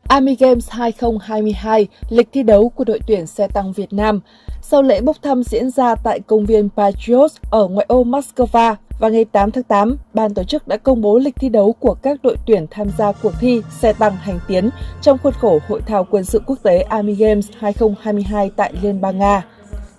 Army Games 2022, lịch thi đấu của đội tuyển xe tăng Việt Nam. Sau lễ bốc thăm diễn ra tại công viên Patriot ở ngoại ô Moscow vào ngày 8 tháng 8, ban tổ chức đã công bố lịch thi đấu của các đội tuyển tham gia cuộc thi xe tăng hành tiến trong khuôn khổ Hội thao quân sự quốc tế Army Games 2022 tại Liên bang Nga.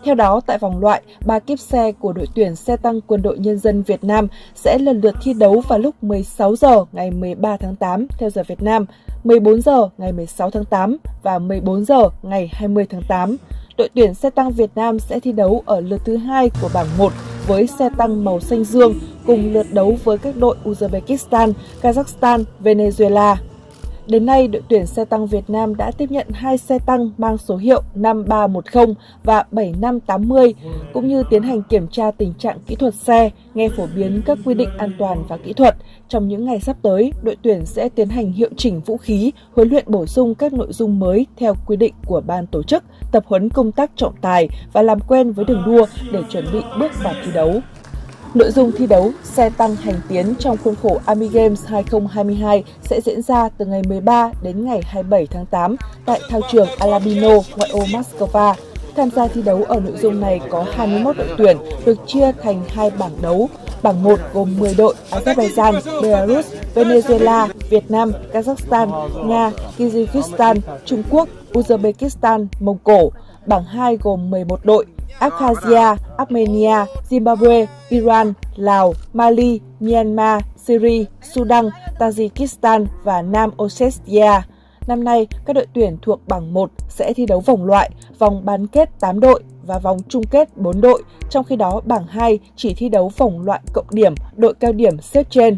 Theo đó, tại vòng loại, 3 kíp xe của đội tuyển xe tăng Quân đội Nhân dân Việt Nam sẽ lần lượt thi đấu vào lúc 16 giờ ngày 13 tháng 8 theo giờ Việt Nam, 14 giờ ngày 16 tháng 8 và 14 giờ ngày 20 tháng 8. Đội tuyển xe tăng Việt Nam sẽ thi đấu ở lượt thứ 2 của bảng 1 với xe tăng màu xanh dương cùng lượt đấu với các đội Uzbekistan, Kazakhstan, Venezuela. Đến nay, đội tuyển xe tăng Việt Nam đã tiếp nhận 2 xe tăng mang số hiệu 5310 và 7580, cũng như tiến hành kiểm tra tình trạng kỹ thuật xe, nghe phổ biến các quy định an toàn và kỹ thuật. Trong những ngày sắp tới, đội tuyển sẽ tiến hành hiệu chỉnh vũ khí, huấn luyện bổ sung các nội dung mới theo quy định của ban tổ chức, tập huấn công tác trọng tài và làm quen với đường đua để chuẩn bị bước vào thi đấu. Nội dung thi đấu xe tăng hành tiến trong khuôn khổ Army Games 2022 sẽ diễn ra từ ngày 13 đến ngày 27 tháng 8 tại thao trường Alabino, ngoại ô Moscow. Tham gia thi đấu ở nội dung này có 21 đội tuyển được chia thành 2 bảng đấu. Bảng 1 gồm 10 đội Azerbaijan, Belarus, Venezuela, Việt Nam, Kazakhstan, Nga, Kyrgyzstan, Trung Quốc, Uzbekistan, Mông Cổ. Bảng 2 gồm 11 đội Abkhazia, Armenia, Zimbabwe, Iran, Lào, Mali, Myanmar, Syria, Sudan, Tajikistan và Nam Ossetia. Năm nay, các đội tuyển thuộc bảng 1 sẽ thi đấu vòng loại, vòng bán kết 8 đội và vòng chung kết 4 đội, trong khi đó bảng 2 chỉ thi đấu vòng loại cộng điểm, đội cao điểm xếp trên.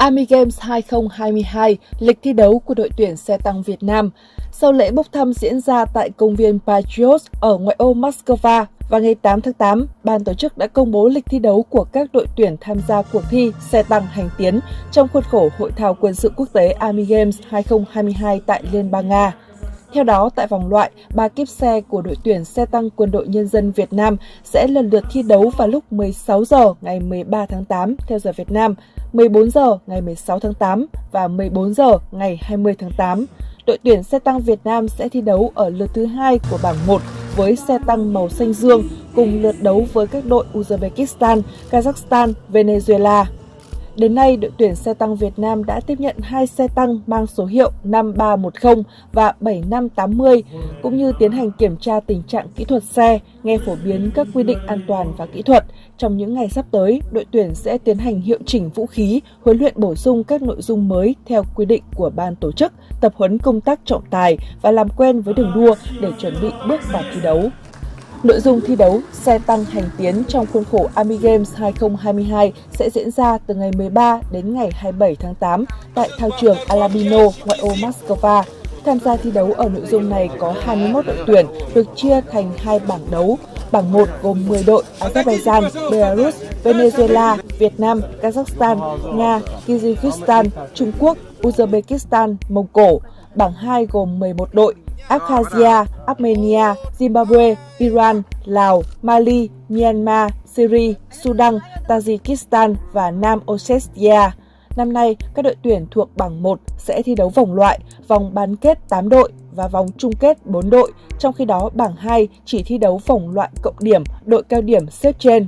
Army Games 2022, lịch thi đấu của đội tuyển xe tăng Việt Nam. Sau lễ bốc thăm diễn ra tại công viên Patriot ở ngoại ô Moscow vào ngày 8 tháng 8, ban tổ chức đã công bố lịch thi đấu của các đội tuyển tham gia cuộc thi xe tăng hành tiến trong khuôn khổ Hội thao quân sự quốc tế Army Games 2022 tại Liên bang Nga. Theo đó, tại vòng loại, 3 kíp xe của đội tuyển xe tăng Quân đội Nhân dân Việt Nam sẽ lần lượt thi đấu vào lúc 16 giờ ngày 13 tháng 8 theo giờ Việt Nam, 14 giờ ngày 16 tháng 8 và 14 giờ ngày 20 tháng 8. Đội tuyển xe tăng Việt Nam sẽ thi đấu ở lượt thứ 2 của bảng 1 với xe tăng màu xanh dương cùng lượt đấu với các đội Uzbekistan, Kazakhstan, Venezuela. Đến nay, đội tuyển xe tăng Việt Nam đã tiếp nhận 2 xe tăng mang số hiệu 5310 và 7580, cũng như tiến hành kiểm tra tình trạng kỹ thuật xe, nghe phổ biến các quy định an toàn và kỹ thuật. Trong những ngày sắp tới, đội tuyển sẽ tiến hành hiệu chỉnh vũ khí, huấn luyện bổ sung các nội dung mới theo quy định của ban tổ chức, tập huấn công tác trọng tài và làm quen với đường đua để chuẩn bị bước vào thi đấu. Nội dung thi đấu xe tăng hành tiến trong khuôn khổ Army Games 2022 sẽ diễn ra từ ngày 13 đến ngày 27 tháng 8 tại thao trường Alabino, ngoại ô Moscow. Tham gia thi đấu ở nội dung này có 21 đội tuyển được chia thành 2 bảng đấu. Bảng 1 gồm 10 đội Azerbaijan, Belarus, Venezuela, Việt Nam, Kazakhstan, Nga, Kyrgyzstan, Trung Quốc, Uzbekistan, Mông Cổ. Bảng 2 gồm 11 đội Abkhazia, Armenia, Zimbabwe, Iran, Lào, Mali, Myanmar, Syria, Sudan, Tajikistan và Nam Ossetia. Năm nay, các đội tuyển thuộc bảng 1 sẽ thi đấu vòng loại, vòng bán kết 8 đội và vòng chung kết 4 đội, trong khi đó bảng 2 chỉ thi đấu vòng loại cộng điểm, đội cao điểm xếp trên.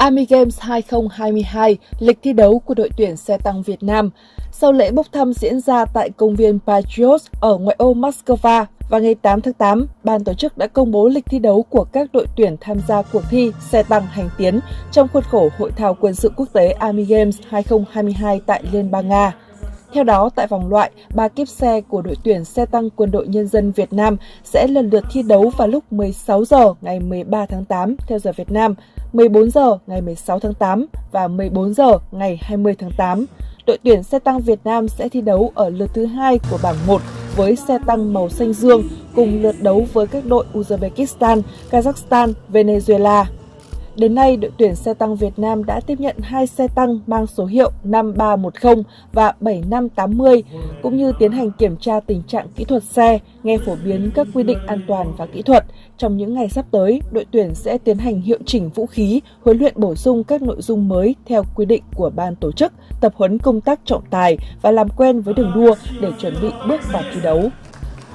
Army Games 2022, lịch thi đấu của đội tuyển xe tăng Việt Nam. Sau lễ bốc thăm diễn ra tại công viên Patriot ở ngoại ô Moscow Và ngày 8 tháng 8, ban tổ chức đã công bố lịch thi đấu của các đội tuyển tham gia cuộc thi xe tăng hành tiến trong khuôn khổ Hội thao quân sự quốc tế Army Games 2022 tại Liên bang Nga. Theo đó, tại vòng loại, 3 kíp xe của đội tuyển xe tăng Quân đội Nhân dân Việt Nam sẽ lần lượt thi đấu vào lúc 16 giờ ngày 13 tháng 8 theo giờ Việt Nam, 14 giờ ngày 16 tháng 8 và 14 giờ ngày 20 tháng 8. Đội tuyển xe tăng Việt Nam sẽ thi đấu ở lượt thứ 2 của bảng 1 với xe tăng màu xanh dương cùng lượt đấu với các đội Uzbekistan, Kazakhstan, Venezuela. Đến nay, đội tuyển xe tăng Việt Nam đã tiếp nhận 2 xe tăng mang số hiệu 5310 và 7580, cũng như tiến hành kiểm tra tình trạng kỹ thuật xe, nghe phổ biến các quy định an toàn và kỹ thuật. Trong những ngày sắp tới, đội tuyển sẽ tiến hành hiệu chỉnh vũ khí, huấn luyện bổ sung các nội dung mới theo quy định của ban tổ chức, tập huấn công tác trọng tài và làm quen với đường đua để chuẩn bị bước vào thi đấu.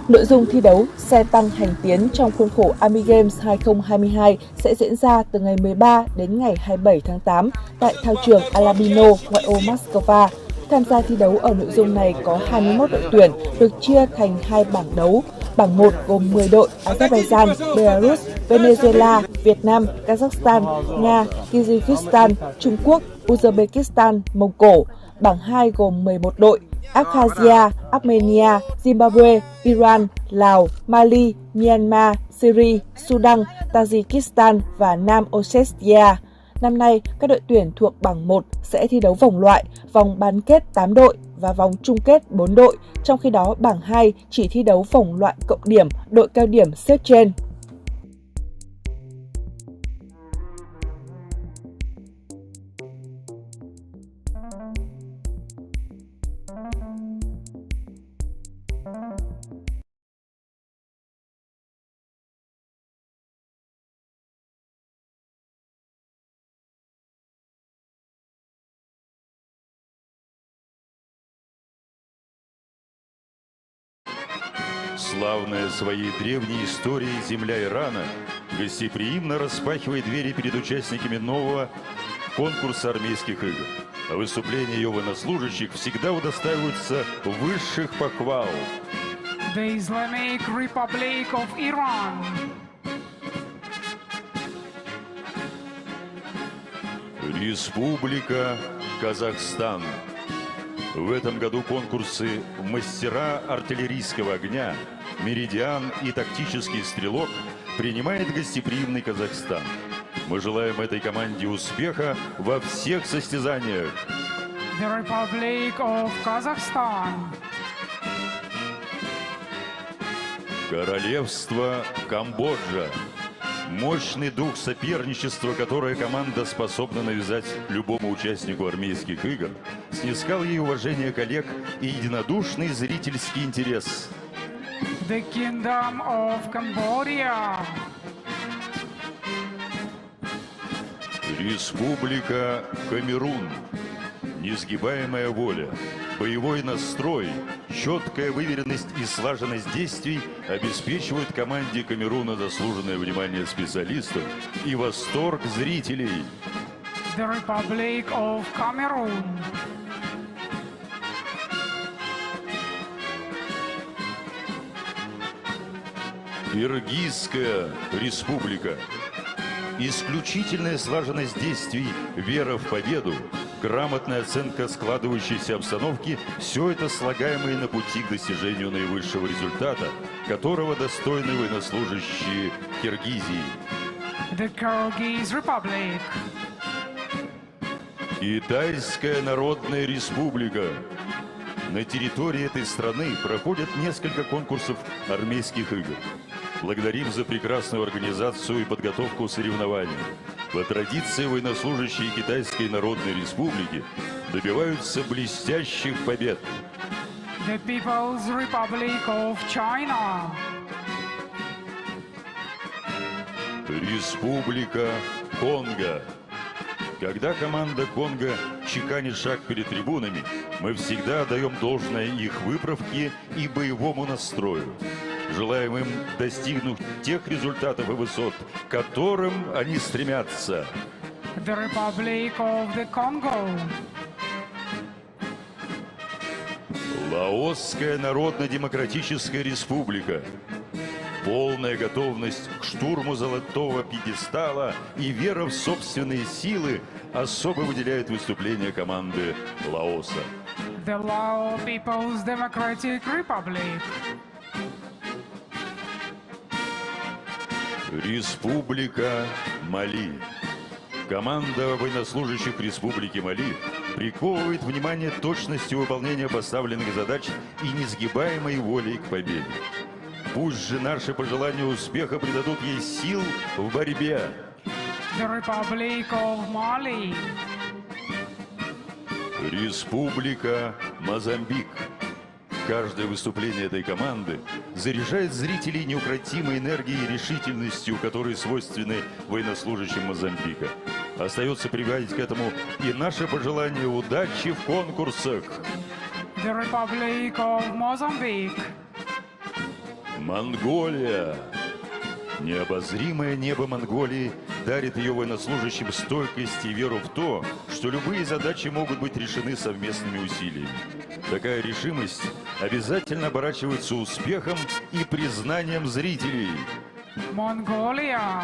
Nội dung thi đấu xe tăng hành tiến trong khuôn khổ Army Games 2022 sẽ diễn ra từ ngày 13 đến ngày 27 tháng 8 tại thao trường Alabino, ngoại ô Moscow. Tham gia thi đấu ở nội dung này có 21 đội tuyển được chia thành 2 bảng đấu. Bảng 1 gồm 10 đội Azerbaijan, Belarus, Venezuela, Việt Nam, Kazakhstan, Nga, Kyrgyzstan, Trung Quốc, Uzbekistan, Mông Cổ. Bảng 2 gồm 11 đội Abkhazia, Armenia, Zimbabwe, Iran, Lào, Mali, Myanmar, Syria, Sudan, Tajikistan và Nam Ossetia. Năm nay, các đội tuyển thuộc bảng 1 sẽ thi đấu vòng loại, vòng bán kết 8 đội và vòng chung kết 4 đội, trong khi đó bảng 2 chỉ thi đấu vòng loại cộng điểm, đội cao điểm xếp trên. Славная своей древней историей земля Ирана гостеприимно распахивает двери перед участниками нового конкурса армейских игр. А выступления ее военнослужащих всегда удостаиваются высших похвал. The Islamic Republic of Iran. Республика Казахстан. В этом году конкурсы «Мастера артиллерийского огня», «Меридиан» и «Тактический стрелок» принимает гостеприимный Казахстан. Мы желаем этой команде успеха во всех состязаниях. The Republic of Kazakhstan. Королевство Камбоджа. Мощный дух соперничества, которое команда способна навязать любому участнику армейских игр, снискал ей уважение коллег и единодушный зрительский интерес. The Kingdom of Cambodia. Республика Камерун. Несгибаемая воля, боевой настрой, четкая выверенность и слаженность действий обеспечивают команде Камеруна заслуженное внимание специалистов и восторг зрителей. The Republic of Cameroon. Киргизская республика. Исключительная слаженность действий, вера в победу, грамотная оценка складывающейся обстановки – все это слагаемое на пути к достижению наивысшего результата, которого достойны военнослужащие Киргизии. The Kyrgyz Republic. Китайская Народная Республика. На территории этой страны проходят несколько конкурсов армейских игр. Благодарим за прекрасную организацию и подготовку соревнований. По традиции военнослужащие Китайской Народной Республики добиваются блестящих побед. The People's Republic of China. Республика Конго. Когда команда Конго чеканит шаг перед трибунами, мы всегда отдаем должное их выправке и боевому настрою. Желаем им достигнуть тех результатов и высот, к которым они стремятся. The Republic of the Congo. Лаосская Народно-Демократическая Республика. Полная готовность к штурму золотого пьедестала и вера в собственные силы особо выделяет выступление команды Лаоса. The Lao People's Democratic Republic. Республика Мали. Команда военнослужащих Республики Мали приковывает внимание точностью выполнения поставленных задач и несгибаемой волей к победе. Пусть же наши пожелания успеха придадут ей сил в борьбе. The Republic of Mali. Республика Мозамбик. Каждое выступление этой команды заряжает зрителей неукротимой энергией и решительностью, которые свойственны военнослужащим Мозамбика. Остается прибавить к этому и наше пожелание удачи в конкурсах. The Republic of Mozambique. Монголия. Необозримое небо Монголии дарит ее военнослужащим стойкость и веру в то, что любые задачи могут быть решены совместными усилиями. Такая решимость обязательно оборачивается успехом и признанием зрителей. Mongolia.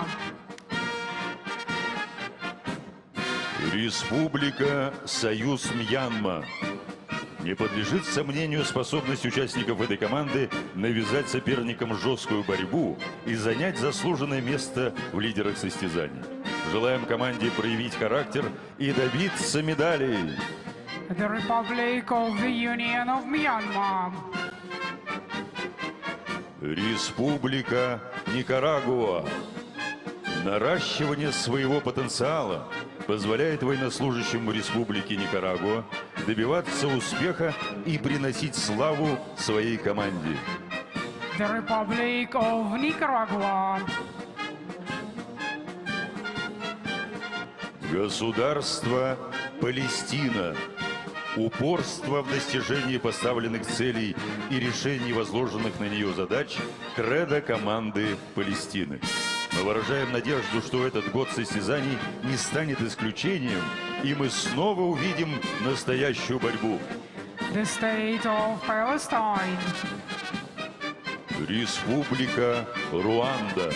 Республика Союз Мьянма. Не подлежит сомнению способность участников этой команды навязать соперникам жесткую борьбу и занять заслуженное место в лидерах состязаний. Желаем команде проявить характер и добиться медалей. The Republic of the Union of Myanmar. Республика Никарагуа. Наращивание своего потенциала позволяет военнослужащим Республики Никарагуа добиваться успеха и приносить славу своей команде. The Republic of Nicaragua. Государство Палестина. Упорство в достижении поставленных целей и решении возложенных на нее задач – кредо команды Палестины. Мы выражаем надежду, что этот год состязаний не станет исключением, и мы снова увидим настоящую борьбу. The State of Palestine. Республика Руанда.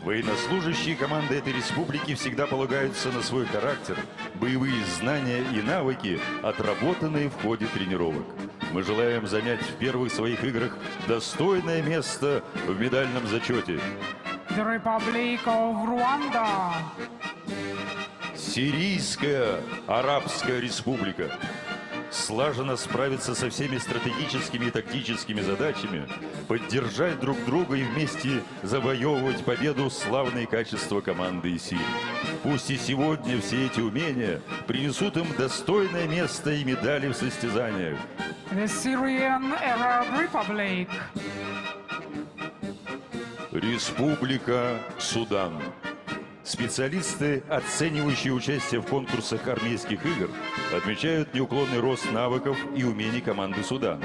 Военнослужащие команды этой республики всегда полагаются на свой характер, боевые знания и навыки, отработанные в ходе тренировок. Мы желаем занять в первых своих играх достойное место в медальном зачете. The Republic of Rwanda. Сирийская Арабская Республика. Слаженно справиться со всеми стратегическими и тактическими задачами, поддержать друг друга и вместе завоевывать победу — славные качества команды и Сирии. Пусть и сегодня все эти умения принесут им достойное место и медали в состязаниях. The Syrian Arab Republic. Республика Судан. Специалисты, оценивающие участие в конкурсах армейских игр, отмечают неуклонный рост навыков и умений команды Судана.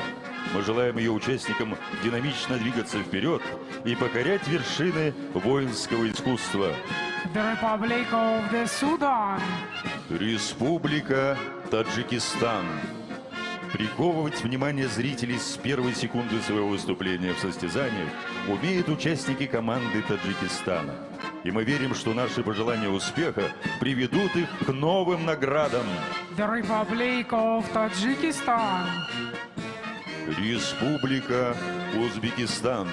Мы желаем ее участникам динамично двигаться вперед и покорять вершины воинского искусства. The Republic of the Sudan. Республика Таджикистан. Приковывать внимание зрителей с первой секунды своего выступления в состязаниях умеют участники команды Таджикистана. И мы верим, что наши пожелания успеха приведут их к новым наградам. The Republic of Tajikistan. Республика Узбекистан.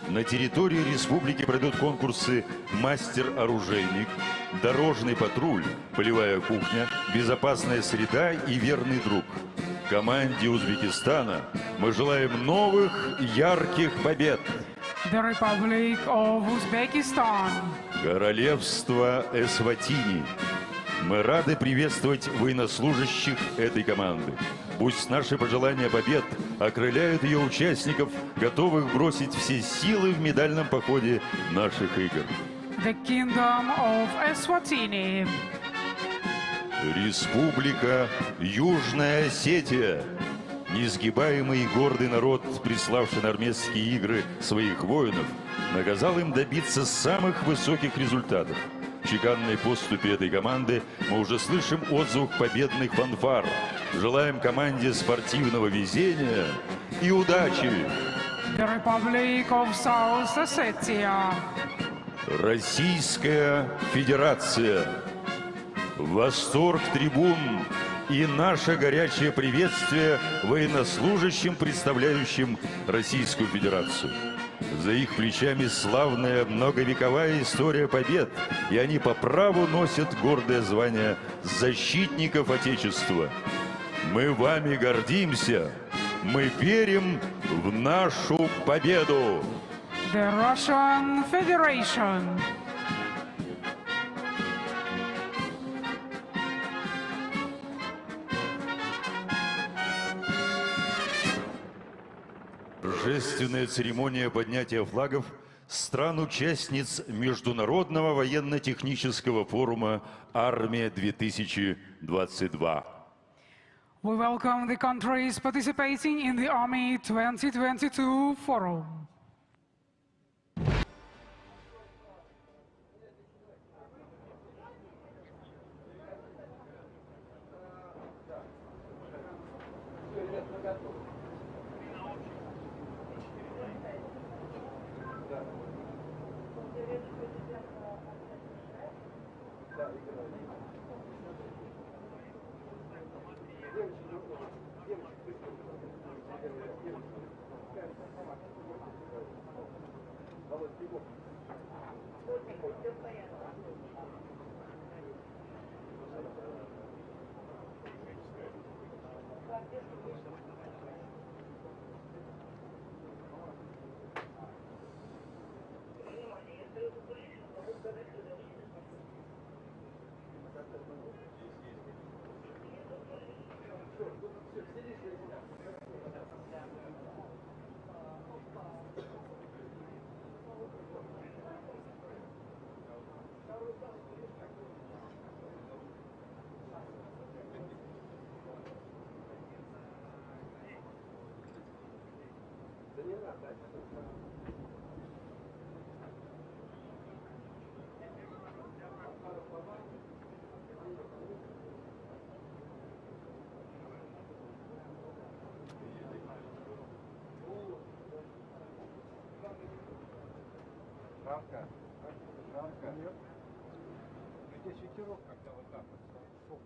На территории республики пройдут конкурсы «Мастер-оружейник», «Дорожный патруль», «Полевая кухня», «Безопасная среда» и «Верный друг». Команде Узбекистана мы желаем новых ярких побед. The Republic of Uzbekistan. Королевство Эсватини. Мы рады приветствовать военнослужащих этой команды. Пусть наши пожелания побед окрыляют ее участников, готовых бросить все силы в медальном походе наших игр. The Kingdom of Eswatini. Республика Южная Осетия. Несгибаемый и гордый народ, приславший на армейские игры своих воинов, наказал им добиться самых высоких результатов. В чеканной поступе этой команды мы уже слышим отзвук победных фанфар. Желаем команде спортивного везения и удачи! The Republic of South Ossetia. Российская Федерация. Восторг трибун и наше горячее приветствие военнослужащим, представляющим Российскую Федерацию. За их плечами славная многовековая история побед, и они по праву носят гордое звание защитников Отечества. Мы вами гордимся, мы верим в нашу победу. The Russian Federation. Торжественная церемония поднятия флагов стран-участниц Международного военно-технического форума «Армия-2022». We welcome the countries participating in the Army 2022 Forum. Здесь ветерок, когда вот так вот шел.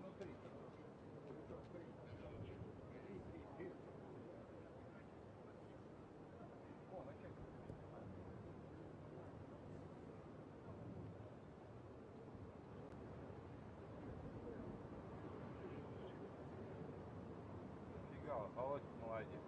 Внутри. Фига, Володя молодец.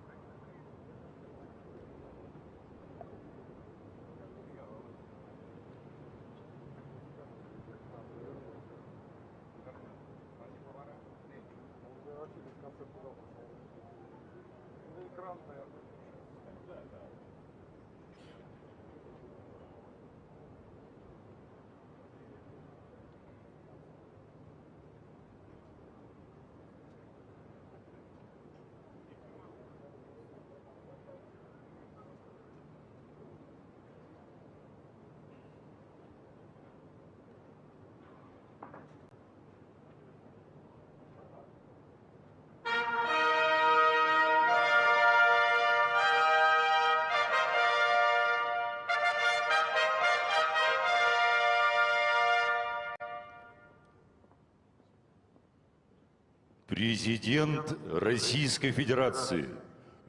Президент Российской Федерации,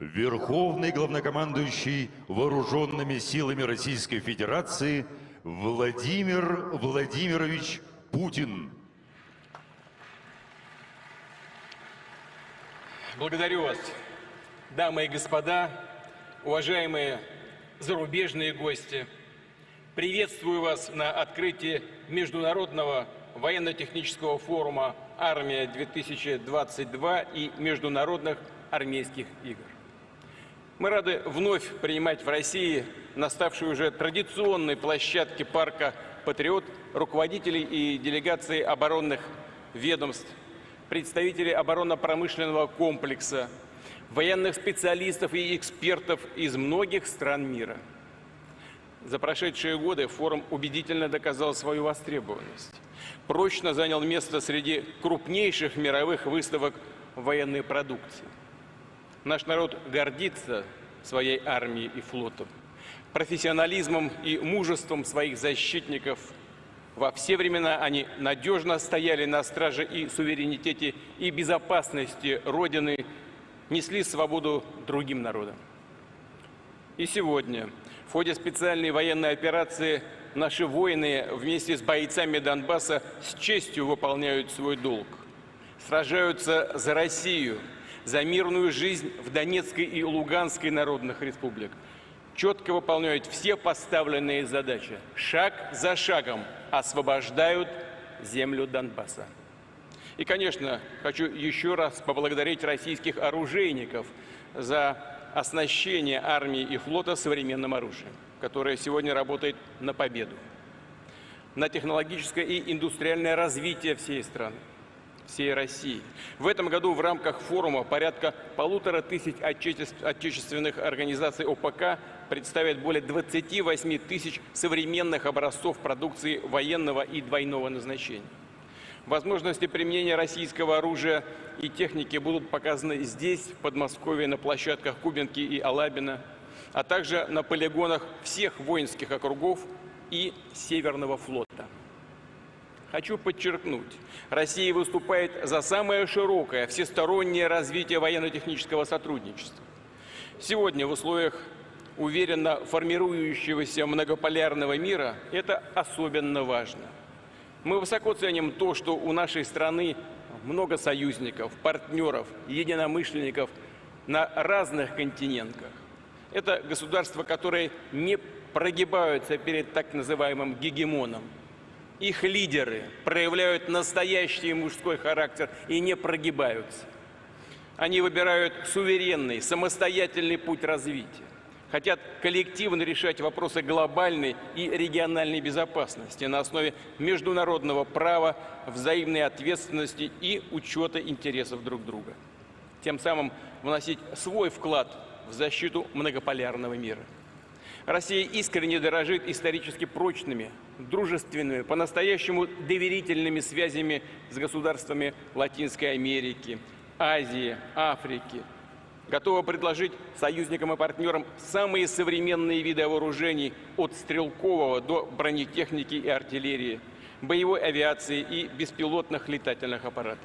Верховный главнокомандующий Вооруженными силами Российской Федерации Владимир Владимирович Путин. Благодарю вас, дамы и господа, уважаемые зарубежные гости. Приветствую вас на открытии Международного военно-технического форума «Армия-2022» и Международных армейских игр. Мы рады вновь принимать в России на ставшей уже традиционной площадке парка «Патриот» руководителей и делегации оборонных ведомств, представителей оборонно-промышленного комплекса, военных специалистов и экспертов из многих стран мира. За прошедшие годы форум убедительно доказал свою востребованность. Прочно занял место среди крупнейших мировых выставок военной продукции. Наш народ гордится своей армией и флотом, профессионализмом и мужеством своих защитников. Во все времена они надежно стояли на страже и суверенитете, и безопасности Родины, несли свободу другим народам. И сегодня, в ходе специальной военной операции, наши воины вместе с бойцами Донбасса с честью выполняют свой долг. Сражаются за Россию, за мирную жизнь в Донецкой и Луганской народных республиках. Четко выполняют все поставленные задачи. Шаг за шагом освобождают землю Донбасса. И, конечно, хочу еще раз поблагодарить российских оружейников за оснащение армии и флота современным оружием, которое сегодня работает на победу, на технологическое и индустриальное развитие всей страны, всей России. В этом году в рамках форума порядка 1500 отечественных организаций ОПК представят более 28 тысяч современных образцов продукции военного и двойного назначения. Возможности применения российского оружия и техники будут показаны здесь, в Подмосковье, на площадках Кубинки и Алабина, а также на полигонах всех воинских округов и Северного флота. Хочу подчеркнуть, Россия выступает за самое широкое всестороннее развитие военно-технического сотрудничества. Сегодня в условиях уверенно формирующегося многополярного мира это особенно важно. Мы высоко ценим то, что у нашей страны много союзников, партнеров, единомышленников на разных континентах. Это государства, которые не прогибаются перед так называемым гегемоном. Их лидеры проявляют настоящий мужской характер и не прогибаются. Они выбирают суверенный, самостоятельный путь развития. Хотят коллективно решать вопросы глобальной и региональной безопасности на основе международного права, взаимной ответственности и учета интересов друг друга. Тем самым вносить свой вклад в защиту многополярного мира. Россия искренне дорожит исторически прочными, дружественными, по-настоящему доверительными связями с государствами Латинской Америки, Азии, Африки. Готова предложить союзникам и партнерам самые современные виды вооружений от стрелкового до бронетехники и артиллерии, боевой авиации и беспилотных летательных аппаратов.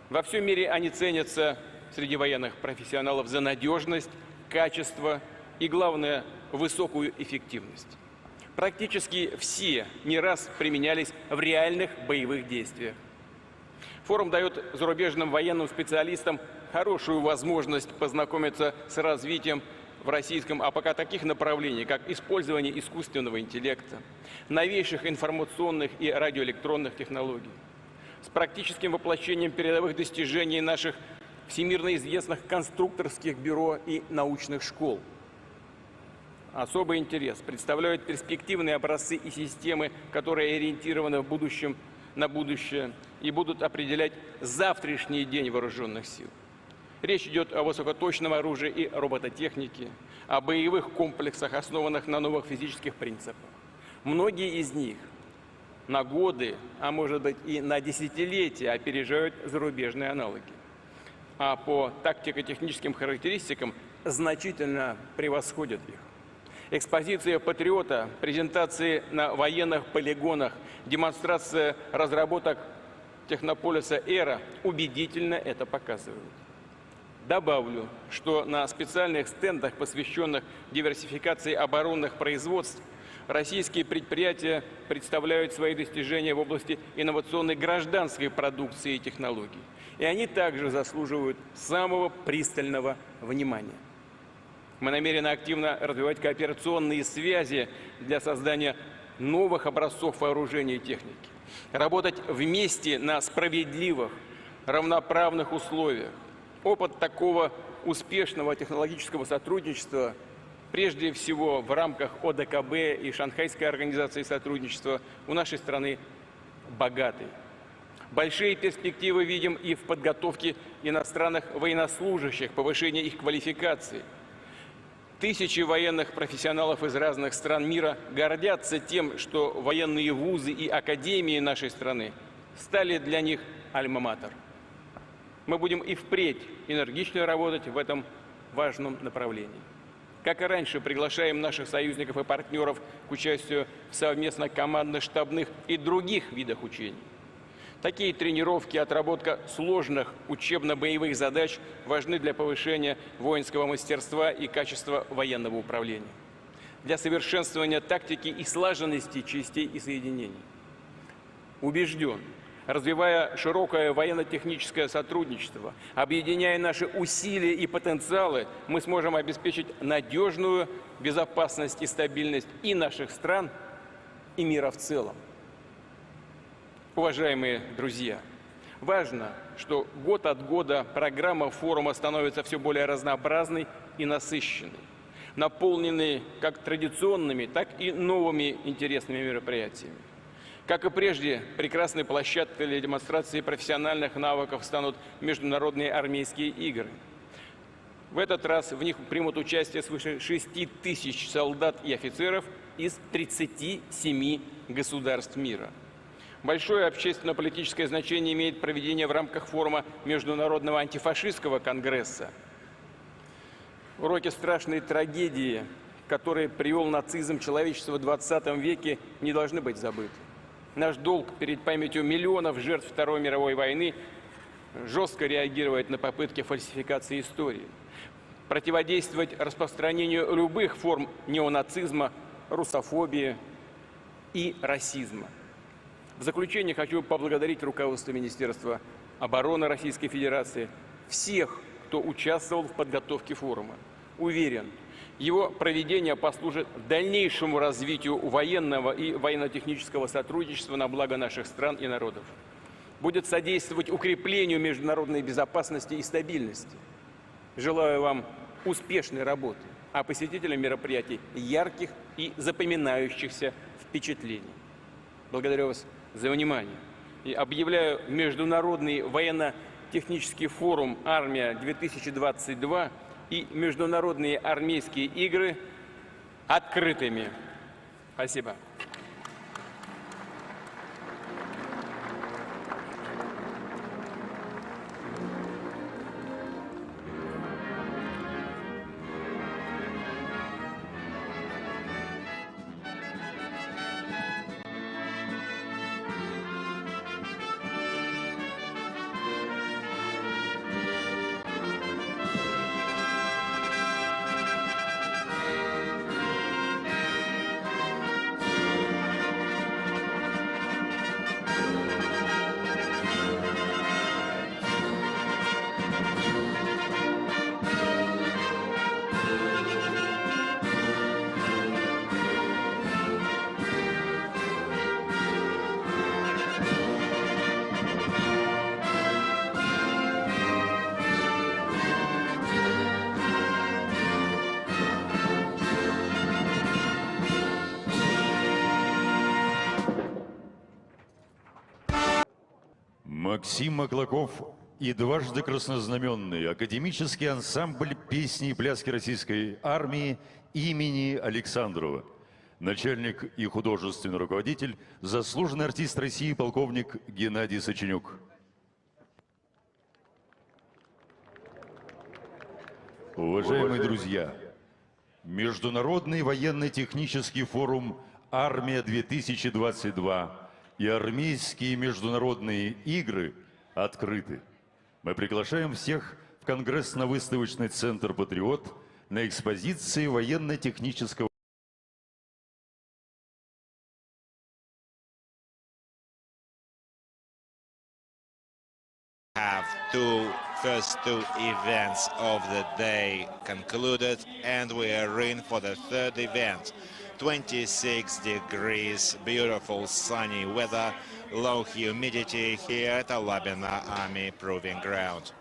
Во всем мире они ценятся среди военных профессионалов за надежность, качество и, главное, высокую эффективность. Практически все не раз применялись в реальных боевых действиях. Форум дает зарубежным военным специалистам хорошую возможность познакомиться с развитием в российском АПК таких направлений, как использование искусственного интеллекта, новейших информационных и радиоэлектронных технологий, с практическим воплощением передовых достижений наших всемирно известных конструкторских бюро и научных школ. Особый интерес представляют перспективные образцы и системы, которые ориентированы на будущее и будут определять завтрашний день вооруженных сил. Речь идет о высокоточном оружии и робототехнике, о боевых комплексах, основанных на новых физических принципах. Многие из них на годы, а может быть и на десятилетия опережают зарубежные аналоги. А по тактико-техническим характеристикам значительно превосходят их. Экспозиция «Патриота», презентации на военных полигонах, демонстрация разработок технополиса «Эра» убедительно это показывают. Добавлю, что на специальных стендах, посвященных диверсификации оборонных производств, российские предприятия представляют свои достижения в области инновационной гражданской продукции и технологий. И они также заслуживают самого пристального внимания. Мы намерены активно развивать кооперационные связи для создания новых образцов вооружения и техники. Работать вместе на справедливых, равноправных условиях. Опыт такого успешного технологического сотрудничества, прежде всего в рамках ОДКБ и Шанхайской организации сотрудничества, у нашей страны богатый. Большие перспективы видим и в подготовке иностранных военнослужащих, повышении их квалификации. Тысячи военных профессионалов из разных стран мира гордятся тем, что военные вузы и академии нашей страны стали для них альма-матер. Мы будем и впредь энергично работать в этом важном направлении. Как и раньше, приглашаем наших союзников и партнеров к участию в совместно командно-штабных и других видах учений. Такие тренировки, отработка сложных учебно-боевых задач важны для повышения воинского мастерства и качества военного управления, для совершенствования тактики и слаженности частей и соединений. Убежден, развивая широкое военно-техническое сотрудничество, объединяя наши усилия и потенциалы, мы сможем обеспечить надежную безопасность и стабильность и наших стран, и мира в целом. Уважаемые друзья, важно, что год от года программа форума становится все более разнообразной и насыщенной, наполненной как традиционными, так и новыми интересными мероприятиями. Как и прежде, прекрасной площадкой для демонстрации профессиональных навыков станут международные армейские игры. В этот раз в них примут участие свыше 6000 солдат и офицеров из 37 государств мира. Большое общественно-политическое значение имеет проведение в рамках форума Международного антифашистского конгресса. Уроки страшной трагедии, которые привел нацизм человечества в 20 веке, не должны быть забыты. Наш долг перед памятью миллионов жертв Второй мировой войны жестко реагировать на попытки фальсификации истории, противодействовать распространению любых форм неонацизма, русофобии и расизма. В заключение хочу поблагодарить руководство Министерства обороны Российской Федерации, всех, кто участвовал в подготовке форума. Уверен, его проведение послужит дальнейшему развитию военного и военно-технического сотрудничества на благо наших стран и народов. Будет содействовать укреплению международной безопасности и стабильности. Желаю вам успешной работы, а посетителям мероприятий ярких и запоминающихся впечатлений. Благодарю вас за внимание и объявляю Международный военно-технический форум «Армия-2022» и Международные армейские игры открытыми. Спасибо. Максим Маклаков и дважды краснознаменный академический ансамбль песни и пляски российской армии имени Александрова. Начальник и художественный руководитель, заслуженный артист России полковник Геннадий Сочинюк. Уважаемые друзья, Международный военно-технический форум «Армия-2022» и армейские международные игры открыты. Мы приглашаем всех в Конгрессно-выставочный центр «Патриот» на экспозиции военно-технического First two events of the day concluded, and we are in for the third event. 26 degrees, beautiful sunny weather, low humidity here at Alabina Army Proving Ground.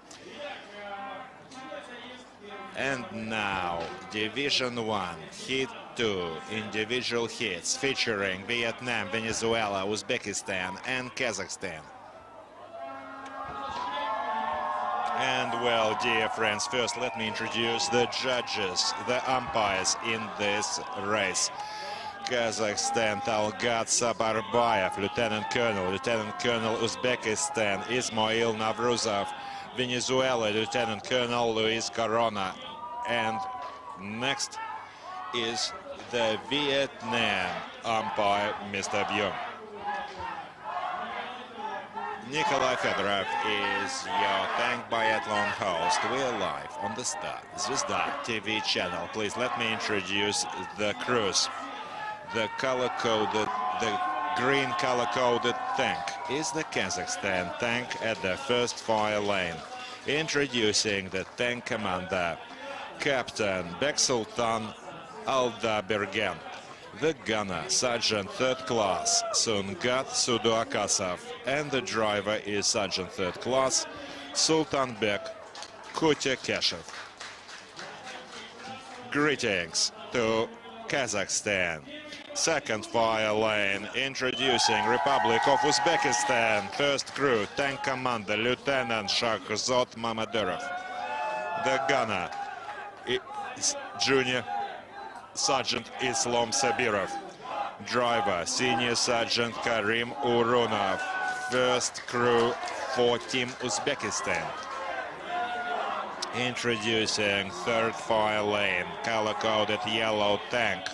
And now, Division 1, Heat 2, individual hits featuring Vietnam, Venezuela, Uzbekistan and Kazakhstan. And well, dear friends, first let me introduce the judges, the umpires in this race. Kazakhstan, Talgat Sabarbayev, Lieutenant Colonel Uzbekistan, Ismail Navruzov, Venezuela, Lieutenant Colonel Luis Corona. And next is the Vietnam umpire, Mr. Vong. Nikolai Fedorov is your tank biathlon host. We are live on the TRDC TV channel. Please let me introduce the crews. The green color-coded tank is the Kazakhstan tank at the first fire lane. Introducing the tank commander, Captain Beksultan Aldabergen. The gunner, Sergeant 3rd Class Sungat Suduakasov, and the driver is Sergeant 3rd Class Sultanbek Kutyakeshev. Greetings to Kazakhstan. Second fire lane, introducing Republic of Uzbekistan. First crew, tank commander, Lieutenant Shahrzod Mamadurov. The gunner is Junior Sergeant Islam Sabirov. Driver, Senior Sergeant Karim Urunov. First crew for Team Uzbekistan. Introducing third fire lane, color-coded yellow tank.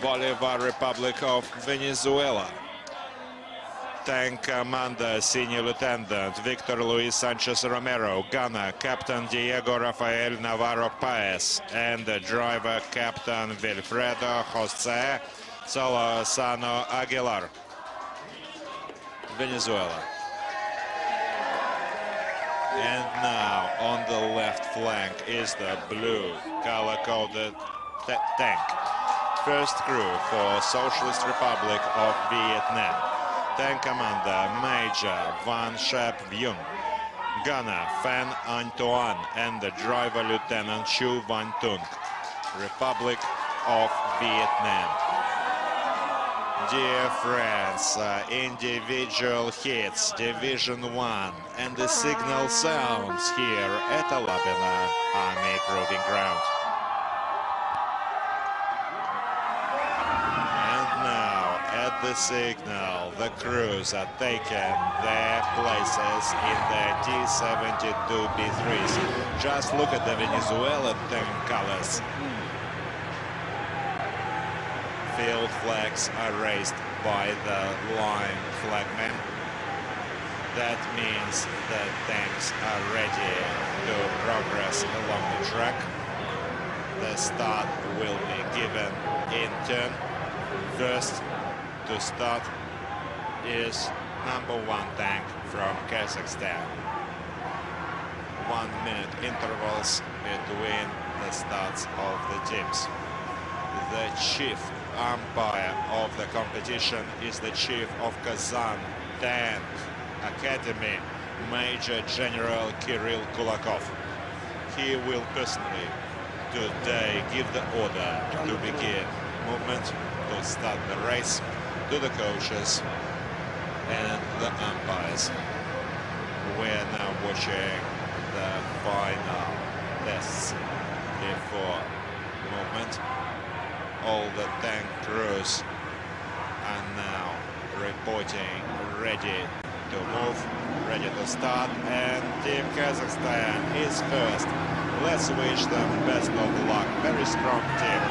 Bolivar Republic of Venezuela. Tank commander, Senior Lieutenant Victor Luis Sanchez Romero. Gunner, Captain Diego Rafael Navarro Paez. And the driver, Captain Wilfredo Jose Solosano Aguilar. Venezuela. And now on the left flank is the blue color-coded tank. First crew for Socialist Republic of Vietnam. Tank commander, Major Van Shep Vuong. Gunner, Phan Antoine, and the driver, Lieutenant Chu Van Tung. Republic of Vietnam. Dear friends, individual hits, Division 1, and the signal sounds here at Alabina Army Proving Ground. And now, at the signal, the crews are taking their places in the T-72B3s. Just look at the Venezuelan tank colors. Field flags are raised by the line flagmen. That means the tanks are ready to progress along the track. The start will be given in turn. First to start is #1 tank from Kazakhstan. 1 minute intervals between the starts of the teams. The chief umpire of the competition is the chief of Kazan Tank Academy, Major General Kirill Kulakov. He will personally today give the order to begin movement, to start the race, to the coaches and the umpires. We're now watching the final tests before movement. All the tank crews are now reporting ready to move, ready to start, and Team Kazakhstan is first. Let's wish them best of luck. Very strong team.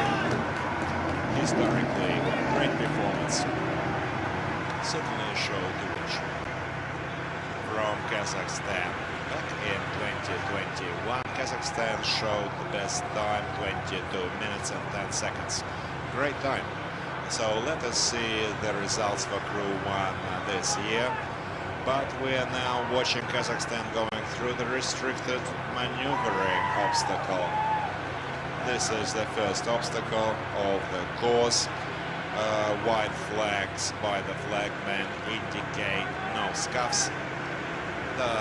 Historically, great performance. Certainly showed the wish. From Kazakhstan. Back in 2021, Kazakhstan showed the best time, 22 minutes and 10 seconds. Great time. So let us see the results for Crew 1 this year. But we are now watching Kazakhstan going through the restricted maneuvering obstacle. This is the first obstacle of the course. White flags by the flagmen indicate no scuffs. The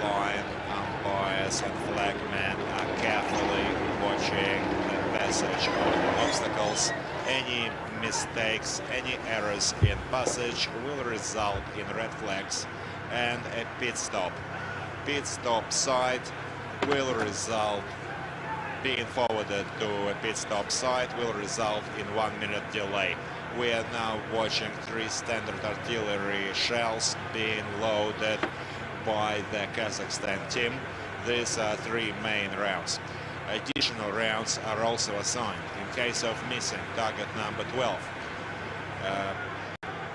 line umpires and flagmen are carefully watching the passage of the obstacles. Any mistakes, any errors in passage will result in red flags and a pit stop. Pit stop site will result, being forwarded to a pit stop site will result in 1 minute delay. We are now watching 3 standard artillery shells being loaded by the Kazakhstan team. These are 3 main rounds. Additional rounds are also assigned. In case of missing target number 12,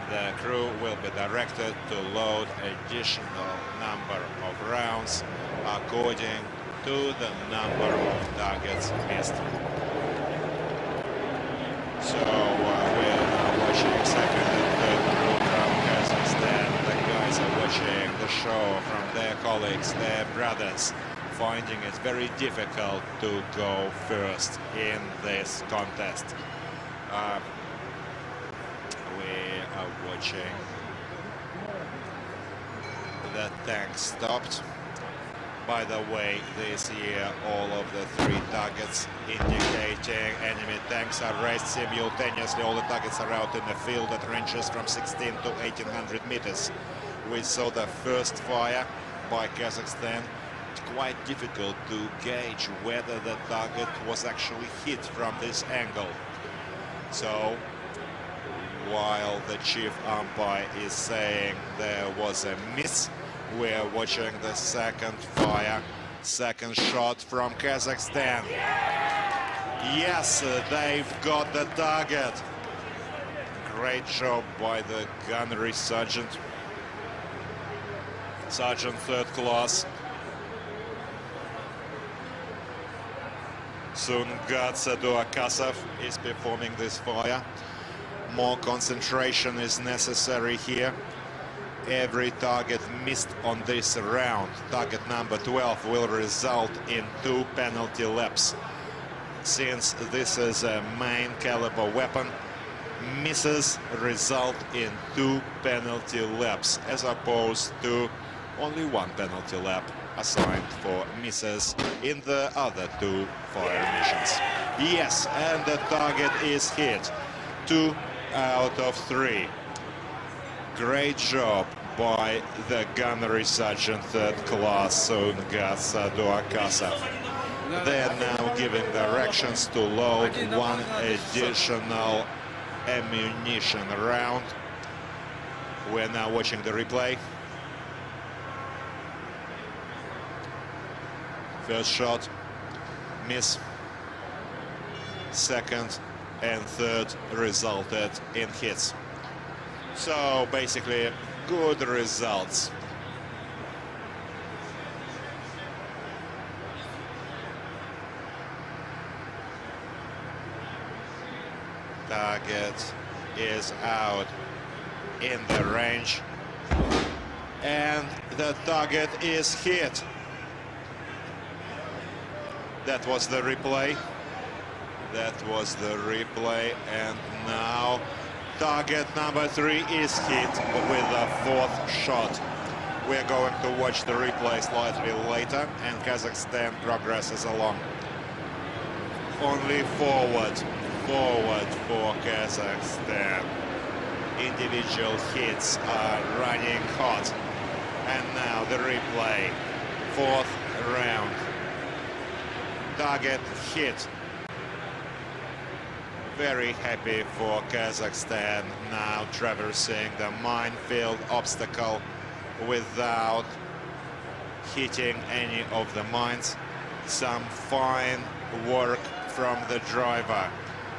the crew will be directed to load additional number of rounds according to the number of targets missed. So we're now watching second and third crew from Kazakhstan. The guys are watching the show from their colleagues, their brothers, finding it very difficult to go first in this contest. We are watching the tank stopped. By the way, this year all of the 3 targets indicating enemy tanks are raised simultaneously. All the targets are out in the field at ranges from 16 to 1800 meters. We saw the first fire by Kazakhstan. It's quite difficult to gauge whether the target was actually hit from this angle. So while the chief umpire is saying there was a miss, we're watching the second fire, second shot from Kazakhstan. Yes, they've got the target. Great job by the gunnery sergeant. Sergeant 3rd class. Sungat is performing this fire. More concentration is necessary here. Every target missed on this round, target number 12, will result in 2 penalty laps. Since this is a main caliber weapon, misses result in 2 penalty laps, as opposed to only 1 penalty lap assigned for misses in the other 2 fire missions. Yes, and the target is hit. 2 out of 3. Great job by the gunnery sergeant 3rd class Sungat Saduakasov. They're now giving directions to load 1 additional ammunition round. We're now watching the replay. First shot, miss. Second and third resulted in hits. So basically good results. Target is out in the range and the target is hit. That was the replay. That was the replay, and now target number 3 is hit with a 4th shot. We're going to watch the replay slightly later, and Kazakhstan progresses along. Only forward for Kazakhstan. Individual hits are running hot. And now the replay, 4th round. Target hit. Very happy for Kazakhstan now traversing the minefield obstacle without hitting any of the mines. Some fine work from the driver.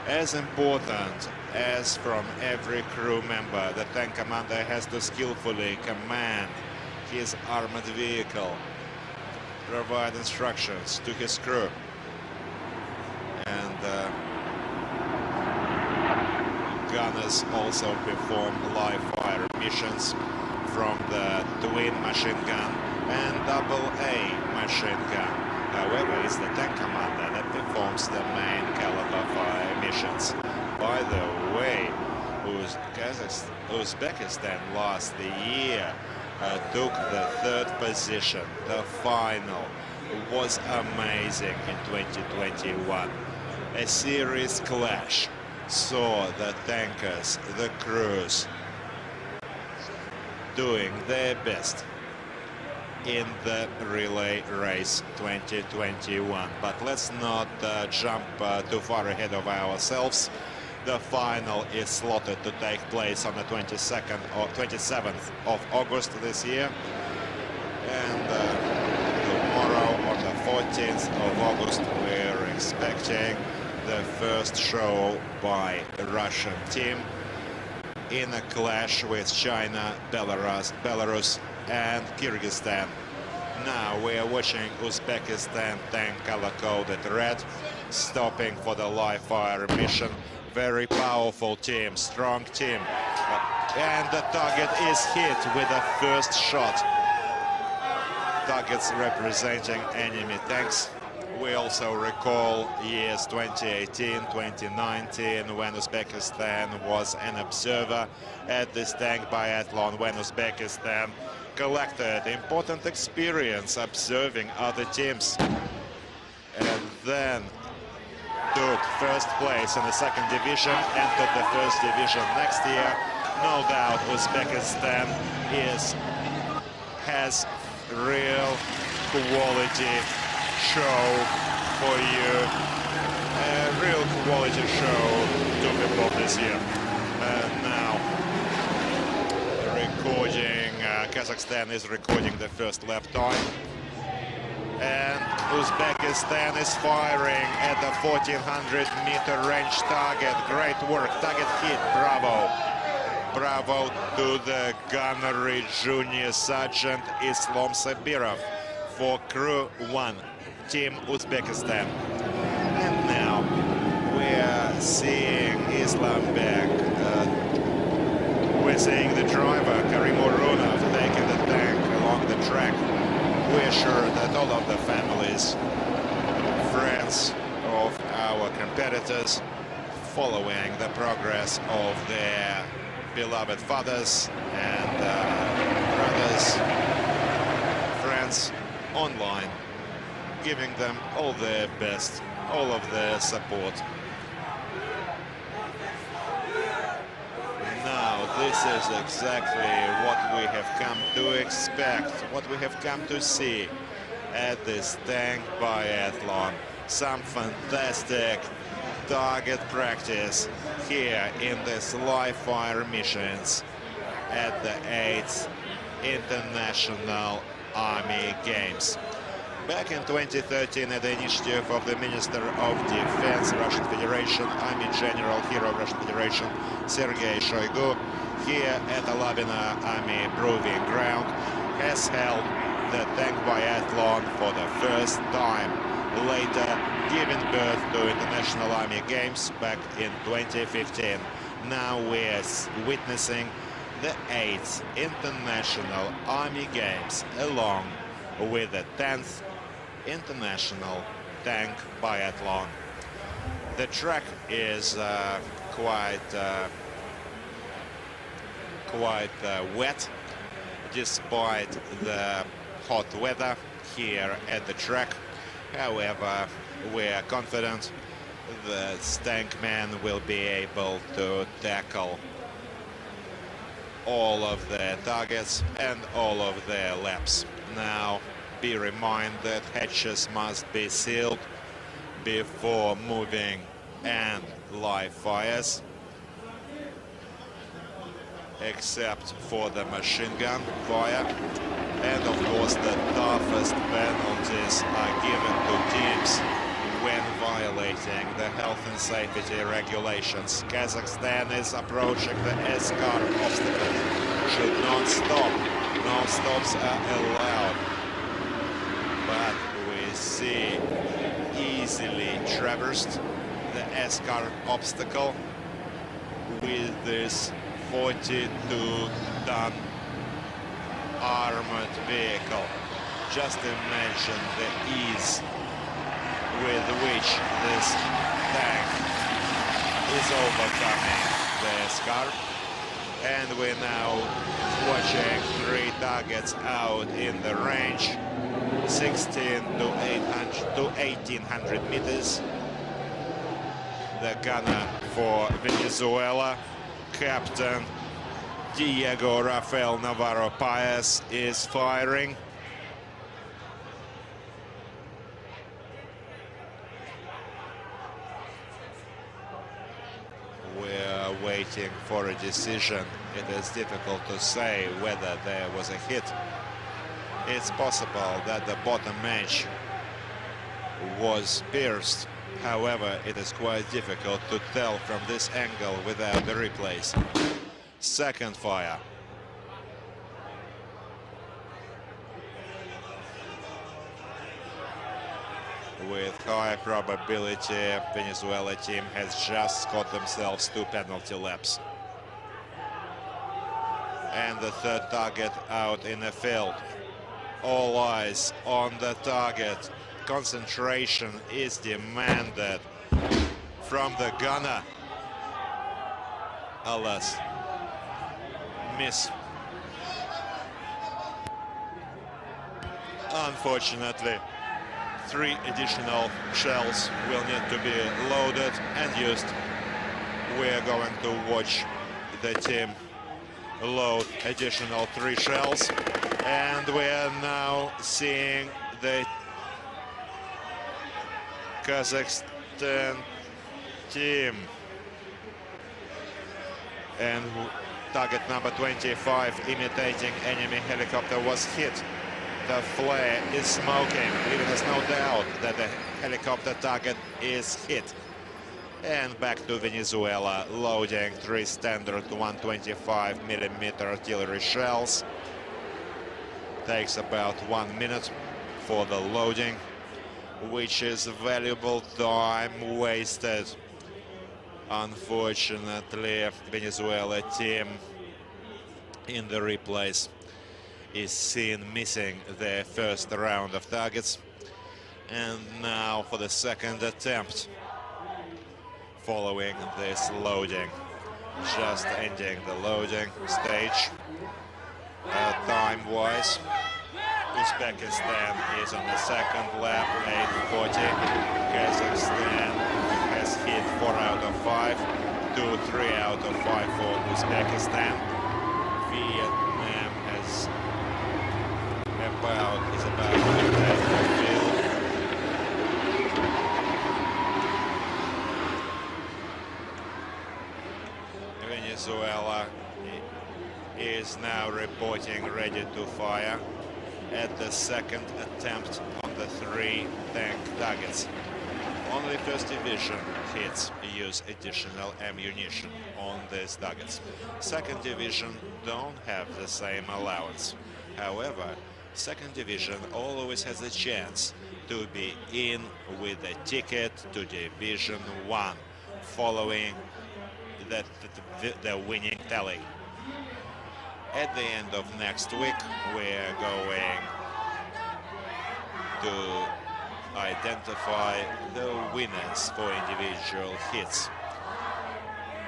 As important as from every crew member, the tank commander has to skillfully command his armored vehicle, provide instructions to his crew. And gunners also perform live fire missions from the twin machine gun and AA machine gun. However, it's the tank commander that performs the main caliber fire missions. By the way, Uzbekistan last year took the 3rd position. The final was amazing in 2021. A serious clash saw the tankers, the crews, doing their best in the relay race 2021. But let's not jump too far ahead of ourselves. The final is slotted to take place on the 22nd or 27th of August this year. And tomorrow on the 14th of August we're expecting the first show by a Russian team in a clash with China, Belarus and Kyrgyzstan. Now we are watching Uzbekistan tank color-coded red, stopping for the live fire mission. Very powerful team, strong team. And the target is hit with the first shot. Targets representing enemy tanks. We also recall years 2018, 2019, when Uzbekistan was an observer at this tank biathlon, when Uzbekistan collected important experience observing other teams, and then took first place in the second division, entered the first division next year. No doubt Uzbekistan has real quality show for you, a real quality show to be brought this year. Now recording, Kazakhstan is recording the first lap time, and Uzbekistan is firing at the 1400-meter range target. Great work, target hit, bravo. Bravo to the gunnery junior sergeant Islam Sabirov for crew 1, Team Uzbekistan. And now we're seeing Islamberg. We're seeing the driver Karim Urunov taking the tank along the track. We're sure that all of the families, friends of our competitors, following the progress of their beloved fathers and brothers, friends online, giving them all their best, all of their support. Now, this is exactly what we have come to expect, what we have come to see at this tank biathlon. Some fantastic target practice here in this live fire missions at the 8th International Army Games. Back in 2013, at the initiative of the Minister of Defense, Russian Federation, Army General, Hero of Russian Federation, Sergei Shoigu, here at the Labina Army Proving Ground, has held the tank biathlon for the first time, later giving birth to International Army Games back in 2015. Now we're witnessing the 8th International Army Games along with the 10th International Tank Biathlon. The track is quite wet, despite the hot weather here at the track. However, we are confident the tankmen will be able to tackle all of their targets and all of their laps. Now, be reminded that hatches must be sealed before moving and live fires, except for the machine gun fire. And of course, the toughest penalties are given to teams when violating the health and safety regulations. Kazakhstan is approaching the Eskar obstacle. Should not stop. No stops are allowed. But we see easily traversed the Eskar obstacle with this 42-ton armored vehicle. Just imagine the ease with which this tank is overcoming the Eskar. And we're now watching 3 targets out in the range, 16 to 1800 meters. The gunner for Venezuela, Captain Diego Rafael Navarro Paez is firing. We're waiting for a decision. It is difficult to say whether there was a hit. It's possible that the bottom edge was pierced. However, it is quite difficult to tell from this angle without the replays. Second fire. With high probability, Venezuela team has just got themselves 2 penalty laps. And the third target out in the field. All eyes on the target. Concentration is demanded from the gunner. Alas, miss. Unfortunately, 3 additional shells will need to be loaded and used. We're going to watch the team load additional 3 shells, and we are now seeing the Kazakhstan team, and target number 25 imitating enemy helicopter was hit. The flare is smoking. Even there's no doubt that the helicopter target is hit. And back to Venezuela, loading 3 standard 125mm artillery shells. Takes about 1 minute for the loading, which is valuable time wasted. Unfortunately, Venezuela team in the replays is seen missing their first round of targets. And now for the second attempt following this loading. Just ending the loading stage. Time-wise, Uzbekistan is on the second lap, 8:40. Kazakhstan has hit 4 out of 5, 2-3 out of 5 for Uzbekistan. Vietnam has is about half fulfilled. Venezuela is now reporting ready to fire at the second attempt on the 3 tank targets. Only first division hits use additional ammunition on these targets. Second division don't have the same allowance. However, second division always has a chance to be in with a ticket to Division 1 following the winning tally. At the end of next week, we're going to identify the winners for individual hits: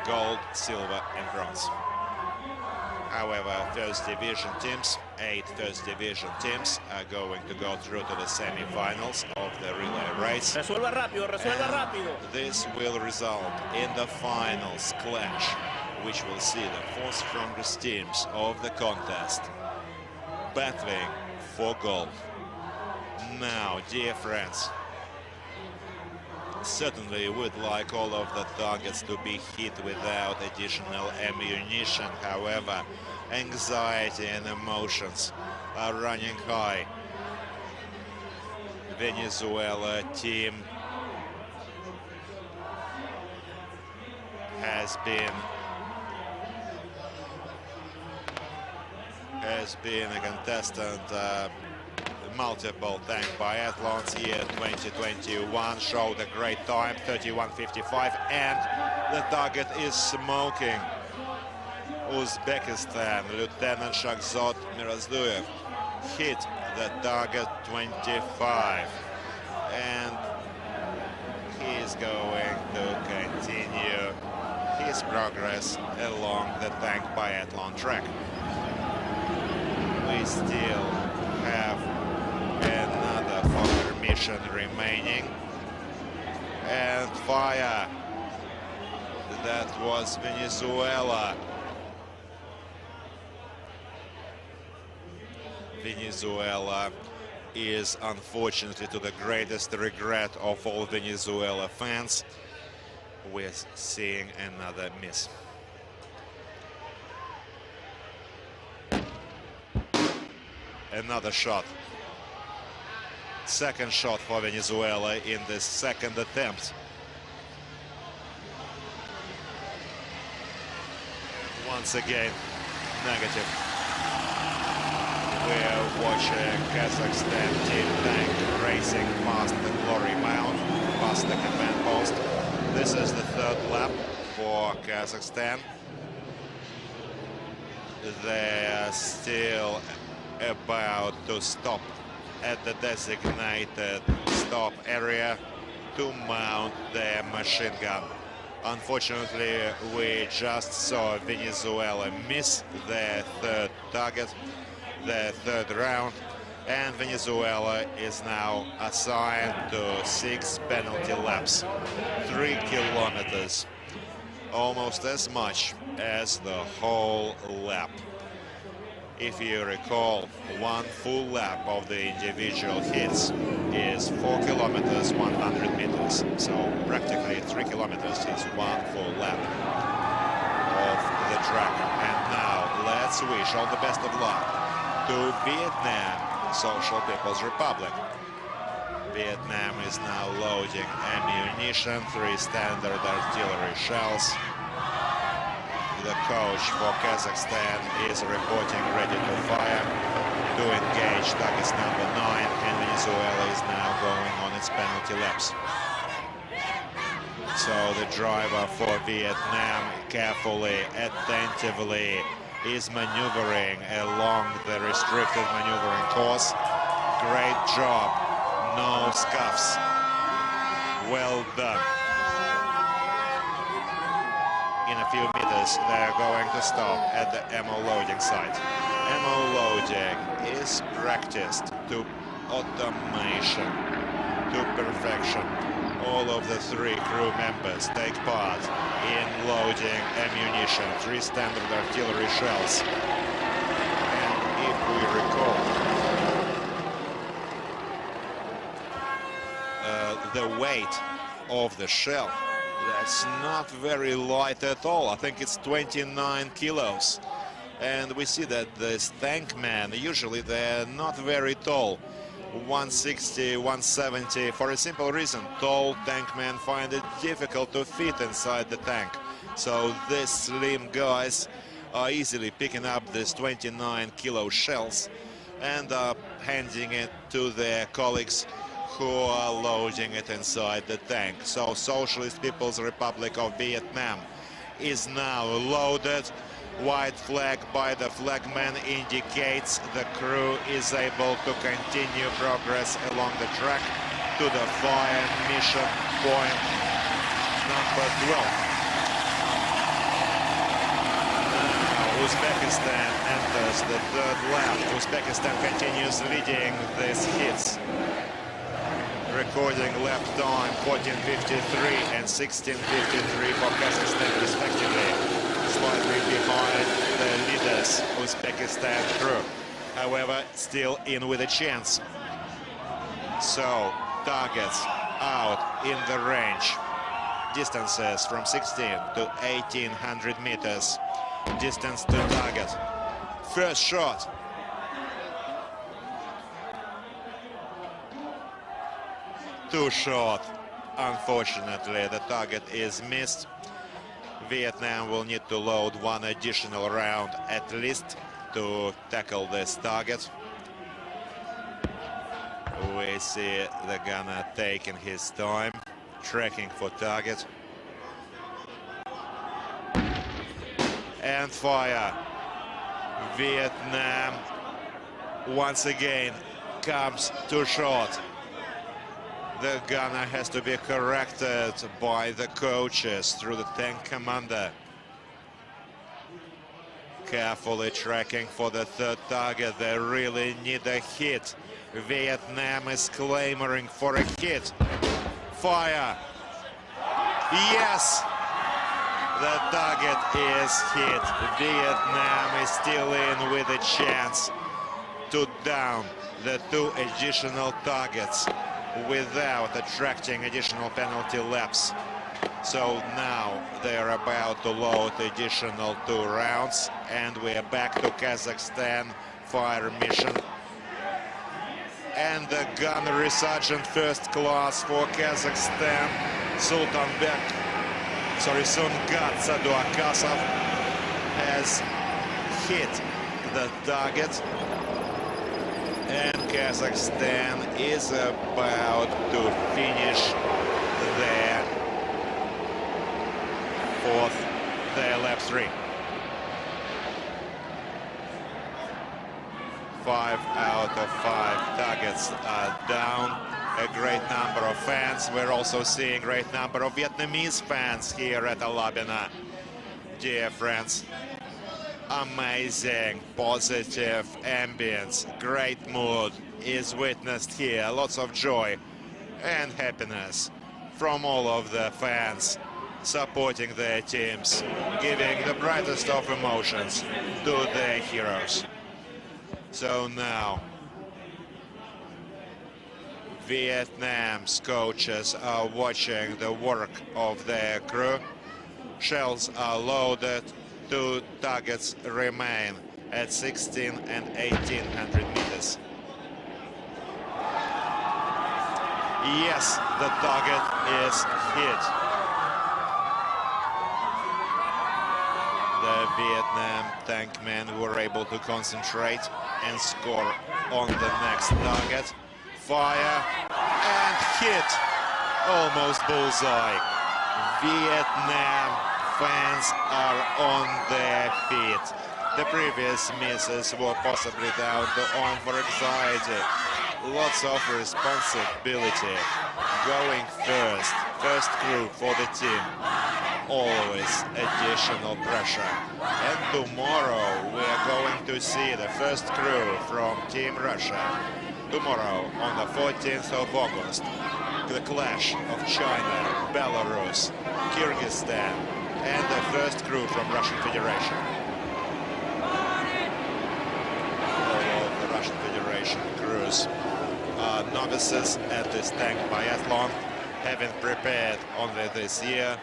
gold, silver and bronze. However, first division teams, 8 first division teams are going to go through to the semi-finals of the relay race. Resuelva rápido, resuelva rápido. This will result in the finals clash, which will see the 4 strongest teams of the contest battling for gold. Now, dear friends, certainly would like all of the targets to be hit without additional ammunition. However, anxiety and emotions are running high. Venezuela team has been a contestant multiple tank biathlons. Year 2021 showed a great time, 31:55, and the target is smoking. Uzbekistan Lieutenant Shahzod Mirazduyev hit the target 25, and he's going to continue his progress along the tank biathlon track. We still have another fire mission remaining, and fire. That was Venezuela. Venezuela is unfortunately, to the greatest regret of all Venezuela fans, we're seeing another miss. Another shot. Second shot for Venezuela in the second attempt. Once again, negative. We're watching Kazakhstan team tank racing past the glory mount, past the command post. This is the third lap for Kazakhstan. They're still about to stop at the designated stop area to mount their machine gun. Unfortunately, we just saw Venezuela miss their third target, their third round, and Venezuela is now assigned to 6 penalty laps, 3 kilometers, almost as much as the whole lap. If you recall, 1 full lap of the individual hits is 4 kilometers, 100 meters. So practically 3 kilometers is 1 full lap of the track. And now let's wish all the best of luck to Vietnam, Social People's Republic. Vietnam is now loading ammunition, 3 standard artillery shells. The coach for Kazakhstan is reporting ready to fire, to engage target number 9, and Venezuela is now going on its penalty laps. So the driver for Vietnam carefully, attentively is maneuvering along the restricted maneuvering course. Great job, no scuffs. Well done. In a few meters, they're going to stop at the ammo loading site. Ammo loading is practiced to automation, to perfection. All of the 3 crew members take part in loading ammunition, 3 standard artillery shells. And if we recall, the weight of the shell, that's not very light at all. I think it's 29 kilos. And we see that this tank man, usually they're not very tall. 160, 170, for a simple reason. Tall tank men find it difficult to fit inside the tank. So these slim guys are easily picking up this 29 kilo shells and handing it to their colleagues who are loading it inside the tank. So Socialist People's Republic of Vietnam is now loaded. White flag by the flagman indicates the crew is able to continue progress along the track to the fire mission point number 12. Now Uzbekistan enters the third lap. Uzbekistan continues leading these hits, recording lap time 14:53 and 16:53 for Kazakhstan respectively, slightly behind the leaders, Uzbekistan crew. However, still in with a chance. So, targets out in the range. Distances from 16 to 1800 meters. Distance to target. First shot. Too short. Unfortunately, the target is missed. Vietnam will need to load 1 additional round at least to tackle this target. We see the gunner taking his time, tracking for target. And fire. Vietnam once again comes too short. The gunner has to be corrected by the coaches through the tank commander. Carefully tracking for the third target. They really need a hit. Vietnam is clamoring for a hit. Fire. Yes! The target is hit. Vietnam is still in with a chance. to down the 2 additional targets without attracting additional penalty laps. So now they are about to load additional 2 rounds, and we are back to Kazakhstan fire mission. And the gunnery sergeant first class for Kazakhstan, Sungat Saduakasov, has hit the target, and Kazakhstan is about to finish their lap 3. 5 out of 5 targets are down. A great number of fans. We're also seeing a great number of Vietnamese fans here at Alabina. Dear friends, amazing, positive ambience, great mood is witnessed here. Lots of joy and happiness from all of the fans supporting their teams, giving the brightest of emotions to their heroes. So now, Vietnam's coaches are watching the work of their crew. Shells are loaded, 2 targets remain at 16 and 1800 meters. Yes, the target is hit. The Vietnam tankmen were able to concentrate and score on the next target. Fire and hit. Almost bullseye. Vietnam fans are on their feet. The previous misses were possibly down to anxiety. Lots of responsibility. Going first crew for the team. Always additional pressure. And tomorrow we are going to see the first crew from Team Russia. Tomorrow, on the 14th of August, the clash of China, Belarus, Kyrgyzstan, and the first crew from Russian Federation. All of the Russian Federation crews are novices at this tank biathlon, having prepared only this year.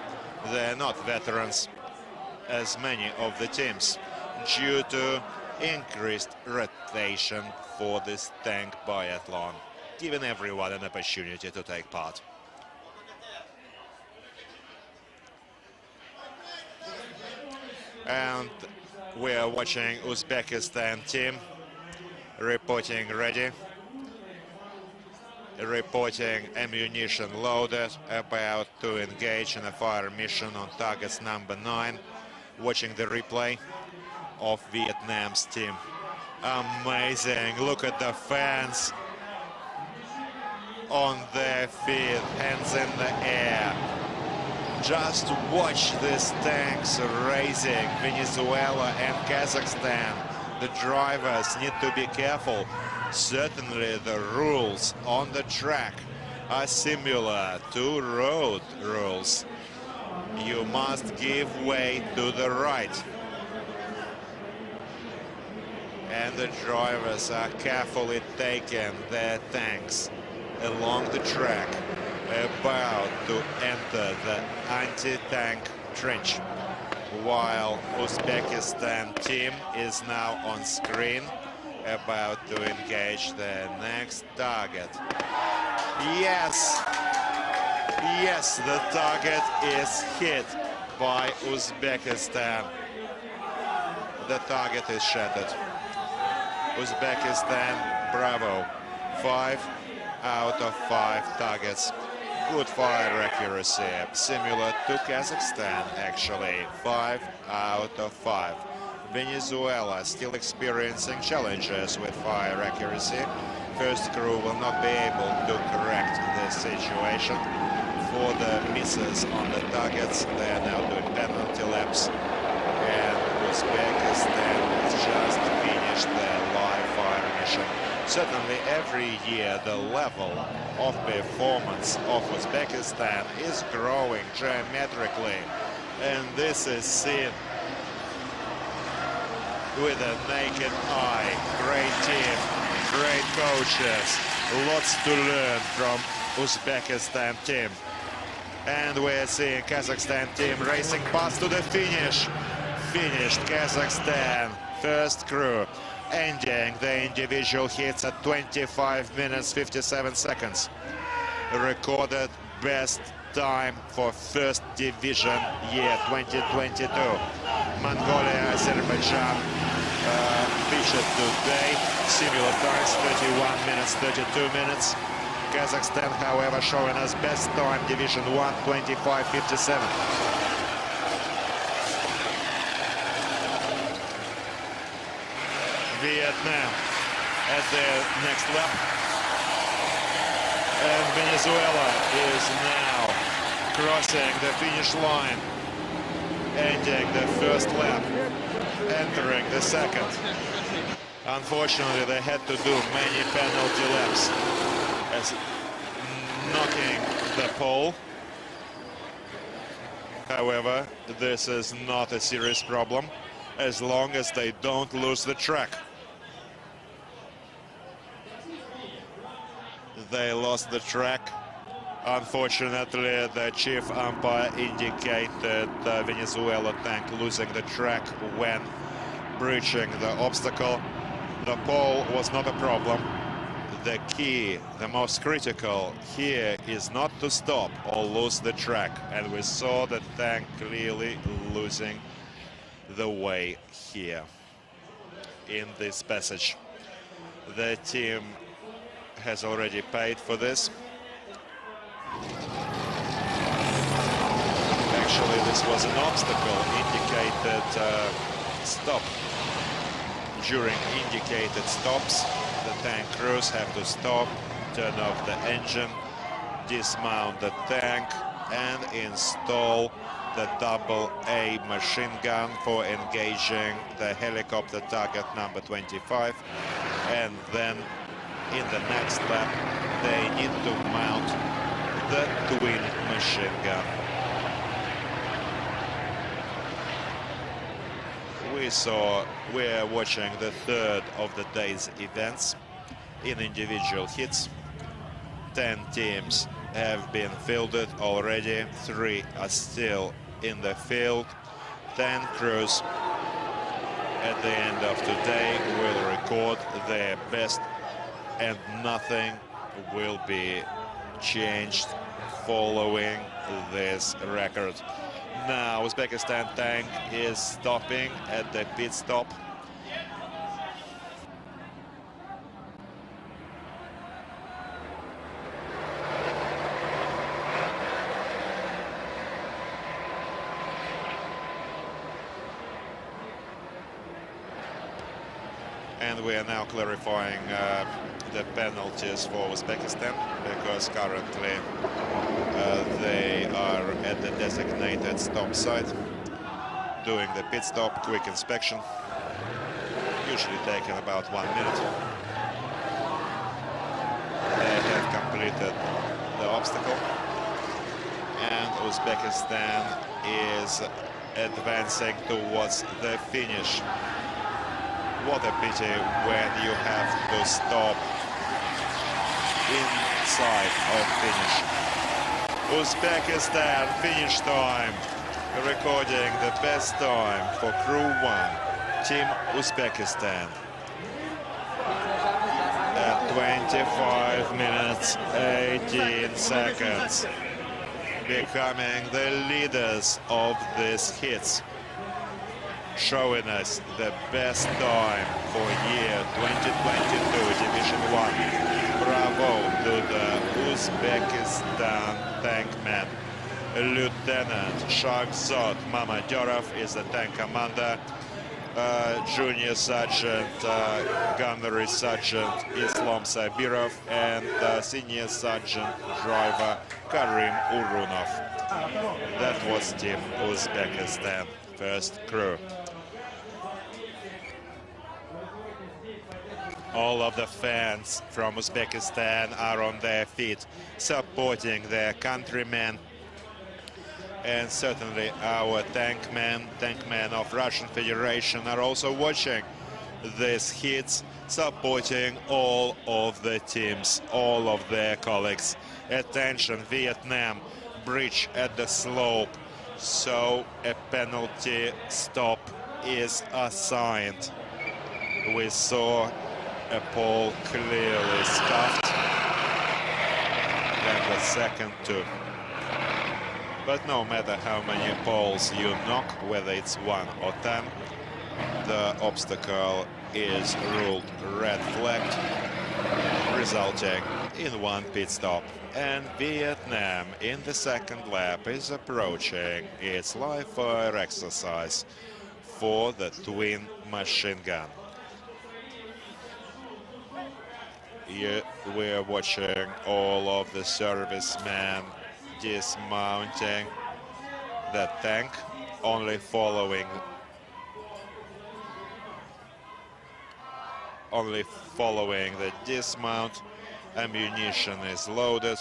They're not veterans, as many of the teams, due to increased rotation for this tank biathlon, giving everyone an opportunity to take part. And we are watching Uzbekistan team reporting ready, reporting ammunition loaded, about to engage in a fire mission on targets number 9, watching the replay of Vietnam's team. Amazing, look at the fans on their feet, hands in the air. Just watch these tanks racing. Venezuela and Kazakhstan, the drivers need to be careful. Certainly the rules on the track are similar to road rules. You must give way to the right. And the drivers are carefully taking their tanks along the track, about to enter the anti-tank trench, while Uzbekistan team is now on screen, about to engage the next target. Yes, yes, the target is hit by Uzbekistan. The target is shattered. Uzbekistan, bravo. 5 out of 5 targets. Good fire accuracy, similar to Kazakhstan, actually. 5 out of 5. Venezuela still experiencing challenges with fire accuracy. First crew will not be able to correct this situation. For the misses on the targets, they are now doing penalty laps. And Uzbekistan has just finished their live fire mission. Certainly every year the level of performance of Uzbekistan is growing dramatically, and this is seen with a naked eye. Great team, great coaches, lots to learn from Uzbekistan team. And we're seeing Kazakhstan team racing past to the finish. Finished Kazakhstan, first crew, ending the individual hits at 25 minutes 57 seconds. Recorded best time for first division year 2022. Mongolia, Azerbaijan featured today. Similar times, 31 minutes, 32 minutes. Kazakhstan, however, showing us best time, Division 1, 25:57. Vietnam at the next lap. And Venezuela is now crossing the finish line, ending the first lap, entering the second. Unfortunately, they had to do many penalty laps, as knocking the pole. However, this is not a serious problem as long as they don't lose the track. They lost the track. Unfortunately, the chief umpire indicated Venezuela tank losing the track when breaching the obstacle. The pole was not a problem. The key, the most critical here is not to stop or lose the track. And we saw the tank clearly losing the way here in this passage. The team has already paid for this. Actually, this was an obstacle indicated stop. During indicated stops, the tank crews have to stop, turn off the engine, dismount the tank, and install the AA machine gun for engaging the helicopter target number 25. And then in the next lap, they need to mount the twin machine gun. We're watching the third of the day's events in individual hits. 10 teams have been fielded already, 3 are still in the field. 10 crews at the end of today will record their best, and nothing will be changed following this record. Now Uzbekistan tank is stopping at the pit stop. And we are now clarifying the penalties for Uzbekistan, because currently they are at the designated stop site doing the pit stop, quick inspection, usually taking about 1 minute. They have completed the obstacle, and Uzbekistan is advancing towards the finish. What a pity when you have to stop inside of finish. Uzbekistan finish time, recording the best time for Crew 1, Team Uzbekistan. At 25 minutes 18 seconds, becoming the leaders of these hits, showing us the best time for year 2022 Division 1. Bravo to the Uzbekistan tankman. Lieutenant Shahzad Mamadyorov is the tank commander. Junior Sergeant, Gunnery Sergeant Islam Sabirov, and Senior Sergeant Driver Karim Urunov. That was Team Uzbekistan, first crew. All of the fans from Uzbekistan are on their feet, supporting their countrymen And certainly our tankmen of Russian Federation are also watching these hits, supporting all of the teams, all of their colleagues. Attention, Vietnam, bridge at the slope, so a penalty stop is assigned. We saw a pole clearly scuffed, then the second too. But no matter how many poles you knock, whether it's 1 or 10, the obstacle is ruled red flagged, resulting in 1 pit stop. And Vietnam in the second lap is approaching its live fire exercise for the twin machine gun. Here we are watching all of the servicemen dismounting the tank, only following the dismount. Ammunition is loaded,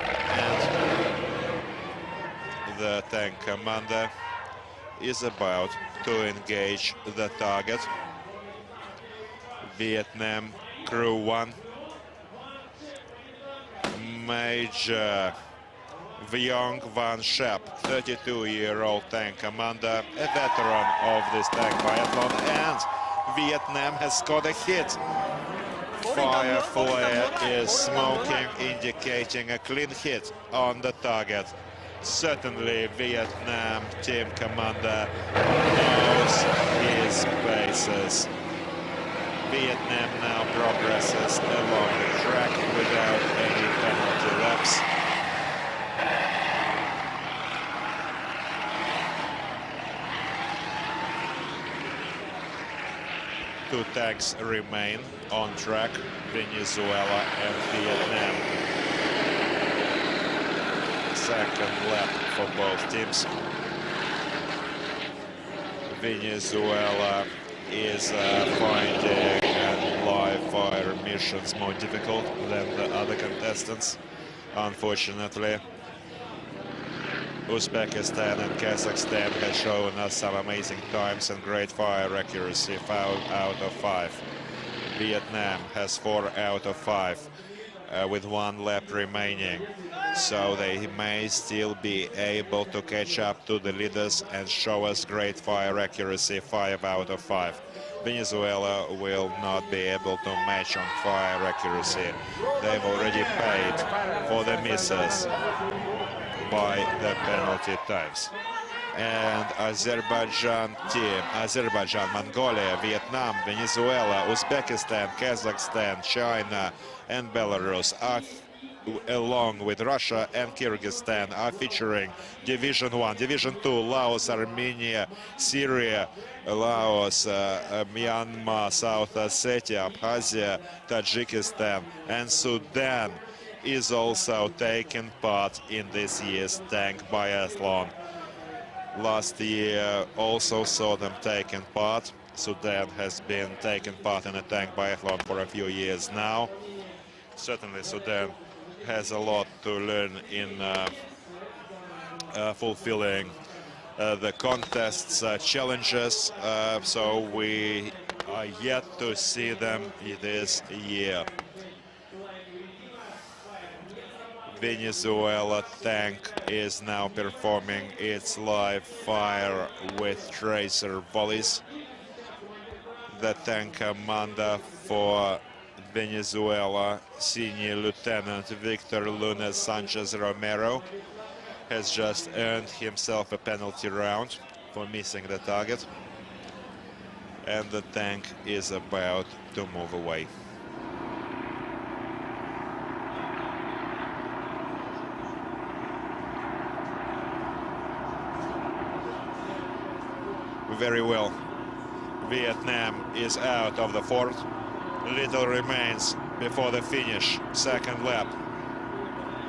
and the tank commander is about to engage the target. Vietnam Crew 1, Major Vong Van Schep, 32-year-old tank commander, a veteran of this tank biathlon, and Vietnam has scored a hit. Fire flare is smoking, indicating a clean hit on the target. Certainly Vietnam team commander knows his bases. Vietnam now progresses along the track without any penalty laps. Two tanks remain on track, Venezuela and Vietnam. Second lap for both teams. Venezuela is finding live fire missions more difficult than the other contestants, unfortunately. Uzbekistan and Kazakhstan have shown us some amazing times and great fire accuracy, 5 out of 5. Vietnam has 4 out of 5 with 1 lap remaining, so they may still be able to catch up to the leaders and show us great fire accuracy, 5 out of 5. Venezuela will not be able to match on fire accuracy. They've already paid for the misses by the penalty times. And Azerbaijan team, Azerbaijan, Mongolia, Vietnam, Venezuela, Uzbekistan, Kazakhstan, China and Belarus are, along with Russia and Kyrgyzstan, are featuring Division 1, Division 2, Laos, Armenia, Syria, Laos, Myanmar, South Ossetia, Abkhazia, Tajikistan and Sudan is also taking part in this year's tank biathlon. Last year also saw them taking part. Sudan has been taking part in a tank biathlon for a few years now. Certainly Sudan has a lot to learn in fulfilling the contest's challenges, so we are yet to see them this year. Venezuela tank is now performing its live fire with tracer volleys. The tank commander for Venezuela, Senior Lieutenant Victor Luna Sanchez Romero, has just earned himself a penalty round for missing the target, and the tank is about to move away. Very well. Vietnam is out of the fourth. Little remains before the finish, second lap.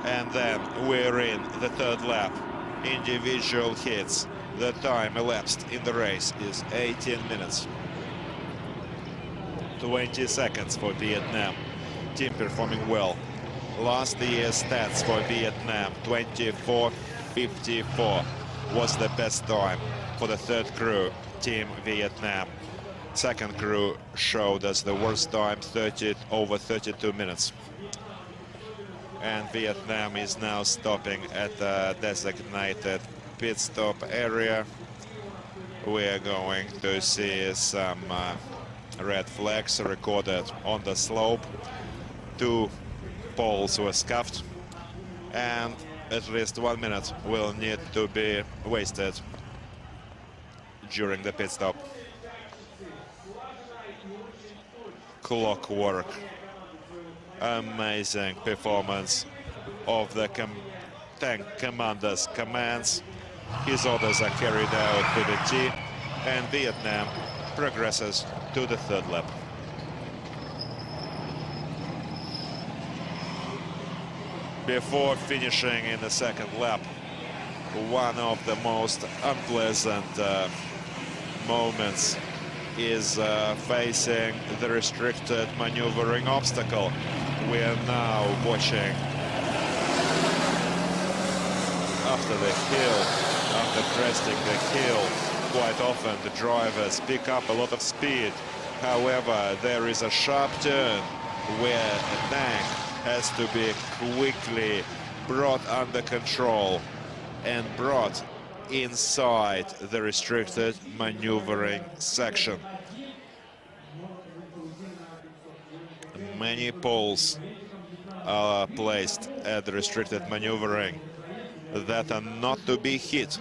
And then we're in the third lap. Individual hits. The time elapsed in the race is 18 minutes. 20 seconds for Vietnam. Team performing well. Last year's stats for Vietnam: 24 30:54 was the best time for the third crew, Team Vietnam. Second crew showed us the worst time, over 32 minutes. And Vietnam is now stopping at the designated pit stop area. We are going to see some red flags recorded on the slope. 2 poles were scuffed, and at least 1 minute will need to be wasted during the pit stop. Clockwork. Amazing performance of the tank commander's commands. His orders are carried out to the T, and Vietnam progresses to the third lap. Before finishing in the second lap, one of the most unpleasant moments is facing the restricted maneuvering obstacle. We are now watching after the hill, after cresting the hill, quite often the drivers pick up a lot of speed. However, there is a sharp turn where the tank has to be quickly brought under control and brought inside the restricted maneuvering section. Many poles are placed at the restricted maneuvering that are not to be hit.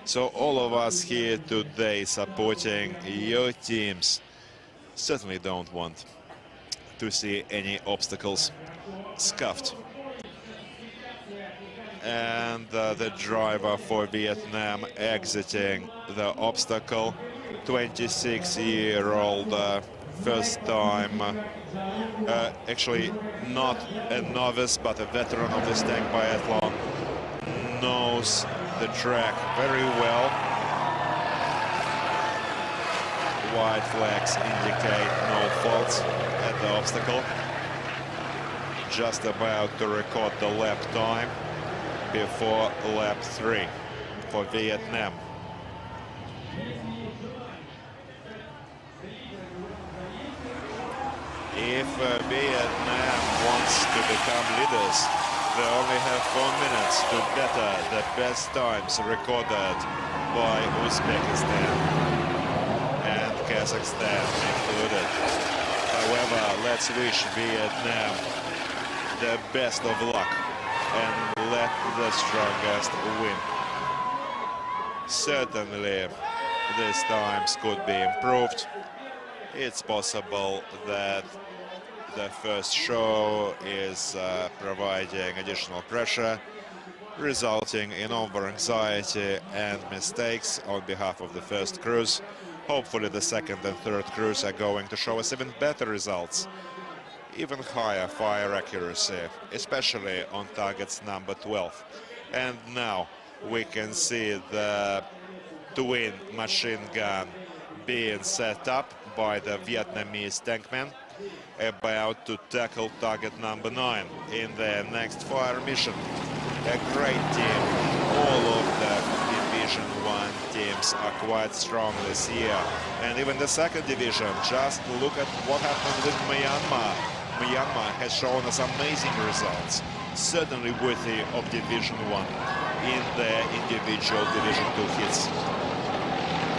So all of us here today supporting your teams certainly don't want to see any obstacles scuffed. And the driver for Vietnam exiting the obstacle, 26-year-old, first time, actually not a novice but a veteran of this tank biathlon, knows the track very well. White flags indicate no faults at the obstacle. Just about to record the lap time before lap 3 for Vietnam. If Vietnam wants to become leaders, they only have 4 minutes to better the best times recorded by Uzbekistan and Kazakhstan included. However, let's wish Vietnam the best of luck and let the strongest win. Certainly, these times could be improved. It's possible that the first show is providing additional pressure, resulting in over-anxiety and mistakes on behalf of the first crews. Hopefully the second and third crews are going to show us even better results, even higher fire accuracy, especially on targets number 12. And now we can see the twin machine gun being set up by the Vietnamese tankmen, about to tackle target number 9 in their next fire mission. A great team. All of the Division 1 teams are quite strong this year. And even the second division, just look at what happened with Myanmar. Myanmar has shown us amazing results, certainly worthy of Division 1 in their individual Division 2 hits.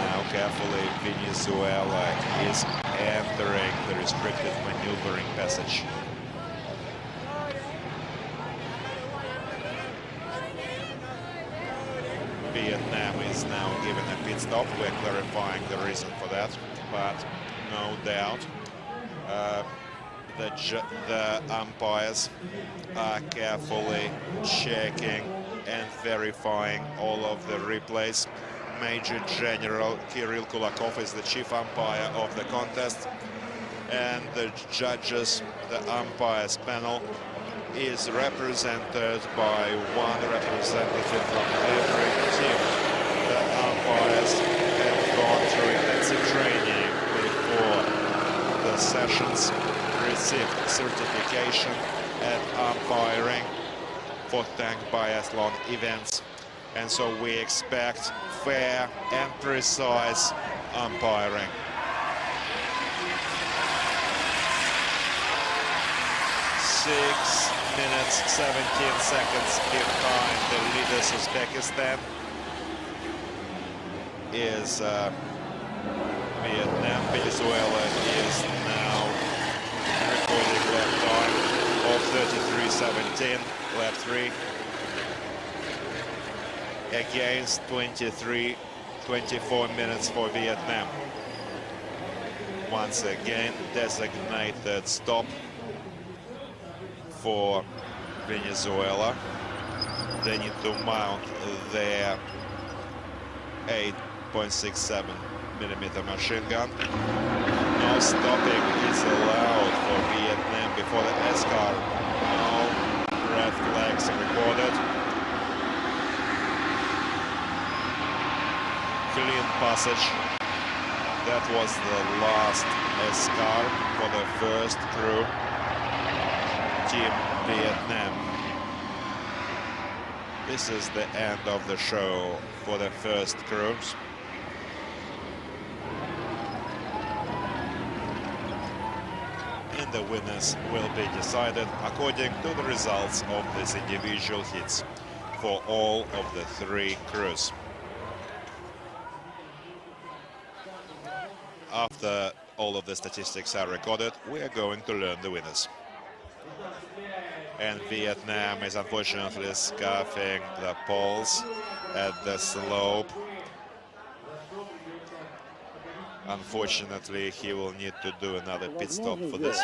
Now carefully, Venezuela is entering the restricted maneuvering passage. Vietnam is now given a pit stop. We're clarifying the reason for that, but no doubt the umpires are carefully checking and verifying all of the replays. Major General Kirill Kulakov is the chief umpire of the contest, and the judges, the umpires panel, is represented by one representative from every team. The umpires have gone through intensive training before the sessions, received certification at umpiring for tank biathlon events, And so we expect fair and precise umpiring. Six minutes, 17 seconds behind the leaders. Uzbekistan is Vietnam. Venezuela is now recording lap time of 33.17, lap 3, against 24 minutes for Vietnam. Once again, designated stop for Venezuela. They need to mount their 8.67mm machine gun. No stopping is allowed for Vietnam before the S-car. No red flags recorded. Clean passage. That was the last S-car for the first crew. Team Vietnam. This is the end of the show for the first crews. And the winners will be decided according to the results of these individual hits for all of the 3 crews. After all of the statistics are recorded, we are going to learn the winners. And Vietnam is unfortunately scuffing the poles at the slope. Unfortunately, he will need to do another pit stop for this.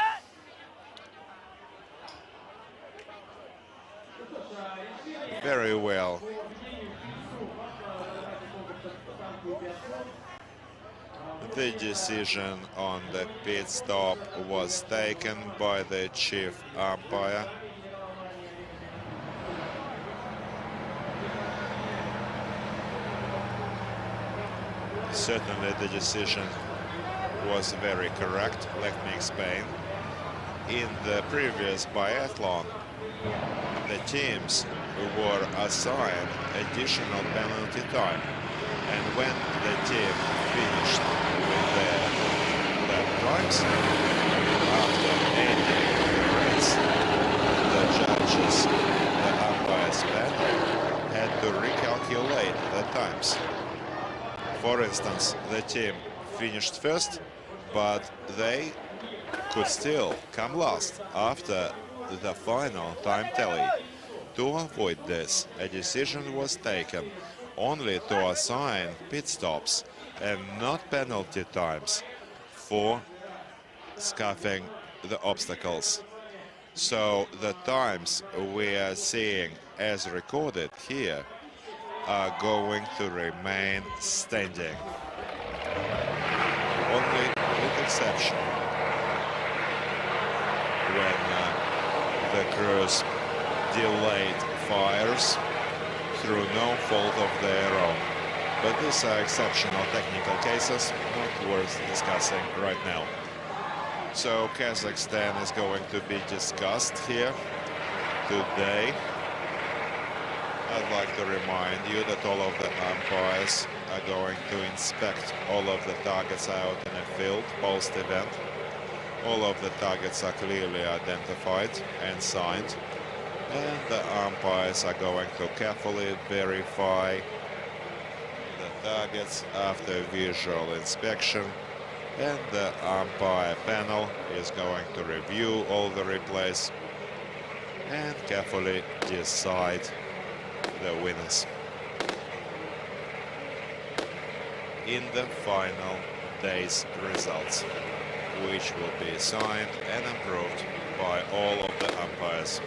Very well. The decision on the pit stop was taken by the chief umpire. Certainly the decision was very correct. Let me explain. In the previous biathlon, the teams were assigned additional penalty time. And when the team finished with their lap times, after ending the race, the judges, the umpires panel, had to recalculate the times. For instance, the team finished first, but they could still come last after the final time tally. To avoid this, a decision was taken only to assign pit stops and not penalty times for scuffing the obstacles. So the times we are seeing as recorded here are going to remain standing. Only with exception when the crews delayed fires through no fault of their own. But these are exceptional technical cases, not worth discussing right now. So Kazakhstan is going to be discussed here today. I'd like to remind you that all of the umpires are going to inspect all of the targets out in the field post-event. All of the targets are clearly identified and signed. And the umpires are going to carefully verify the targets after visual inspection. And the umpire panel is going to review all the replays and carefully decide the winners in the final day's results, which will be signed and approved by all of the umpires.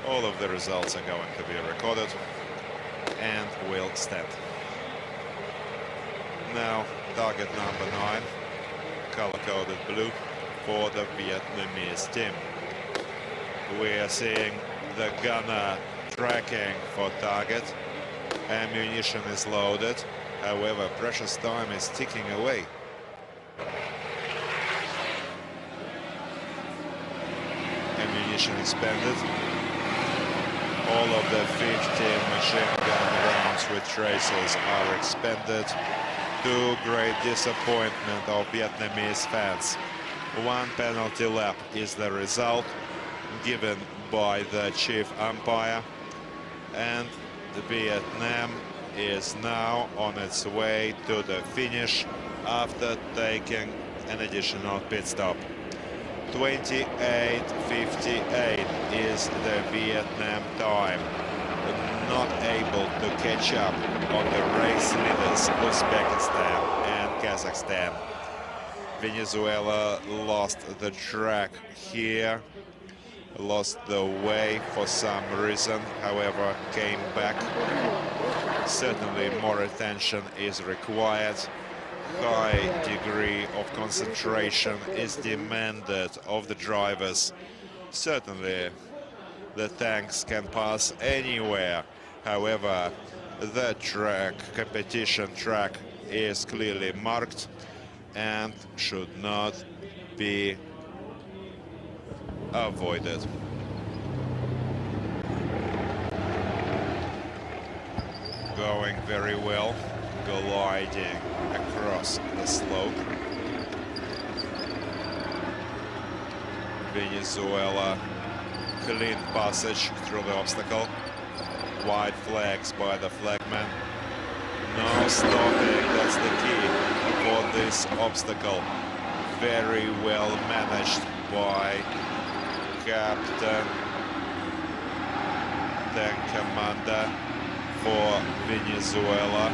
All of the results are going to be recorded and will stand. Now, target number 9, color-coded blue for the Vietnamese team. We are seeing the gunner tracking for target. Ammunition is loaded. However, precious time is ticking away. Ammunition expended. All of the 15 machine gun rounds with tracers are expended, to great disappointment of Vietnamese fans. One penalty lap is the result given by the chief umpire, and Vietnam is now on its way to the finish after taking an additional pit stop. 28:58 is the Vietnam time. Not able to catch up on the race leaders Uzbekistan and Kazakhstan. Venezuela lost the track here, lost the way for some reason, however came back. Certainly more attention is required. High degree of concentration is demanded of the drivers. Certainly the tanks can pass anywhere. However, the track, competition track, is clearly marked and should not be avoided. Going very well, gliding across the slope. Venezuela, clean passage through the obstacle. White flags by the flagman. No stopping, that's the key for this obstacle. Very well managed by captain, then commander for Venezuela.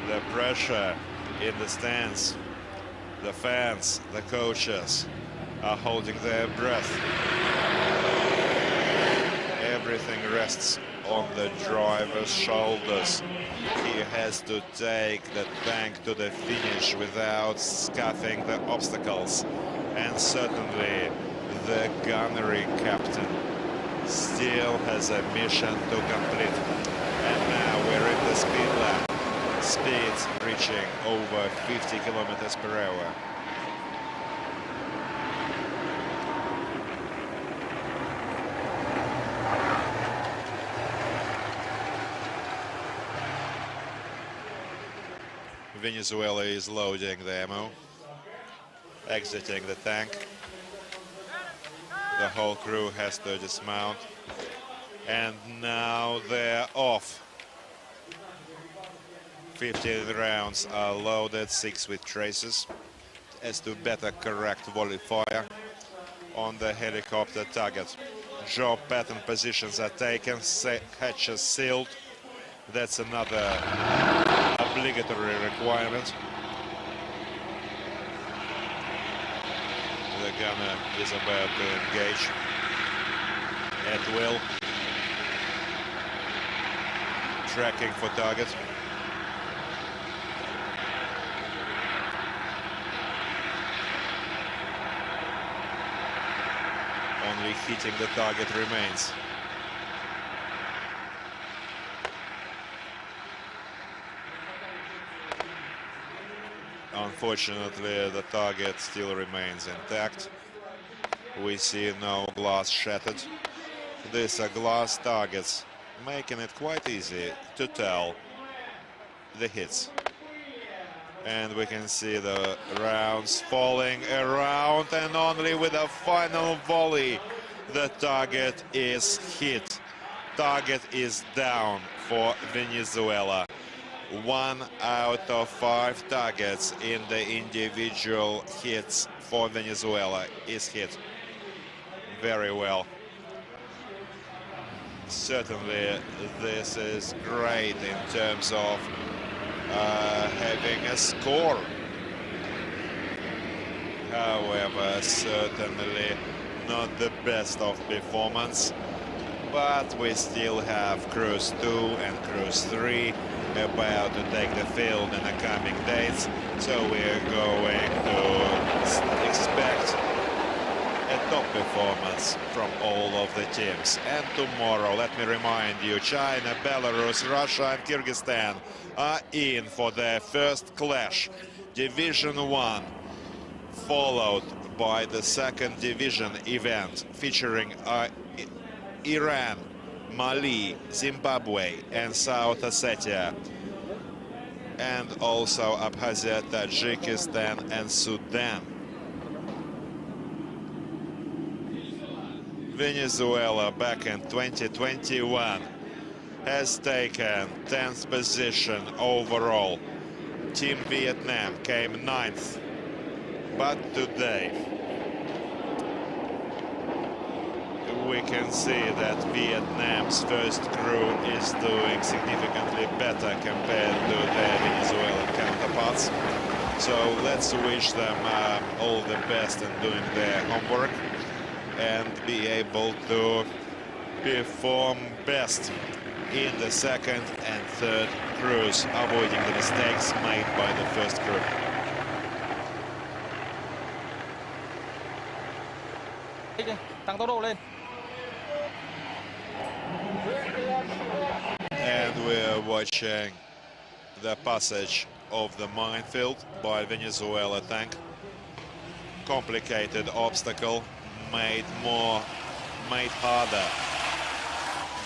The pressure in the stands, the fans, the coaches are holding their breath. Everything rests on the driver's shoulders. He has to take the tank to the finish without scuffing the obstacles. And certainly the gunnery captain still has a mission to complete. And now we're in the speed lap. Speeds reaching over 50 kilometers per hour. Venezuela is loading the ammo, exiting the tank. The whole crew has to dismount. And now they're off. 15 rounds are loaded, 6 with traces, as to better correct volley fire on the helicopter target. Job pattern positions are taken, hatches sealed. That's another obligatory requirement. The gunner is about to engage at will, tracking for target. Only hitting the target remains. Unfortunately, the target still remains intact. We see no glass shattered. These are glass targets, making it quite easy to tell the hits. And we can see the rounds falling around, and only with a final volley the target is hit. Target is down for Venezuela. 1 out of 5 targets in the individual hits for Venezuela is hit. Very well. Certainly this is great in terms of having a score. However, certainly not the best of performance, but we still have Cruise 2 and Cruise 3 about to take the field in the coming days, so we're going to expect a top performance from all of the teams. And tomorrow, let me remind you, China, Belarus, Russia and Kyrgyzstan are in for their first clash. Division 1, followed by the second division event featuring Iran, Mali, Zimbabwe and South Ossetia, and also Abkhazia, Tajikistan and Sudan. Venezuela back in 2021 has taken 10th position overall. Team Vietnam came 9th, but today we can see that Vietnam's first crew is doing significantly better compared to their Venezuelan counterparts. So let's wish them all the best in doing their homework and be able to perform best in the second and third crews, avoiding the mistakes made by the first crew. Tăng tốc độ lên. And we're watching the passage of the minefield by Venezuela tank. Complicated obstacle made harder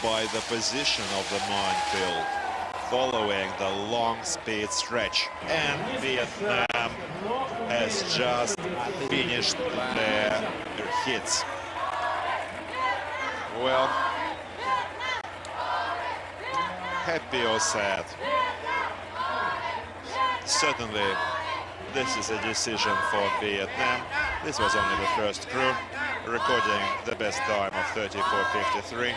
by the position of the minefield following the long speed stretch. And Vietnam has just finished their hits. Well, happy or sad, certainly this is a decision for Vietnam. This was only the first crew, recording the best time of 34.53.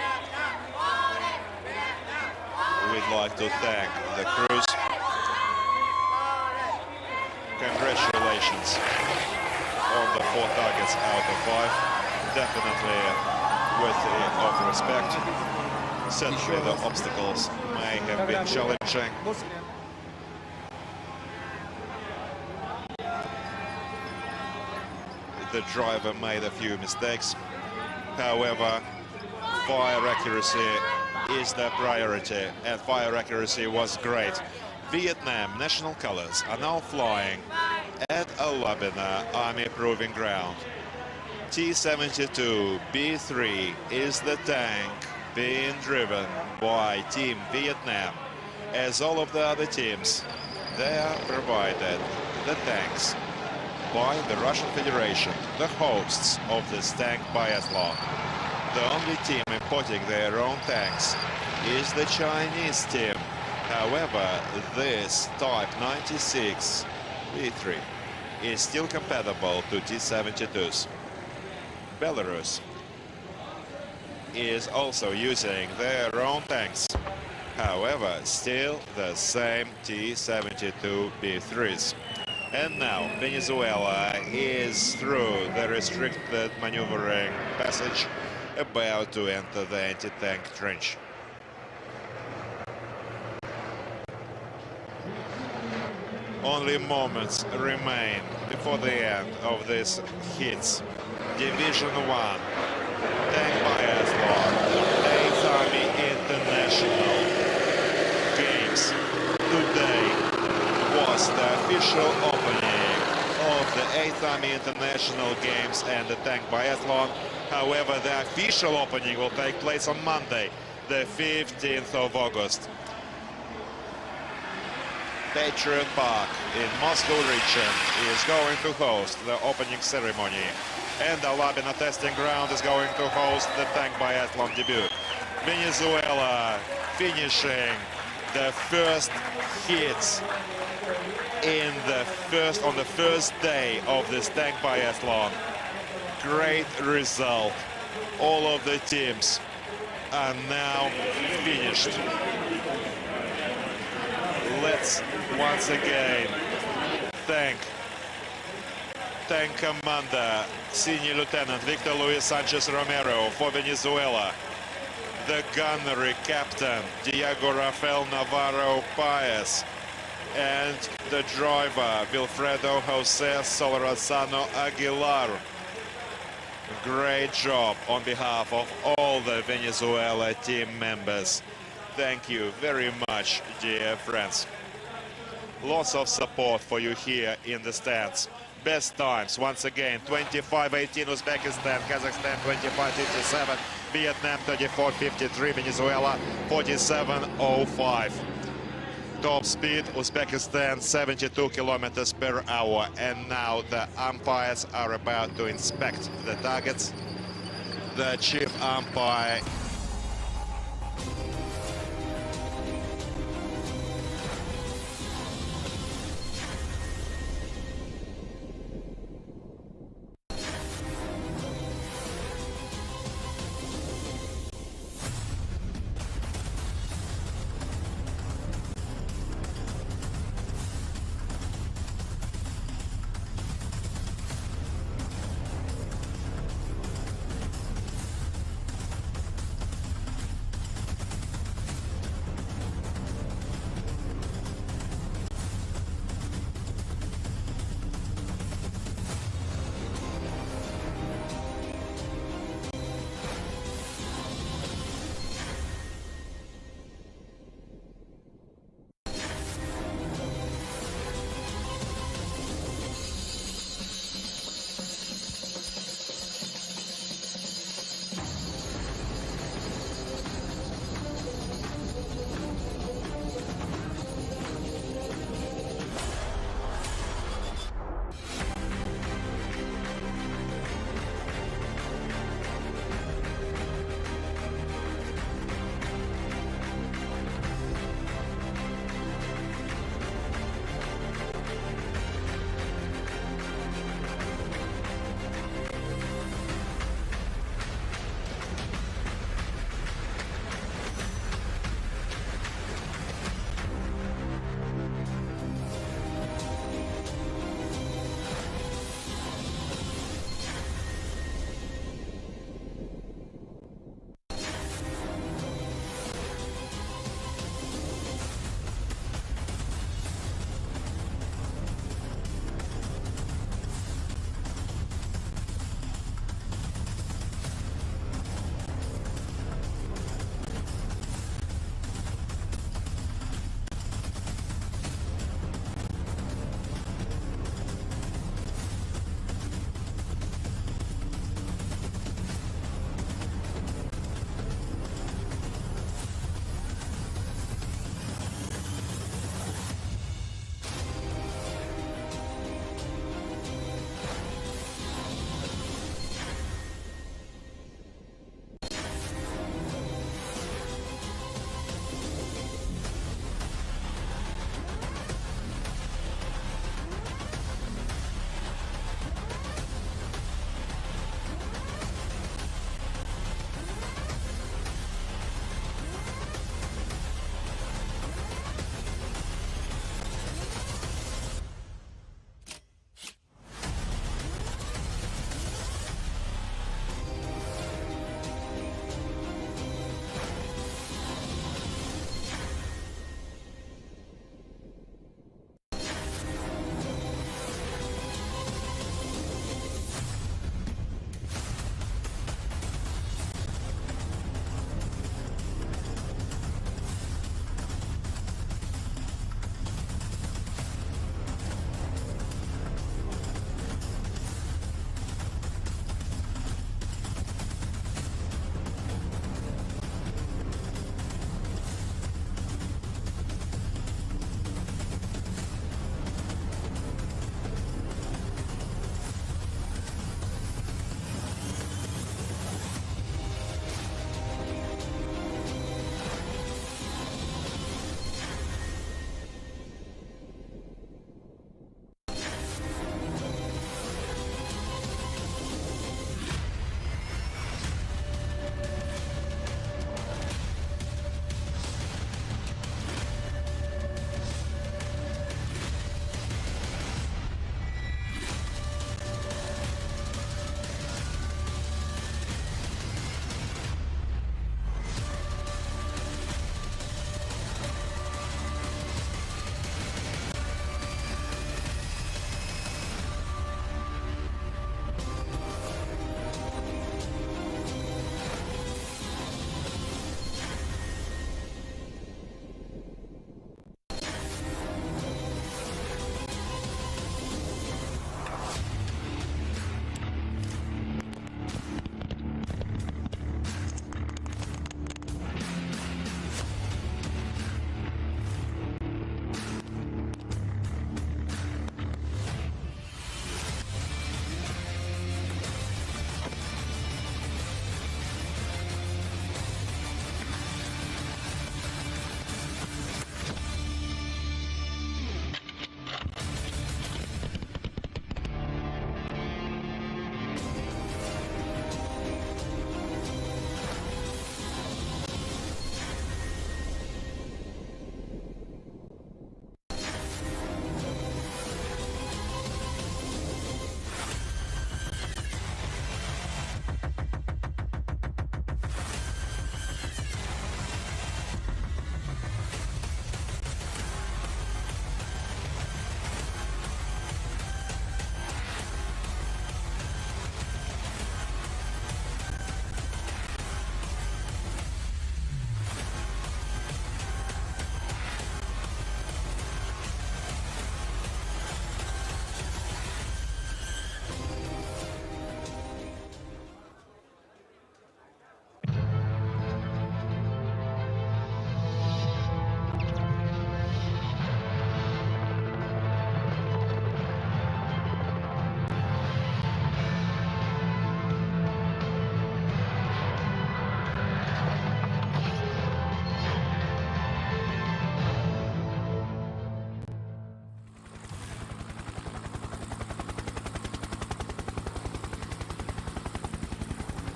We'd like to thank the crews. Congratulations on the 4 targets out of 5. Definitely worthy of respect. Certainly the obstacles may have been challenging. The driver made a few mistakes. However, fire accuracy is the priority, and fire accuracy was great. Vietnam national colors are now flying at Alabina Army Proving Ground. T-72B3 is the tank being driven by Team Vietnam. As all of the other teams, they are provided the tanks by the Russian Federation, the hosts of this tank biathlon. The only team importing their own tanks is the Chinese team. However, this Type 96 B3 is still compatible to T-72s. Belarus is also using their own tanks. However, still the same T-72 B3s. And now Venezuela is through the restricted maneuvering passage, about to enter the anti-tank trench. Only moments remain before the end of these hits. Division 1, tank biathlon, 8th Army International Games. Today was the official opening of the 8th Army International Games and the tank biathlon. However, the official opening will take place on Monday, the 15th of August. Patriot Park in Moscow region is going to host the opening ceremony, and the Alabina testing ground is going to host the tank biathlon debut. Venezuela finishing the first hits on the first day of this tank biathlon. Great result. All of the teams are now finished. Let's once again thank tank commander, Senior Lieutenant Victor Luis Sanchez Romero for Venezuela, the gunnery captain, Diego Rafael Navarro Paez, and the driver, Wilfredo Jose Solorzano Aguilar. Great job on behalf of all the Venezuela team members. Thank you very much, dear friends. Lots of support for you here in the stands. Best times, once again, 25:18 Uzbekistan, Kazakhstan 25:57, Vietnam 34:53, Venezuela 47:05. Top speed, Uzbekistan 72 kilometers per hour. And now the umpires are about to inspect the targets. The chief umpire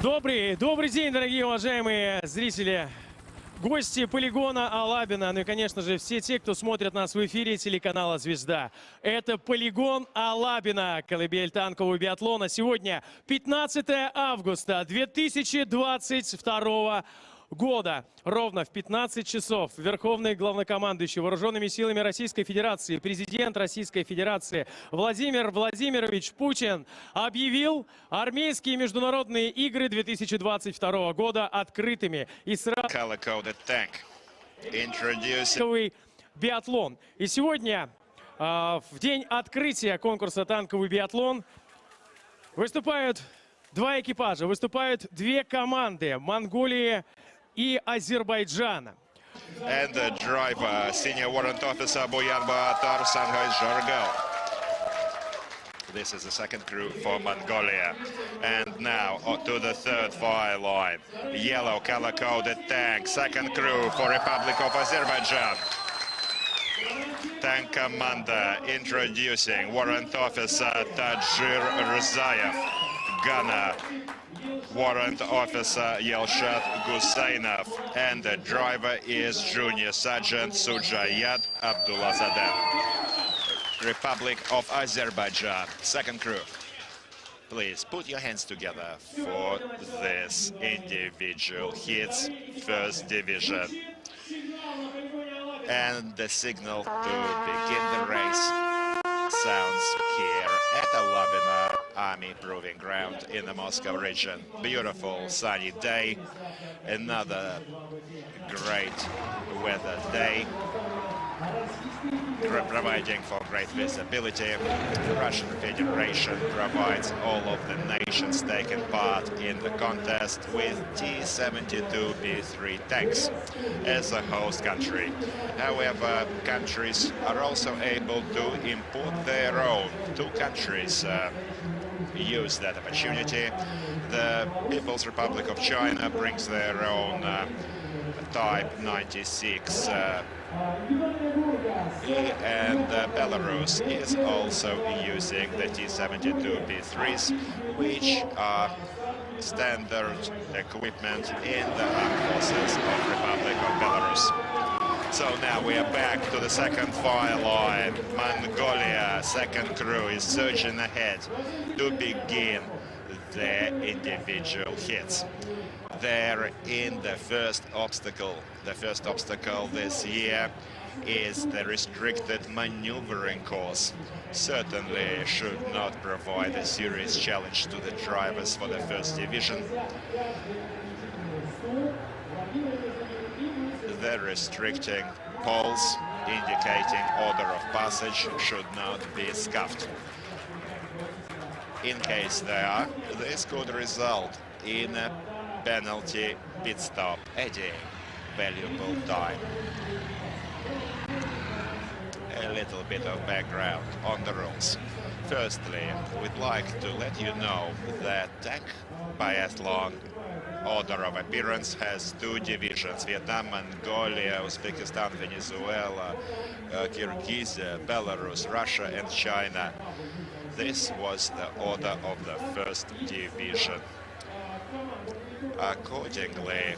Добрый день, дорогие уважаемые зрители, гости полигона Алабино, ну и, конечно же, все те, кто смотрит нас в эфире телеканала «Звезда». Это полигон Алабино, колыбель танкового биатлона. Сегодня 15 августа 2022 года. Ровно в 15 часов Верховный главнокомандующий Вооруженными силами Российской Федерации, президент Российской Федерации Владимир Владимирович Путин объявил армейские международные игры 2022 года открытыми. И сразу биатлон. И сегодня, в день открытия конкурса «Танковый биатлон», выступают два экипажа, выступают две команды Монголии и Азербайджана. And the driver, senior warrant officer Boyan Bahatar, Shanghai Jargal. This is the second crew for Mongolia. And now to the third fire line. Yellow color-coded tank, second crew for Republic of Azerbaijan. Tank commander introducing warrant officer Tajir Rzayev. Gunner, warrant officer Yelshad Gusainov, and the driver is Junior Sergeant Sujayat Abdulazadeh. Republic of Azerbaijan, second crew. Please put your hands together for this individual hits, first division. And the signal to begin the race sounds here at Alabina Army Proving Ground in the Moscow region. Beautiful sunny day, another great weather day, providing for great visibility. The Russian Federation provides all of the nations taking part in the contest with T-72B3 tanks as a host country. However, countries are also able to import their own. Two countries use that opportunity. The People's Republic of China brings their own Type 96 and Belarus is also using the T-72B3s, which are standard equipment in the armed forces of Republic of Belarus. So now we are back to the second fire line. Mongolia, second crew, is surging ahead to begin their individual hits. They're in the first obstacle. The first obstacle this year is the restricted maneuvering course. Certainly should not provide a serious challenge to the drivers for the first division. The restricting poles indicating order of passage should not be scuffed. In case they are, this could result in a penalty pit stop, adding valuable time. A little bit of background on the rules. Firstly, we'd like to let you know that tank biathlon order of appearance has two divisions: Vietnam, Mongolia, Uzbekistan, Venezuela, Kyrgyzstan, Belarus, Russia, and China. This was the order of the first division. Accordingly,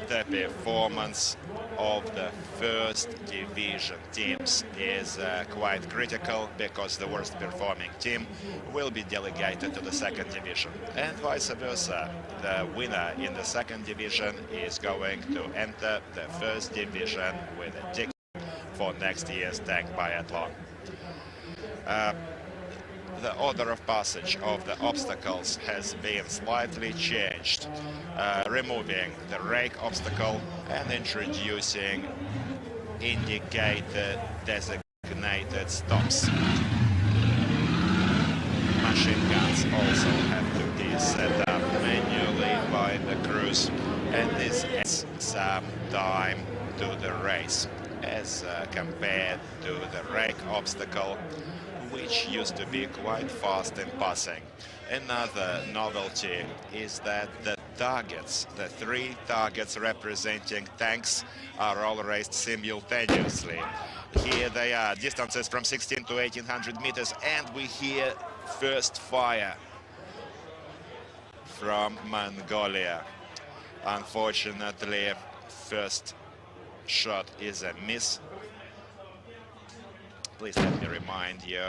the performance of the first division teams is quite critical, because the worst performing team will be delegated to the second division, and vice versa. The winner in the second division is going to enter the first division with a ticket for next year's tank biathlon. The order of passage of the obstacles has been slightly changed, removing the rake obstacle and introducing indicated designated stops. Machine guns also have to be set up manually by the crews, and this adds some time to the race as compared to the rake obstacle, which used to be quite fast in passing. Another novelty is that the targets, the three targets representing tanks, are all raced simultaneously. Here they are, distances from 16 to 1800 meters, and we hear first fire from Mongolia. Unfortunately, first shot is a miss. Please let me remind you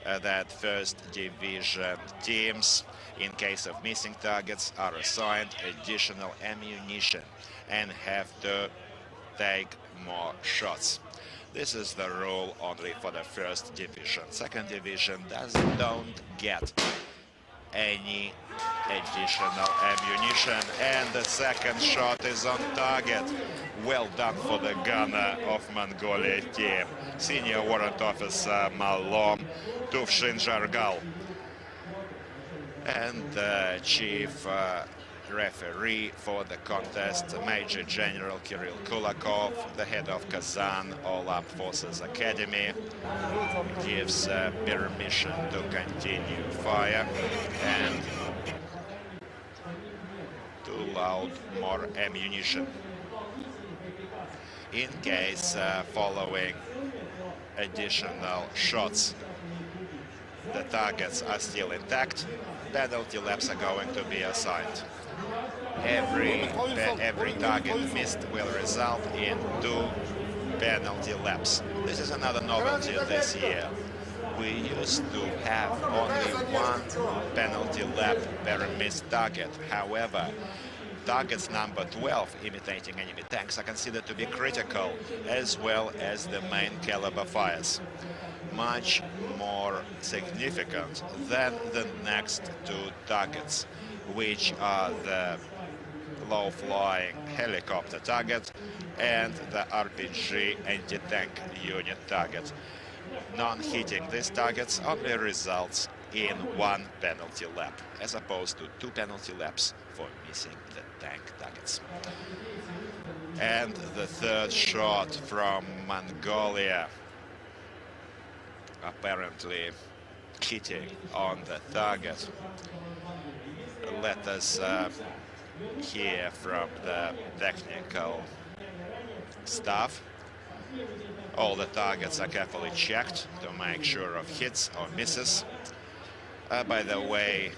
that first division teams, in case of missing targets, are assigned additional ammunition and have to take more shots. This is the rule only for the first division. Second division don't get any additional ammunition, and the second shot is on target. Well done for the gunner of Mongolia team, Senior Warrant Officer Malom Tuvshin Jargal. And the chief referee for the contest, Major General Kirill Kulakov, the head of Kazan All-Armed Forces Academy, gives permission to continue fire and to load more ammunition. In case following additional shots, the targets are still intact, penalty laps are going to be assigned. Every target missed will result in 2 penalty laps. This is another novelty this year. We used to have only 1 penalty lap per missed target. However, targets number 12, imitating enemy tanks, are considered to be critical, as well as the main caliber fires. Much more significant than the next 2 targets, which are the low-flying helicopter target and the RPG anti-tank unit target. Non-hitting these targets only results in 1 penalty lap, as opposed to 2 penalty laps for missing the tank targets. And the third shot from Mongolia, apparently hitting on the target. Let us hear from the technical staff. All the targets are carefully checked to make sure of hits or misses. By the way,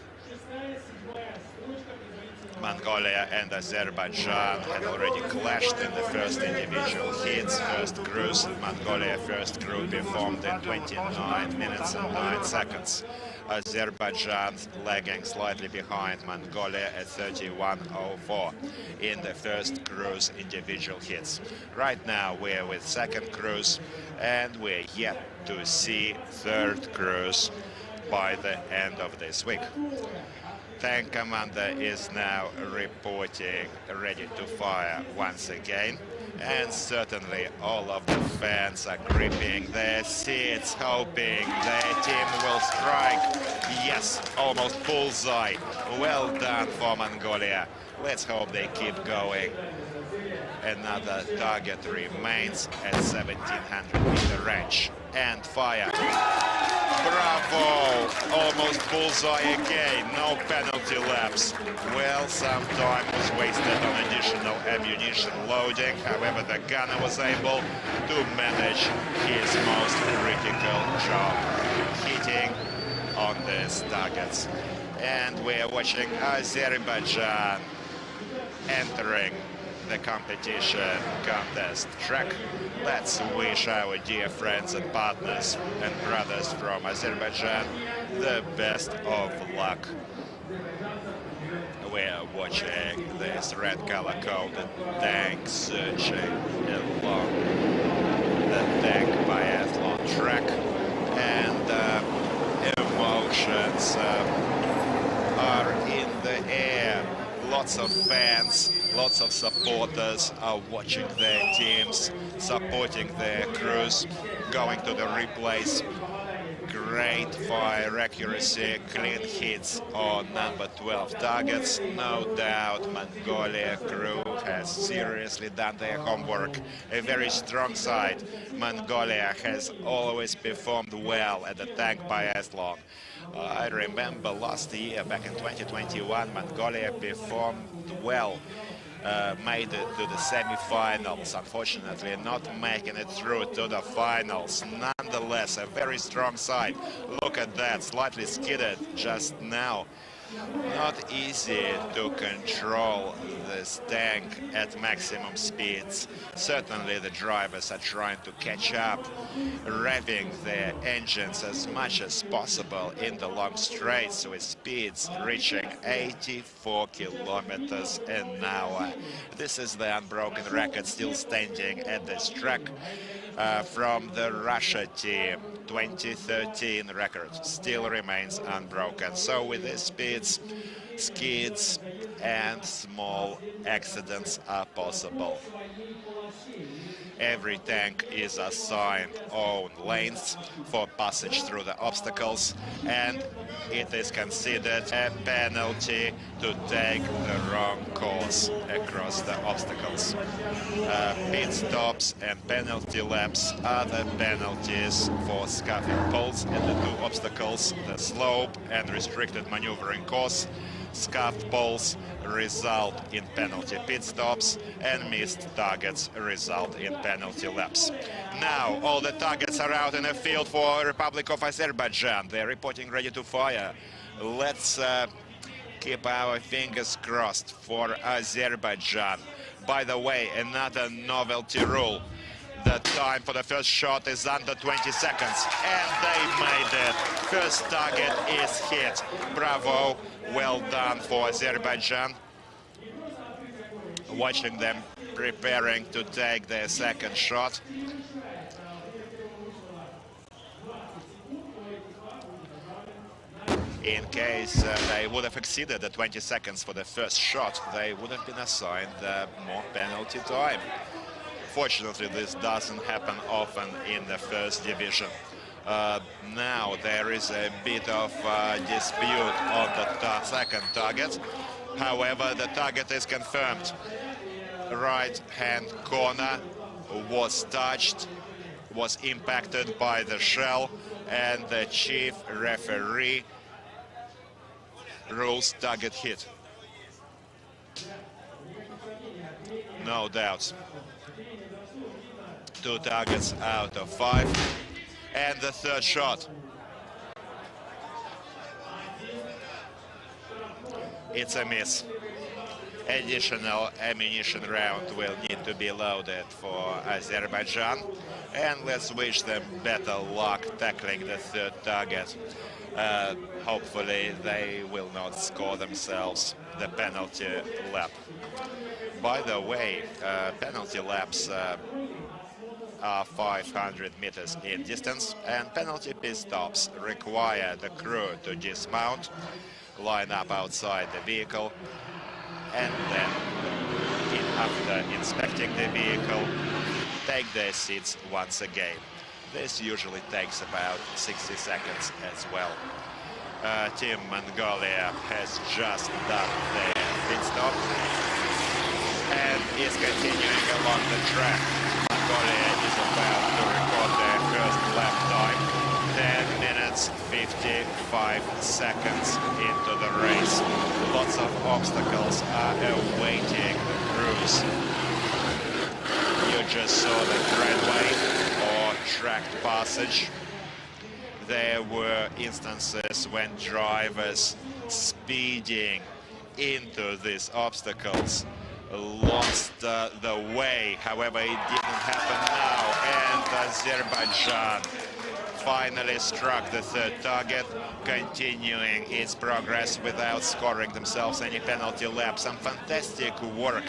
Mongolia and Azerbaijan had already clashed in the first individual hits. First cruise, Mongolia first crew performed in 29 minutes and 9 seconds. Azerbaijan lagging slightly behind Mongolia at 31:04 in the first cruise individual hits. Right now we're with second cruise, and we're yet to see third cruise by the end of this week. Tank commander is now reporting ready to fire once again, and certainly all of the fans are gripping their seats, hoping their team will strike. Yes, almost bullseye. Well done for Mongolia. Let's hope they keep going. Another target remains at 1700-meter range. And fire. Bravo! Almost bullseye again. No penalty laps. Well, some time was wasted on additional ammunition loading. However, the gunner was able to manage his most critical job, hitting on these targets. And we're watching Azerbaijan entering the competition contest track. Let's wish our dear friends and partners and brothers from Azerbaijan the best of luck. We're watching this red color-coded tank surging along the tank biathlon track, and emotions are in the air. Lots of fans, lots of supporters are watching their teams, supporting their crews, going to the replays. Great fire accuracy, clean hits on number 12 targets. No doubt Mongolia crew has seriously done their homework. A very strong side. Mongolia has always performed well at the tank biathlon. I remember last year, back in 2021, Mongolia performed well, made it to the semi-finals, unfortunately not making it through to the finals. Nonetheless, a very strong side. Look at that, slightly skidded just now. Not easy to control this tank at maximum speeds. Certainly the drivers are trying to catch up, revving their engines as much as possible in the long straights with speeds reaching 84 kilometers an hour. This is the unbroken record still standing at this track from the Russia team. 2013 record still remains unbroken. So with these speeds, skids and small accidents are possible. Every tank is assigned own lanes for passage through the obstacles, and it is considered a penalty to take the wrong course across the obstacles. Pit stops and penalty laps are the penalties for scuffing poles at the two obstacles, the slope and restricted maneuvering course. Scuffed poles result in penalty pit stops, and missed targets result in penalty laps. Now all the targets are out in the field for Republic of Azerbaijan. They're reporting ready to fire. Let's keep our fingers crossed for Azerbaijan. By the way, another novelty rule. The time for the first shot is under 20 seconds, and they made it. First target is hit. Bravo, well done for Azerbaijan. Watching them preparing to take their second shot. In case they would have exceeded the 20 seconds for the first shot, they would have been assigned more penalty time. Fortunately, this doesn't happen often in the first division. Now there is a bit of dispute on the second target. However, the target is confirmed. Right-hand corner was touched, was impacted by the shell, and the chief referee rules target hit. No doubts. 2 targets out of 5. And the third shot. It's a miss. Additional ammunition round will need to be loaded for Azerbaijan. And let's wish them better luck tackling the third target. Hopefully they will not score themselves the penalty lap. By the way, penalty laps are 500 meters in distance, and penalty pit stops require the crew to dismount, line up outside the vehicle, and then, after inspecting the vehicle, take their seats once again. This usually takes about 60 seconds as well. Team Mongolia has just done their pit stop and is continuing along the track. Mongolia is about to record their first lap time, 10 minutes 55 seconds into the race. Lots of obstacles are awaiting the crews. You just saw the threadway or tracked passage. There were instances when drivers speeding into these obstacles lost the way. However, it didn't happen now, and Azerbaijan finally struck the third target, continuing its progress without scoring themselves any penalty lap. Some fantastic work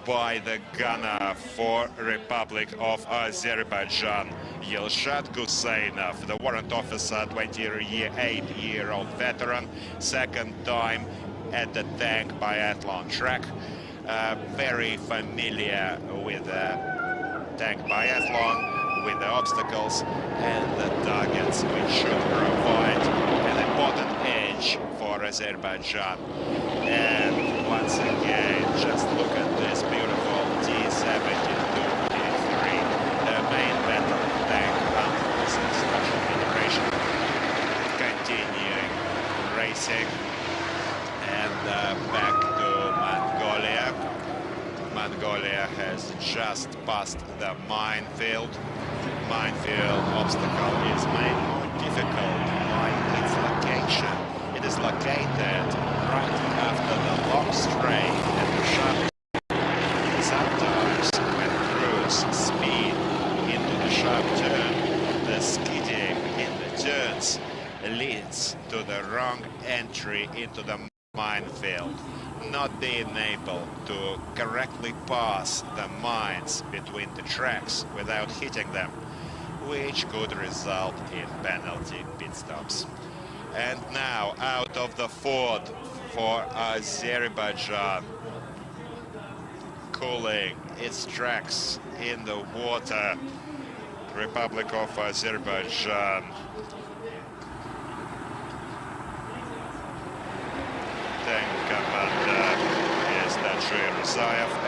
by the gunner for Republic of Azerbaijan, Yilshad Gusainov, the warrant officer, 28-year-old veteran, second time at the tank biathlon track. Very familiar with the tank biathlon, with the obstacles and the targets, which should provide an important edge for Azerbaijan. And once again, just look at this beautiful T-72 T3, the main battle tank since Russian Federation, continuing racing. And back to Mongolia. Mongolia has just passed the minefield. Minefield obstacle is made more difficult by its location. It is located leads to the wrong entry into the minefield, not being able to correctly pass the mines between the tracks without hitting them, which could result in penalty pit stops. And now out of the ford for Azerbaijan, cooling its tracks in the water, Republic of Azerbaijan. Tank commander is TRtrebuC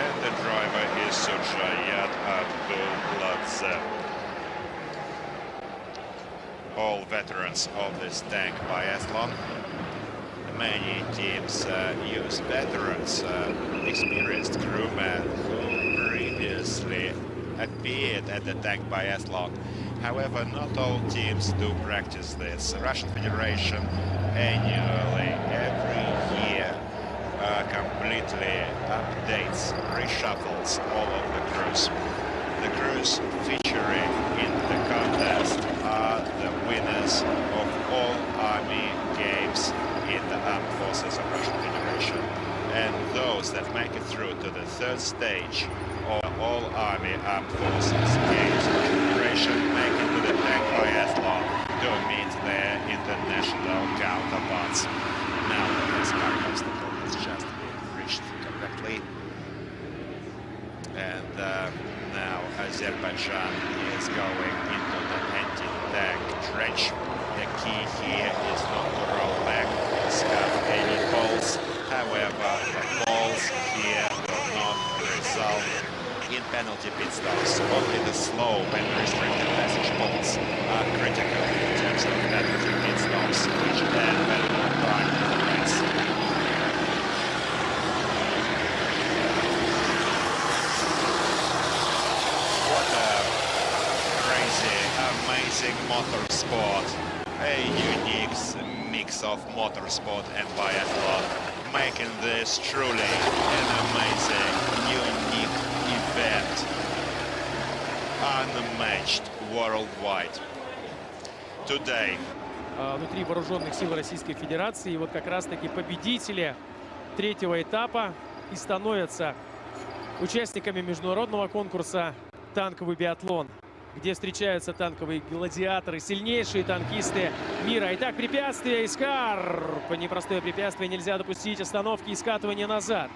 and the driver is Sujayat Abdulladze. All veterans of this tank biathlon. Many teams use veterans, experienced crewmen who previously appeared at the tank biathlon. However, not all teams do practice this. The Russian Federation annually, every year, completely updates, reshuffles all of the crews. The crews featuring in the contest are the winners of all army games in the armed forces of Russian Federation, and those that make it through to the third stage of all army armed forces games of Russian Federation make it to the tank biathlon to meet their international counterparts. Now the scout obstacle has just been reached correctly, and now Azerbaijan is going into the anti-tank trench. The key here is not to roll back and scuff any poles. However, the poles here will not result in penalty pit stops. Only the slow and restricted passage poles are critical in terms of penalty pit stops, which add valuable time to the race. What a crazy, amazing motorsport. A unique mix of motorsport and biathlon, making this truly an amazing, unique event, unmatched worldwide. Today. Внутри вооруженных сил Российской Федерации, и вот как раз-таки победители третьего этапа и становятся участниками международного конкурса «Танковый биатлон», где встречаются танковые гладиаторы, сильнейшие танкисты мира. Итак, препятствие, Искар. По непростое препятствие нельзя допустить остановки и скатывания назад.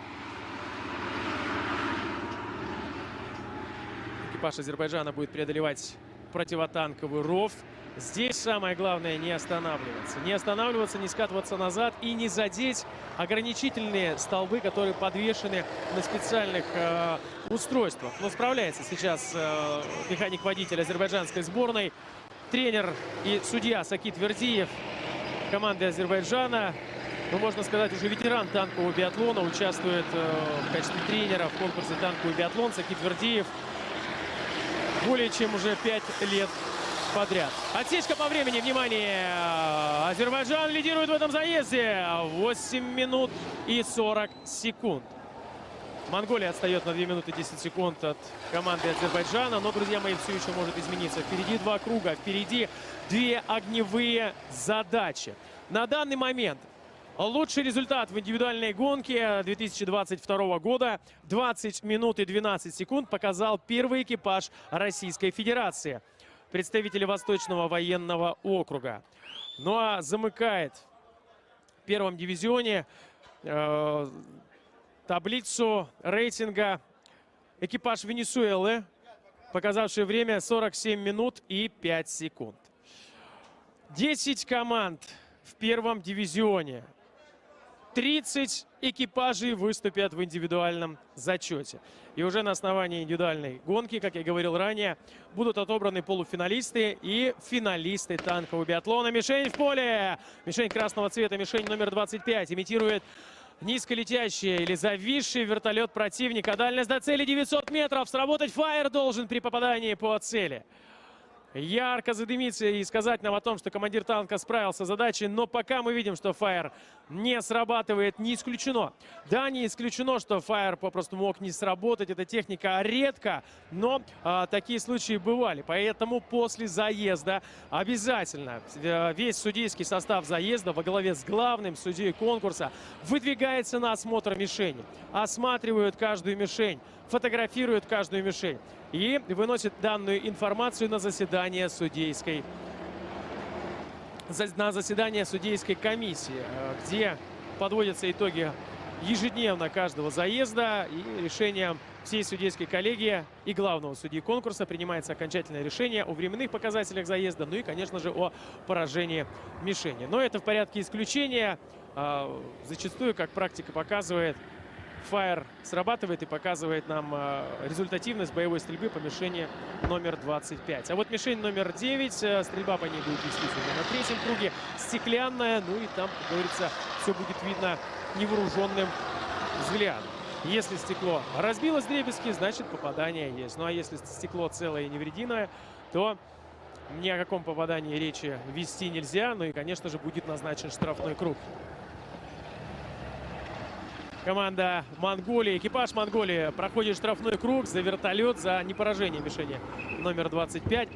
Экипаж Азербайджана будет преодолевать противотанковый ров. Здесь самое главное не останавливаться. Не останавливаться, не скатываться назад и не задеть ограничительные столбы, которые подвешены на специальных устройствах. Но справляется сейчас механик-водитель азербайджанской сборной. Тренер и судья Сакит Вердиев команды Азербайджана. Ну, можно сказать, уже ветеран танкового биатлона, участвует в качестве тренера в конкурсе «Танковый биатлон». Сакит Вердиев более чем уже 5 лет подряд. Отсечка по времени, внимание! Азербайджан лидирует в этом заезде. 8 минут и 40 секунд. Монголия отстает на 2 минуты 10 секунд от команды Азербайджана. Но, друзья мои, все еще может измениться. Впереди 2 круга, впереди 2 огневые задачи. На данный момент лучший результат в индивидуальной гонке 2022 года 20 минут и 12 секунд показал первый экипаж Российской Федерации. Представители Восточного военного округа. Ну а замыкает в первом дивизионе таблицу рейтинга экипаж Венесуэлы, показавший время 47 минут и 5 секунд. 10 команд в первом дивизионе. 30 экипажей выступят в индивидуальном зачете. И уже на основании индивидуальной гонки, как я говорил ранее, будут отобраны полуфиналисты и финалисты танкового биатлона. Мишень в поле! Мишень красного цвета, мишень номер 25. Имитирует низколетящий или зависший вертолет противника. Дальность до цели 900 метров. Сработать фаер должен при попадании по цели. ярко задымиться и сказать нам о том, что командир танка справился с задачей. Но пока мы видим, что фаер не срабатывает, не исключено. Да, не исключено, что фаер попросту мог не сработать. Эта техника редко, но такие случаи бывали. Поэтому после заезда обязательно весь судейский состав заезда во главе с главным судьей конкурса выдвигается на осмотр мишени. Осматривают каждую мишень, фотографируют каждую мишень и выносит данную информацию на заседание судейской комиссии, где подводятся итоги ежедневно каждого заезда, и решением всей судейской коллегии и главного судьи конкурса принимается окончательное решение о временных показателях заезда, ну и, конечно же, о поражении мишени. Но это в порядке исключения. Зачастую, как практика показывает, фаер срабатывает и показывает нам результативность боевой стрельбы по мишени номер 25. А вот мишень номер 9, стрельба по ней будет вестись уже на третьем круге, стеклянная, ну и там, как говорится, все будет видно невооруженным взглядом. Если стекло разбилось вдребезги, значит попадание есть. Ну а если стекло целое и невредимое, то ни о каком попадании речи вести нельзя. Ну и, конечно же, будет назначен штрафной круг. Команда Монголии, экипаж Монголии проходит штрафной круг за вертолет, за непоражение мишени номер 25.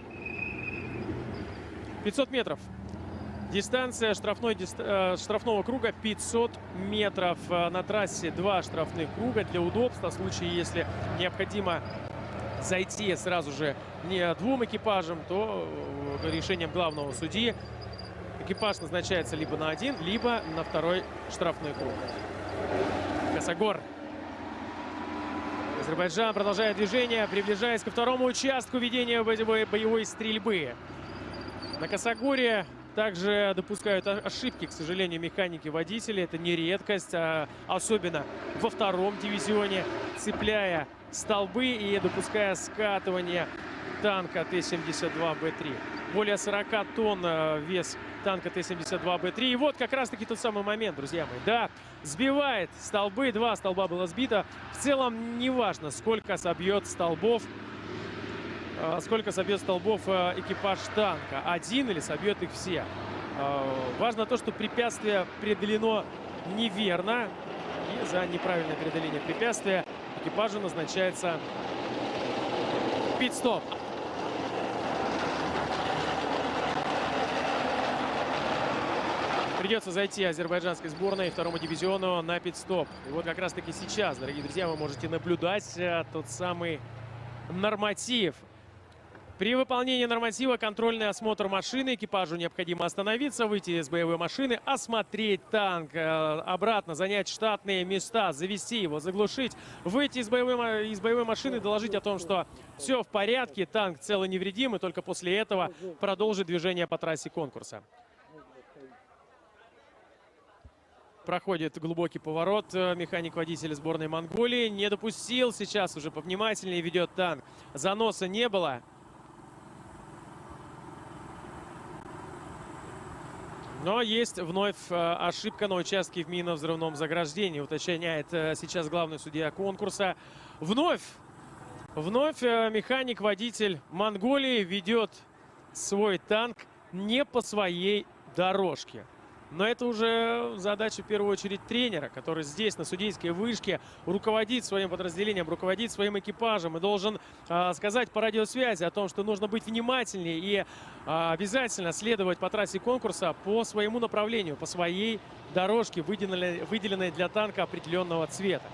500 метров. Дистанция штрафного круга 500 метров. На трассе 2 штрафных круга для удобства. В случае, если необходимо зайти сразу же не 2 экипажам, то решением главного судьи экипаж назначается либо на 1, либо на 2 штрафной круг. Косогор. Азербайджан продолжает движение, приближаясь ко второму участку ведения боевой стрельбы. На Косогоре также допускают ошибки, к сожалению, механики-водители. Это не редкость, особенно во 2-м дивизионе, цепляя столбы и допуская скатывание танка Т-72Б3. Более 40 тонн вес танка Т-72Б3. И вот как раз-таки тот самый момент, друзья мои. Да, сбивает столбы, 2 столба было сбито. В целом не важно, сколько собьет столбов экипаж танка. 1 или собьет их все. Важно то, что препятствие преодолено неверно. И за неправильное преодоление препятствия экипажу назначается пит-стоп. Придется зайти азербайджанской сборной 2-му дивизиону на пит-стоп. И вот как раз-таки сейчас, дорогие друзья, вы можете наблюдать тот самый норматив. При выполнении норматива контрольный осмотр машины. Экипажу необходимо остановиться, выйти из боевой машины, осмотреть танк, обратно занять штатные места, завести его, заглушить, выйти из боевой машины, доложить о том, что все в порядке, танк цел и невредим, и только после этого продолжить движение по трассе конкурса. Проходит глубокий поворот. Механик-водитель сборной Монголии не допустил. Сейчас уже повнимательнее ведет танк. Заноса не было. Но есть вновь ошибка на участке в минно-взрывном заграждении. Уточняет сейчас главный судья конкурса. Вновь механик-водитель Монголии ведет свой танк не по своей дорожке. Но это уже задача в первую очередь тренера, который здесь на судейской вышке руководит своим подразделением, руководит своим экипажем и должен сказать по радиосвязи о том, что нужно быть внимательнее и обязательно следовать по трассе конкурса по своему направлению, по своей дорожке, выделенной для танка определенного цвета.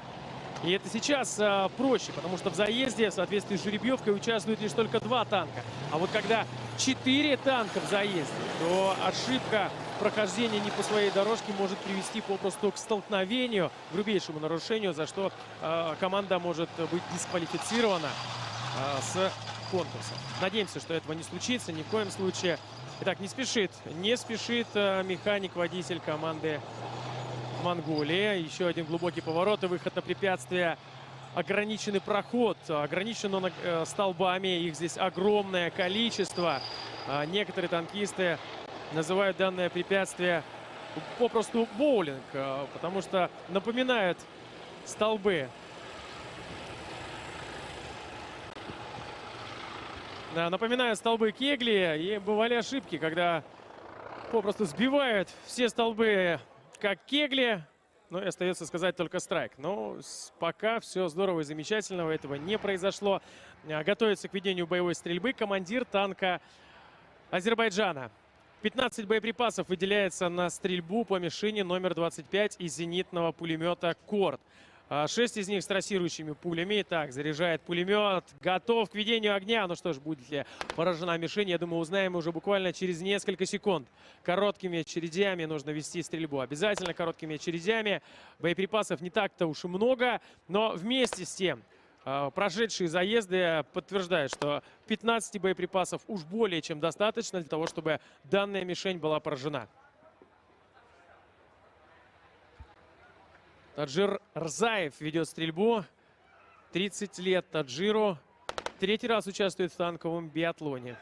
И это сейчас проще, потому что в заезде в соответствии с жеребьевкой участвуют лишь только 2 танка. А вот когда 4 танка в заезде, то ошибка прохождения не по своей дорожке может привести попросту к столкновению, грубейшему нарушению, за что команда может быть дисквалифицирована с конкурса. Надеемся, что этого не случится ни в коем случае. Итак, не спешит механик-водитель команды Монголии. Еще один глубокий поворот и выход на препятствие. Ограниченный проход, ограничен он столбами, их здесь огромное количество. Некоторые танкисты называют данное препятствие попросту боулинг, потому что напоминают столбы напоминают столбы кегли, и бывали ошибки, когда попросту сбивают все столбы как кегли, но и остается сказать только страйк. Но пока все здорово и замечательно, этого не произошло. Готовится к ведению боевой стрельбы командир танка Азербайджана. 15 боеприпасов выделяется на стрельбу по мишени номер 25 из зенитного пулемета «Корд». 6 из них с трассирующими пулями. Так, заряжает пулемет. Готов к ведению огня. Ну что ж, будет ли поражена мишень, я думаю, узнаем уже буквально через несколько секунд. Короткими очередями нужно вести стрельбу. Обязательно короткими очередями. Боеприпасов не так-то уж и много. Но вместе с тем, прошедшие заезды подтверждают, что 15 боеприпасов уж более чем достаточно для того, чтобы данная мишень была поражена. Таджир Рзаев ведет стрельбу. 30 лет Таджиру. 3-й раз участвует в танковом биатлоне.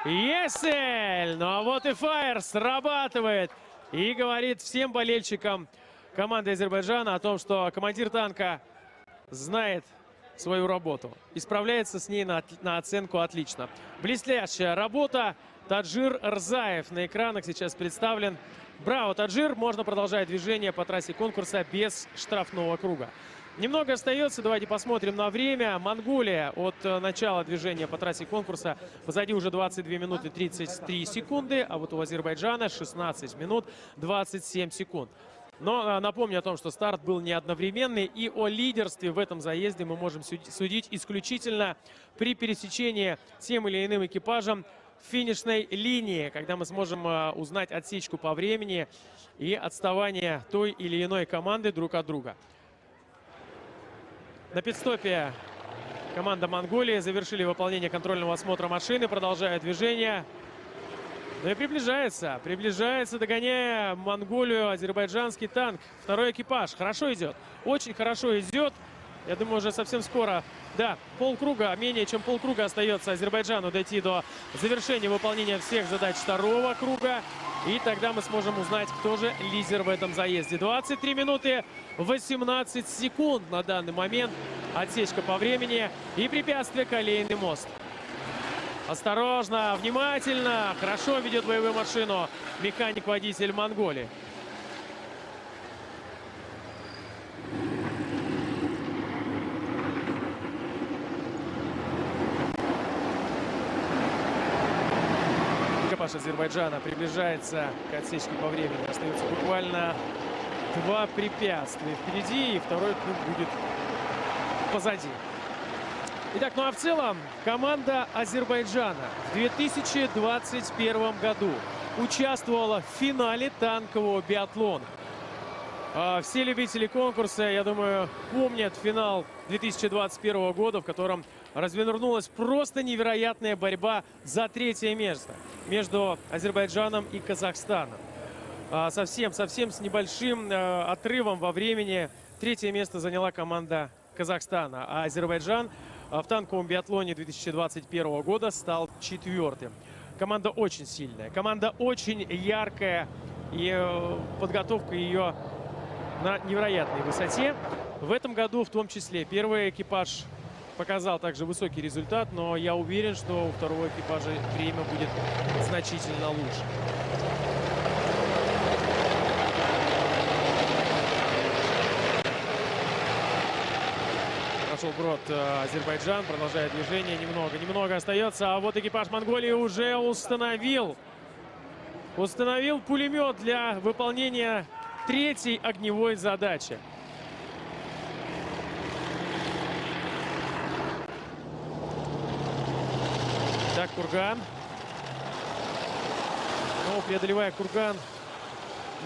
Есель! Ну а вот и фаер срабатывает. И говорит всем болельщикам команды Азербайджана о том, что командир танка знает свою работу. И справляется с ней на оценку отлично. Блестящая работа. Таджир Рзаев на экранах сейчас представлен. Браво, Таджир! Можно продолжать движение по трассе конкурса без штрафного круга. Немного остается. Давайте посмотрим на время. Монголия от начала движения по трассе конкурса позади уже 22 минуты 33 секунды. А вот у Азербайджана 16 минут 27 секунд. Но напомню о том, что старт был не одновременный. И о лидерстве в этом заезде мы можем судить исключительно при пересечении тем или иным экипажем финишной линии, когда мы сможем узнать отсечку по времени и отставание той или иной команды друг от друга. На пит-стопе команда Монголии завершили выполнение контрольного осмотра машины, продолжая движение. Ну и приближается, догоняя Монголию, азербайджанский танк. Второй экипаж хорошо идет, очень хорошо идет. Я думаю, уже совсем скоро, да, полкруга, менее чем полкруга остается Азербайджану дойти до завершения выполнения всех задач второго круга. И тогда мы сможем узнать, кто же лидер в этом заезде. 23 минуты 18 секунд на данный момент. Отсечка по времени и препятствие колейный мост. Осторожно, внимательно, хорошо ведет боевую машину механик-водитель Монголии. Экипаж Азербайджана приближается к отсечке по времени. Остается буквально 2 препятствия впереди, и второй круг будет позади. Итак, ну а в целом команда Азербайджана в 2021 году участвовала в финале танкового биатлона. Все любители конкурса, я думаю, помнят финал 2021 года, в котором развернулась просто невероятная борьба за 3-е место между Азербайджаном и Казахстаном. Совсем с небольшим отрывом во времени 3-е место заняла команда Казахстана, а Азербайджан в танковом биатлоне 2021 года стал 4-м. Команда очень сильная, команда очень яркая, и подготовка ее на невероятной высоте. В этом году в том числе первый экипаж показал также высокий результат, но я уверен, что у второго экипажа время будет значительно лучше. Прошел брод Азербайджан, продолжает движение, немного остается. А вот экипаж Монголии уже установил пулемет для выполнения 3-й огневой задачи. Так, курган. Но преодолевая курган,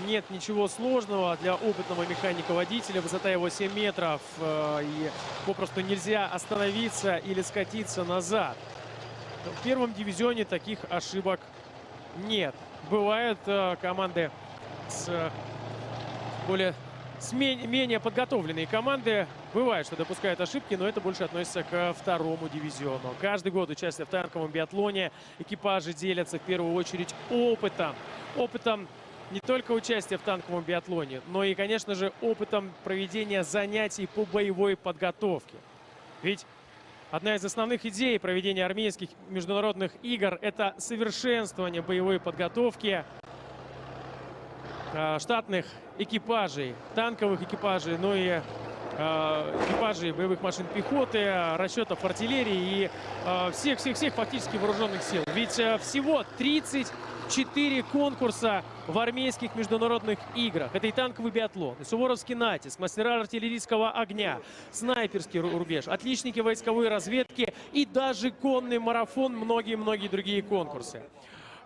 нет ничего сложного для опытного механика-водителя. Высота его 7 метров. И попросту нельзя остановиться или скатиться назад. В первом дивизионе таких ошибок нет. Бывают команды с менее подготовленные команды. Бывает, что допускают ошибки, но это больше относится к второму дивизиону. Каждый год участие в танковом биатлоне экипажи делятся в первую очередь опытом. Опытом не только участия в танковом биатлоне, но и, конечно же, опытом проведения занятий по боевой подготовке. Ведь Одна из основных идей проведения армейских международных игр – это совершенствование боевой подготовки штатных экипажей, танковых экипажей, но и экипажей боевых машин пехоты, расчетов артиллерии и всех фактически вооруженных сил. Ведь всего 34 конкурса в армейских международных играх. Это и танковый биатлон, и суворовский натиск, мастера артиллерийского огня, снайперский рубеж, отличники войсковой разведки и даже конный марафон, многие-многие другие конкурсы.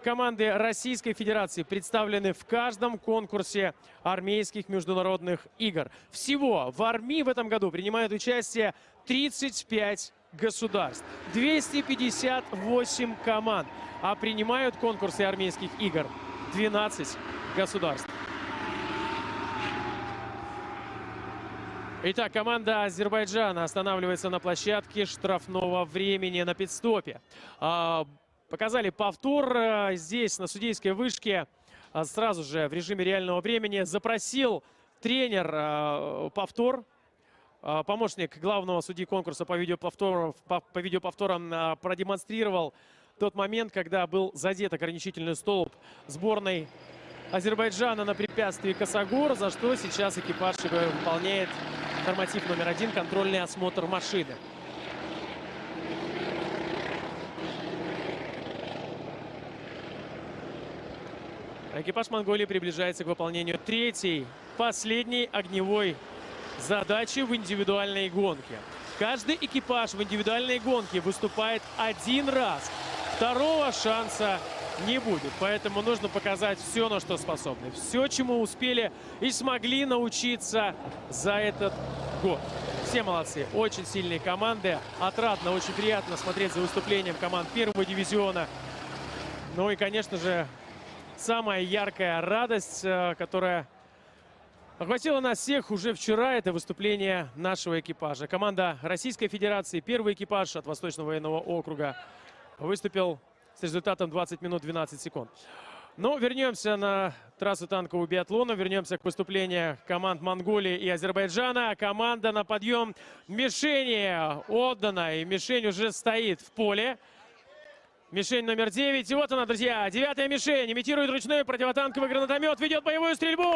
Команды Российской Федерации представлены в каждом конкурсе армейских международных игр. Всего в армии в этом году принимают участие 35 государств, 258 команд, а принимают конкурсы армейских игр 12 государств. Итак, команда Азербайджана останавливается на площадке штрафного времени на пит-стопе. Показали повтор здесь, на судейской вышке, сразу же в режиме реального времени. Запросил тренер повтор. Помощник главного судьи конкурса по видеоповторам продемонстрировал тот момент, когда был задет ограничительный столб сборной Азербайджана на препятствии косогор, за что сейчас экипаж выполняет норматив номер 1 – контрольный осмотр машины. Экипаж Монголии приближается к выполнению третьей, последней огневой задачи в индивидуальной гонке. Каждый экипаж в индивидуальной гонке выступает один раз. Второго шанса не будет. Поэтому нужно показать все, на что способны. Все, чему успели и смогли научиться за этот год. Все молодцы. Очень сильные команды. Отрадно, очень приятно смотреть за выступлением команд первого дивизиона. Ну и, конечно же, самая яркая радость, которая охватила нас всех уже вчера, это выступление нашего экипажа. Команда Российской Федерации, первый экипаж от Восточного военного округа, выступил с результатом 20 минут 12 секунд. Но вернемся на трассу танкового биатлона, вернемся к выступлению команд Монголии и Азербайджана. Команда на подъем мишени отдана, и мишень уже стоит в поле. Мишень номер 9. И вот она, друзья, 9-я мишень. Имитирует ручной противотанковый гранатомет. Ведет боевую стрельбу.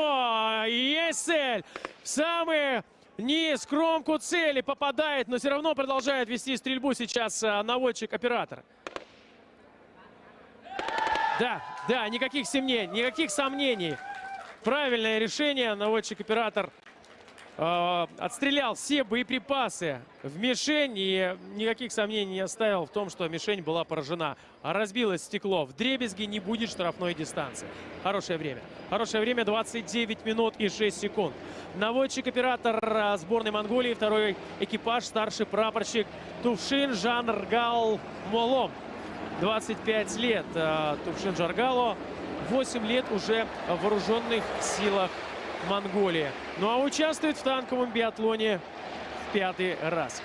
Есть цель. В самый низ, кромку цели попадает, но все равно продолжает вести стрельбу сейчас наводчик-оператор. Да, никаких сомнений. Правильное решение. Наводчик-оператор отстрелял все боеприпасы в мишень и никаких сомнений не оставил в том, что мишень была поражена. Разбилось стекло вдребезги, не будет штрафной дистанции. Хорошее время. Хорошее время, 29 минут и 6 секунд. Наводчик-оператор сборной Монголии, второй экипаж, старший прапорщик Тувшин Жанргал Молом. 25 лет Тувшин Жаргалу, 8 лет уже в вооруженных силах Монголии. Ну а участвует в танковом биатлоне в 5-й раз.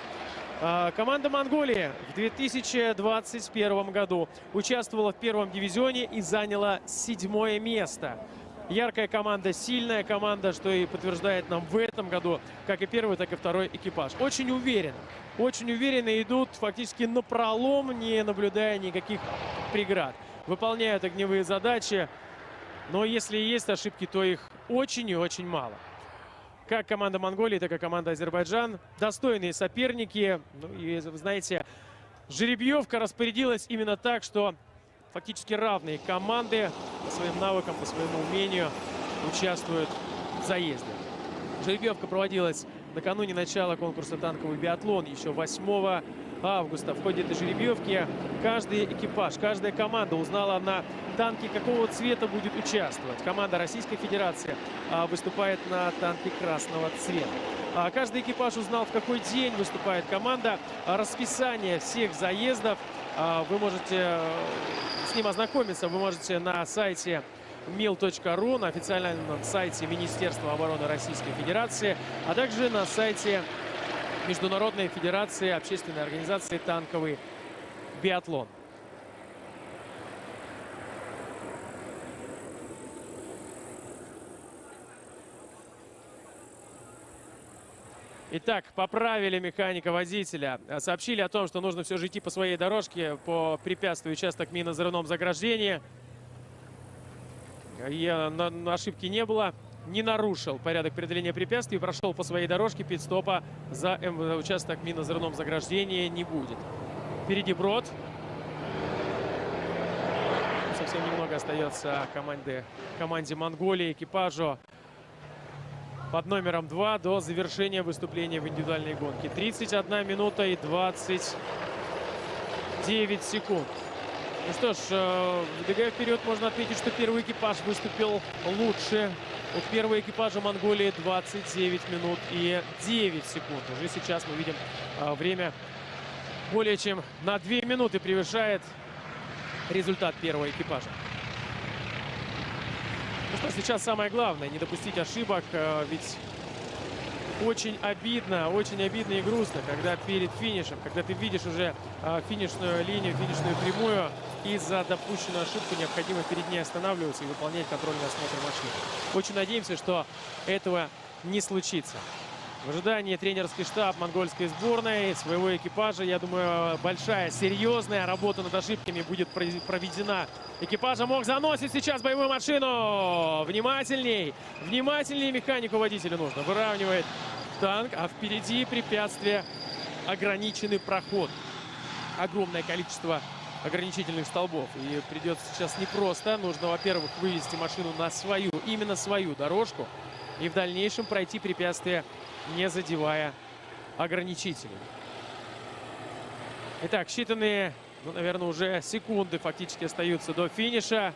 Команда Монголии в 2021 году участвовала в первом дивизионе и заняла 7-е место. Яркая команда, сильная команда, что и подтверждает нам в этом году, как и первый, так и второй экипаж. Очень уверенно идут фактически напролом, не наблюдая никаких преград. Выполняют огневые задачи, но если и есть ошибки, то их очень и очень мало. Как команда Монголии, так и команда Азербайджан. Достойные соперники. Ну, и, вы знаете, жеребьевка распорядилась именно так, что фактически равные команды по своим навыкам, по своему умению участвуют в заезде. Жеребьевка проводилась накануне начала конкурса «Танковый биатлон» еще 8 августа. В ходе этой жеребьевки каждый экипаж, каждая команда узнала, на танке какого цвета будет участвовать. Команда Российской Федерации выступает на танке красного цвета. Каждый экипаж узнал, в какой день выступает команда. Расписание всех заездов вы можете с ним ознакомиться. Вы можете на сайте mil.ru, на официальном сайте Министерства обороны Российской Федерации, а также на сайте Международной Федерации общественной организации «Танковый биатлон». Итак, поправили механика-водителя. Сообщили о том, что нужно все же идти по своей дорожке, по препятствию участок минно-взрывном заграждении. Ошибки не было. Не нарушил порядок преодоления препятствий, прошел по своей дорожке, пит-стопа за участок минно-взрывном заграждении не будет. Впереди Брод. Совсем немного остается команде Монголии, экипажу под номером 2 до завершения выступления в индивидуальной гонке. 31 минута и 29 секунд. Ну что ж, выбегая вперед, можно отметить, что первый экипаж выступил лучше. У первого экипажа Монголии 29 минут и 9 секунд. Уже сейчас мы видим время более чем на 2 минуты превышает результат первого экипажа. Ну что, сейчас самое главное — не допустить ошибок, ведь очень обидно и грустно, когда перед финишем, когда ты видишь уже финишную линию, финишную прямую, и за допущенную ошибку необходимо перед ней останавливаться и выполнять контрольный осмотр машины. Очень надеемся, что этого не случится. В ожидании тренерский штаб монгольской сборной, своего экипажа, я думаю, большая, серьезная работа над ошибками будет проведена. Экипажа МОК заносит сейчас боевую машину. Внимательней, внимательней механику-водителю нужно. Выравнивает танк, а впереди препятствие — ограниченный проход. Огромное количество ограничительных столбов. И придется сейчас непросто. Нужно, во-первых, вывести машину на свою, именно свою дорожку. И в дальнейшем пройти препятствие, не задевая ограничители. Итак, считанные, наверное, уже секунды фактически остаются до финиша.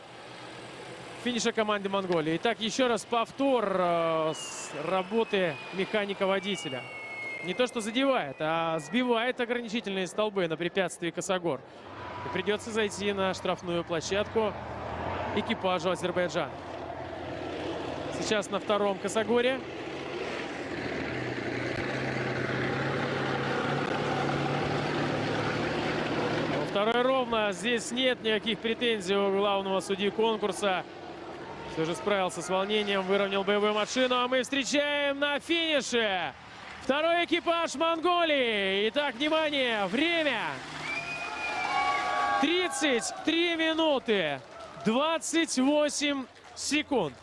Финиша команды Монголии. Итак, еще раз повтор с работы механика-водителя. Не то что задевает, а сбивает ограничительные столбы на препятствии косогор. И придется зайти на штрафную площадку экипажу Азербайджана. Сейчас на втором косогоре. Второй ровно. Здесь нет никаких претензий у главного судьи конкурса. Все же справился с волнением, выровнял боевую машину. А мы встречаем на финише второй экипаж Монголии. Итак, внимание, время 33 минуты 28 секунд.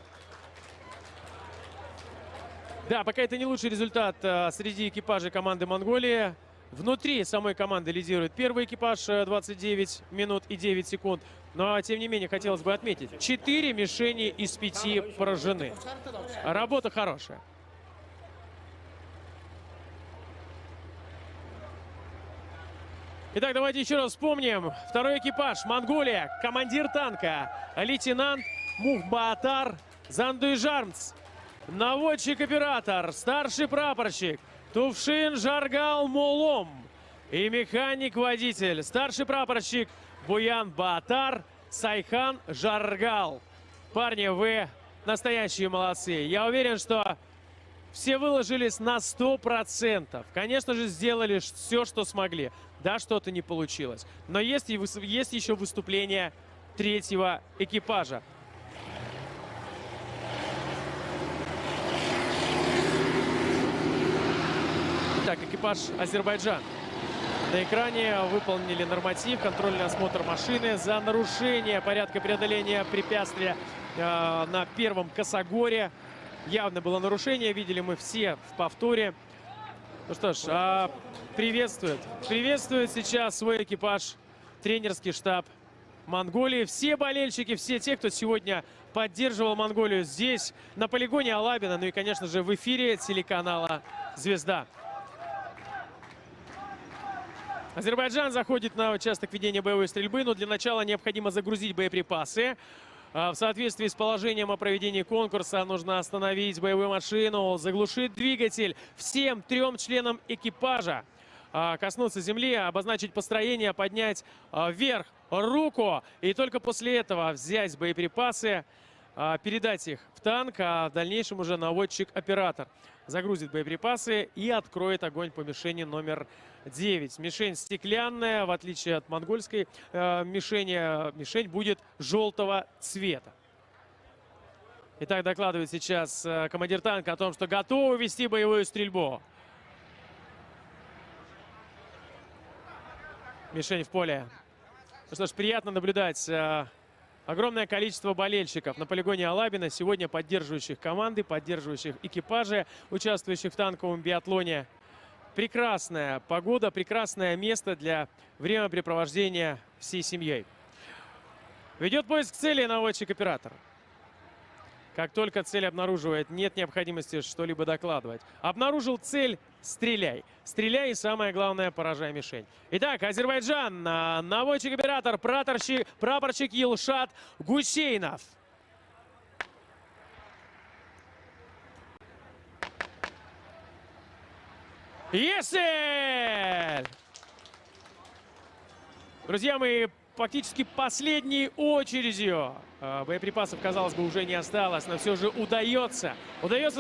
Да, пока это не лучший результат среди экипажей команды Монголии. Внутри самой команды лидирует первый экипаж 29 минут и 9 секунд. Но, тем не менее, хотелось бы отметить, 4 мишени из 5 поражены. Работа хорошая. Итак, давайте еще раз вспомним. Второй экипаж Монголия. Командир танка лейтенант Мухбаатар Зандуйжармц. Наводчик-оператор, старший прапорщик Тувшин Жаргал Молом. И механик-водитель, старший прапорщик Буян Баатар Сайхан Жаргал. Парни, вы настоящие молодцы. Я уверен, что все выложились на 100%. Конечно же, сделали все, что смогли. Да, что-то не получилось. Но есть еще выступление третьего экипажа. Итак, экипаж Азербайджан. На экране выполнили норматив, контрольный осмотр машины за нарушение порядка преодоления препятствия на первом косогоре. Явно было нарушение, видели мы все в повторе. Ну что ж, приветствует сейчас свой экипаж тренерский штаб Монголии. Все болельщики, все те, кто сегодня поддерживал Монголию здесь, на полигоне Алабина, ну и, конечно же, в эфире телеканала «Звезда». Азербайджан заходит на участок ведения боевой стрельбы, но для начала необходимо загрузить боеприпасы. В соответствии с положением о проведении конкурса нужно остановить боевую машину, заглушить двигатель всем 3 членам экипажа, коснуться земли, обозначить построение, поднять вверх руку и только после этого взять боеприпасы, передать их в танк, а в дальнейшем уже наводчик-оператор загрузит боеприпасы и откроет огонь по мишени номер 9. Мишень стеклянная, в отличие от монгольской мишени. Мишень будет желтого цвета. Итак, докладывает сейчас командир танка о том, что готовы вести боевую стрельбу. Мишень в поле. Ну что ж, приятно наблюдать огромное количество болельщиков на полигоне Алабино, сегодня поддерживающих команды, поддерживающих экипажи, участвующих в танковом биатлоне. Прекрасная погода, прекрасное место для времяпрепровождения всей семьей. Ведет поиск цели наводчик-оператор. Как только цель обнаруживает, нет необходимости что-либо докладывать. Обнаружил цель — стреляй. Стреляй и, самое главное, поражай мишень. Итак, Азербайджан, наводчик-оператор, прапорщик Елшат Гусейнов. Есть! Друзья мои, фактически последней очередью. Боеприпасов, казалось бы, уже не осталось, но все же удается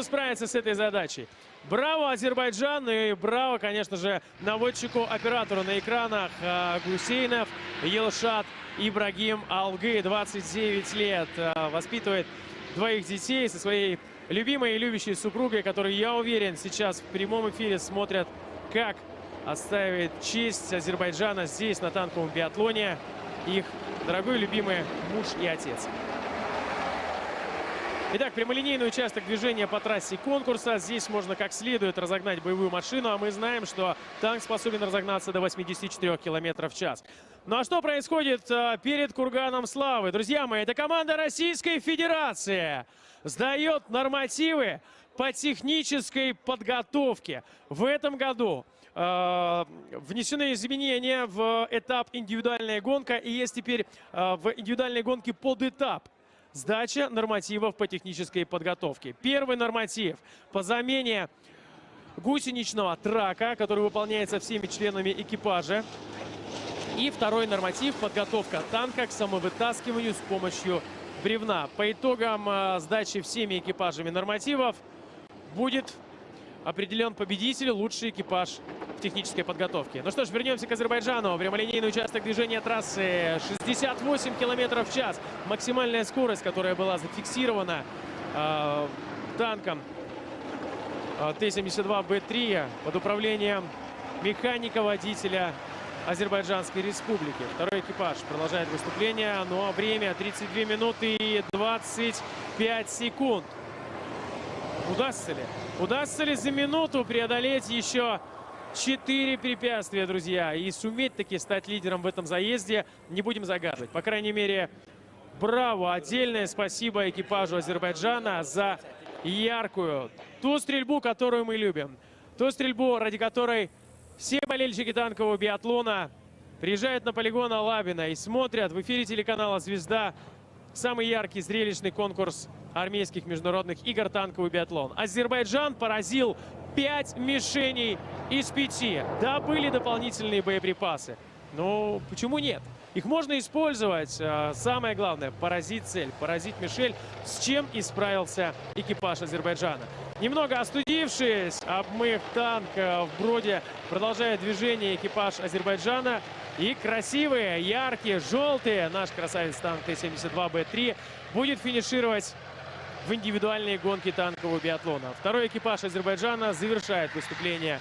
справиться с этой задачей. Браво, Азербайджан, и браво, конечно же, наводчику-оператору на экранах. Гусейнов Елшат Ибрагим Алгы, 29 лет, воспитывает двоих детей со своей любимой и любящей супругой, которые, я уверен, сейчас в прямом эфире смотрят, как отстаивает честь Азербайджана здесь, на танковом биатлоне, их дорогой любимый муж и отец. Итак, прямолинейный участок движения по трассе конкурса. Здесь можно как следует разогнать боевую машину, а мы знаем, что танк способен разогнаться до 84 км в час. Ну а что происходит перед курганом славы? Друзья мои, это команда Российской Федерации сдает нормативы по технической подготовке. В этом году внесены изменения в этап индивидуальная гонка, и есть теперь в индивидуальной гонке подэтап сдача нормативов по технической подготовке. Первый норматив по замене гусеничного трака, который выполняется всеми членами экипажа. И второй норматив — подготовка танка к самовытаскиванию с помощью бревна. По итогам сдачи всеми экипажами нормативов будет определен победитель, лучший экипаж в технической подготовке. Ну что ж, вернемся к Азербайджану. Прямолинейный участок движения трассы 68 км в час. Максимальная скорость, которая была зафиксирована танком Т-72Б3 под управлением механика-водителя Азербайджанской Республики. Второй экипаж продолжает выступление, но время 32 минуты и 25 секунд. Удастся ли? Удастся ли за минуту преодолеть еще 4 препятствия, друзья, и суметь таки стать лидером в этом заезде? Не будем загадывать. По крайней мере, браво! Отдельное спасибо экипажу Азербайджана за яркую, ту стрельбу, которую мы любим. Ту стрельбу, ради которой все болельщики танкового биатлона приезжают на полигон Алабино и смотрят в эфире телеканала «Звезда» самый яркий зрелищный конкурс армейских международных игр танковый биатлон. Азербайджан поразил 5 мишеней из 5. Да, были дополнительные боеприпасы. Но почему нет? Их можно использовать. Самое главное — поразить цель, поразить мишень, с чем и справился экипаж Азербайджана. Немного остудившись, обмыв танк в броде, продолжает движение экипаж Азербайджана. И красивые, яркие, желтые наш красавец танк Т-72Б3 будет финишировать в индивидуальной гонке танкового биатлона. Второй экипаж Азербайджана завершает выступление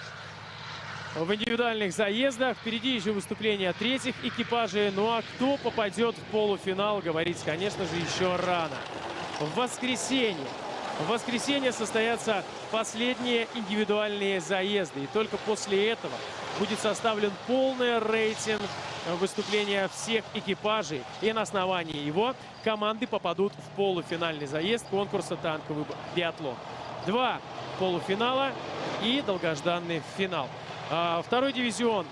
в индивидуальных заездах. Впереди еще выступления третьих экипажей. Ну а кто попадет в полуфинал, говорить, конечно же, еще рано. В воскресенье состоятся последние индивидуальные заезды. И только после этого будет составлен полный рейтинг выступления всех экипажей. И на основании его команды попадут в полуфинальный заезд конкурса танковый биатлон. 2 полуфинала и долгожданный финал. Второй дивизион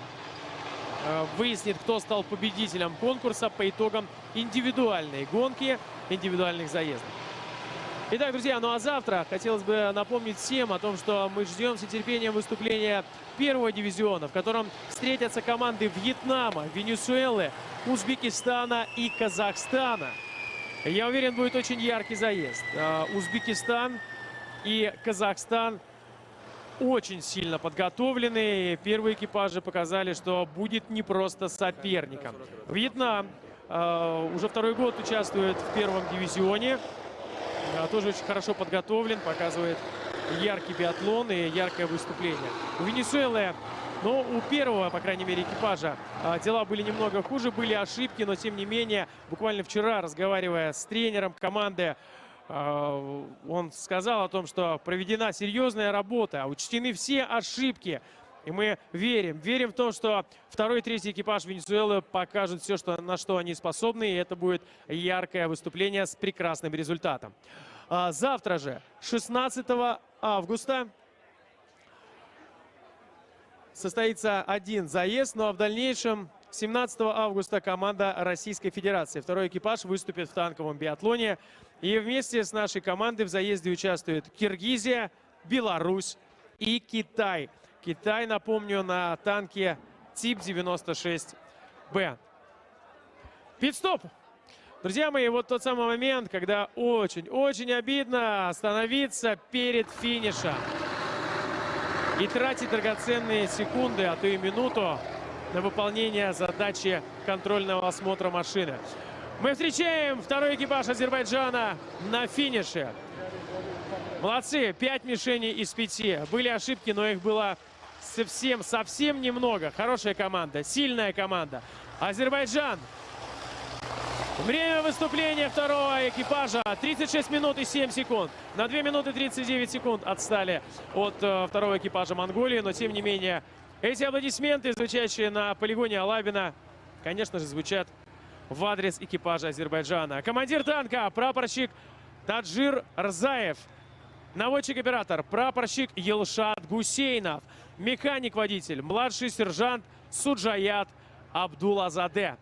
выяснит, кто стал победителем конкурса по итогам индивидуальной гонки, индивидуальных заездов. Итак, друзья, ну а завтра хотелось бы напомнить всем о том, что мы ждем с нетерпением выступления первого дивизиона, в котором встретятся команды Вьетнама, Венесуэлы, Узбекистана и Казахстана. Я уверен, будет очень яркий заезд. Узбекистан и Казахстан очень сильно подготовлены. Первые экипажи показали, что будет не просто соперником. Вьетнам уже второй год участвует в первом дивизионе. Тоже очень хорошо подготовлен, показывает яркий биатлон и яркое выступление. У Венесуэлы Но у первого, по крайней мере, экипажа дела были немного хуже, были ошибки, но тем не менее, буквально вчера, разговаривая с тренером команды, он сказал о том, что проведена серьезная работа, учтены все ошибки. И мы верим в том, что второй и третий экипаж Венесуэлы покажут все, на что они способны, и это будет яркое выступление с прекрасным результатом. Завтра же, 16 августа, состоится один заезд, ну а в дальнейшем 17 августа команда Российской Федерации. Второй экипаж выступит в танковом биатлоне. И вместе с нашей командой в заезде участвуют Киргизия, Беларусь и Китай. Китай, напомню, на танке тип 96Б. Пит-стоп! Друзья мои, вот тот самый момент, когда очень обидно остановиться перед финишем и тратить драгоценные секунды, а то и минуту на выполнение задачи контрольного осмотра машины. Мы встречаем второй экипаж Азербайджана на финише. Молодцы, 5 мишеней из 5. Были ошибки, но их было совсем немного. Хорошая команда, сильная команда. Азербайджан. Время выступления второго экипажа 36 минут и 7 секунд. На 2 минуты 39 секунд отстали от второго экипажа Монголии. Но тем не менее, эти аплодисменты, звучащие на полигоне Алабина, конечно же, звучат в адрес экипажа Азербайджана. Командир танка прапорщик Таджир Рзаев. Наводчик-оператор прапорщик Елшат Гусейнов. Механик-водитель младший сержант Суджаят Абдулазаде.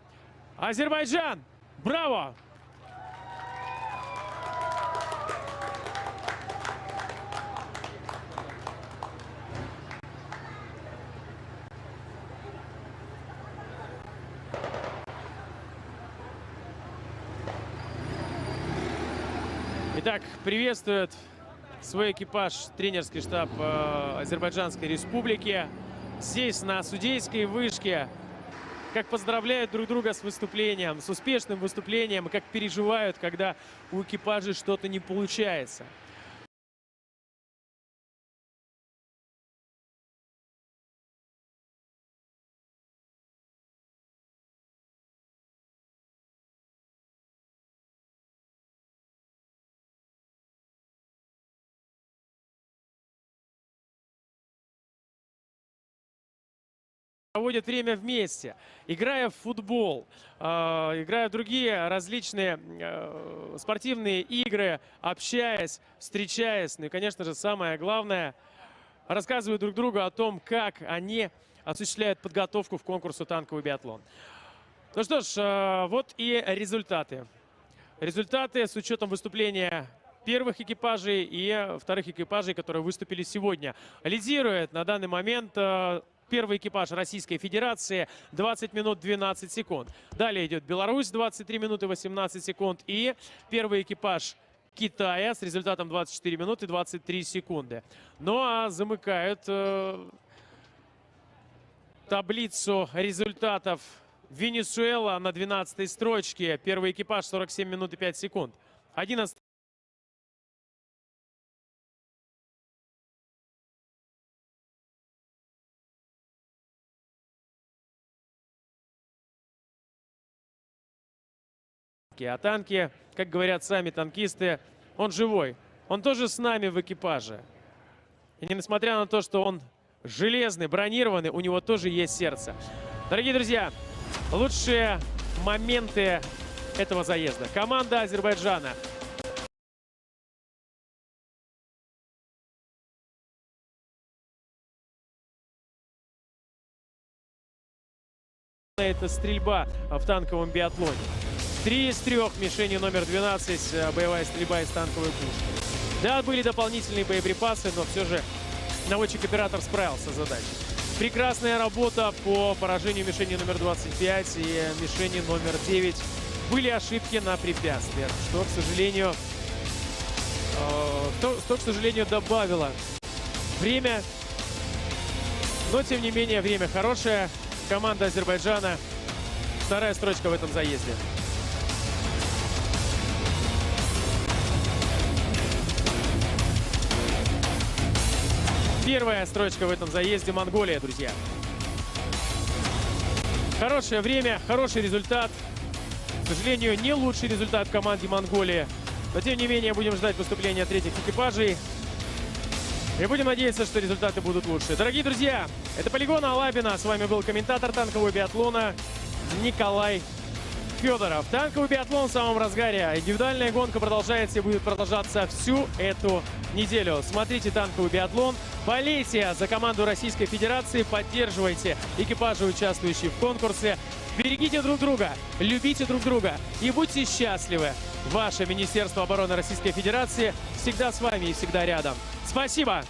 Азербайджан! Браво! Итак, приветствует свой экипаж тренерский штаб Азербайджанской Республики. Здесь, на судейской вышке, как поздравляют друг друга с выступлением, с успешным выступлением, как переживают, когда у экипажей что-то не получается. Проводят время вместе, играя в футбол, играя в другие различные спортивные игры, общаясь, встречаясь. Ну и, конечно же, самое главное, рассказывают друг другу о том, как они осуществляют подготовку к конкурсу «Танковый биатлон». Ну что ж, вот и результаты. Результаты с учетом выступления первых экипажей и вторых экипажей, которые выступили сегодня. Лидирует на данный момент первый экипаж Российской Федерации 20 минут 12 секунд. Далее идет Беларусь 23 минуты 18 секунд. И первый экипаж Китая с результатом 24 минуты 23 секунды. Ну а замыкают таблицу результатов Венесуэла на 12-й строчке. Первый экипаж 47 минут и 5 секунд. 11 А танки, как говорят сами танкисты, он живой. Он тоже с нами в экипаже. И несмотря на то, что он железный, бронированный, у него тоже есть сердце. Дорогие друзья, лучшие моменты этого заезда. Команда Азербайджана. Это стрельба в танковом биатлоне. 3 из 3 мишени номер 12, боевая стрельба из танковой пушки. Да, были дополнительные боеприпасы, но все же наводчик-оператор справился с задачей. Прекрасная работа по поражению мишени номер 25 и мишени номер 9. Были ошибки на препятствиях, что, к сожалению, добавило время. Но, тем не менее, время хорошее. Команда Азербайджана. Вторая строчка в этом заезде. Первая строчка в этом заезде — Монголия, друзья. Хорошее время, хороший результат. К сожалению, не лучший результат в команде Монголии. Но, тем не менее, будем ждать выступления третьих экипажей. И будем надеяться, что результаты будут лучше. Дорогие друзья, это Полигон Алабина. С вами был комментатор танкового биатлона Николай Федоров. Танковый биатлон в самом разгаре. Индивидуальная гонка продолжается и будет продолжаться всю эту неделю. Смотрите танковый биатлон. Болейте за команду Российской Федерации. Поддерживайте экипажи, участвующие в конкурсе. Берегите друг друга, любите друг друга и будьте счастливы. Ваше Министерство обороны Российской Федерации всегда с вами и всегда рядом. Спасибо!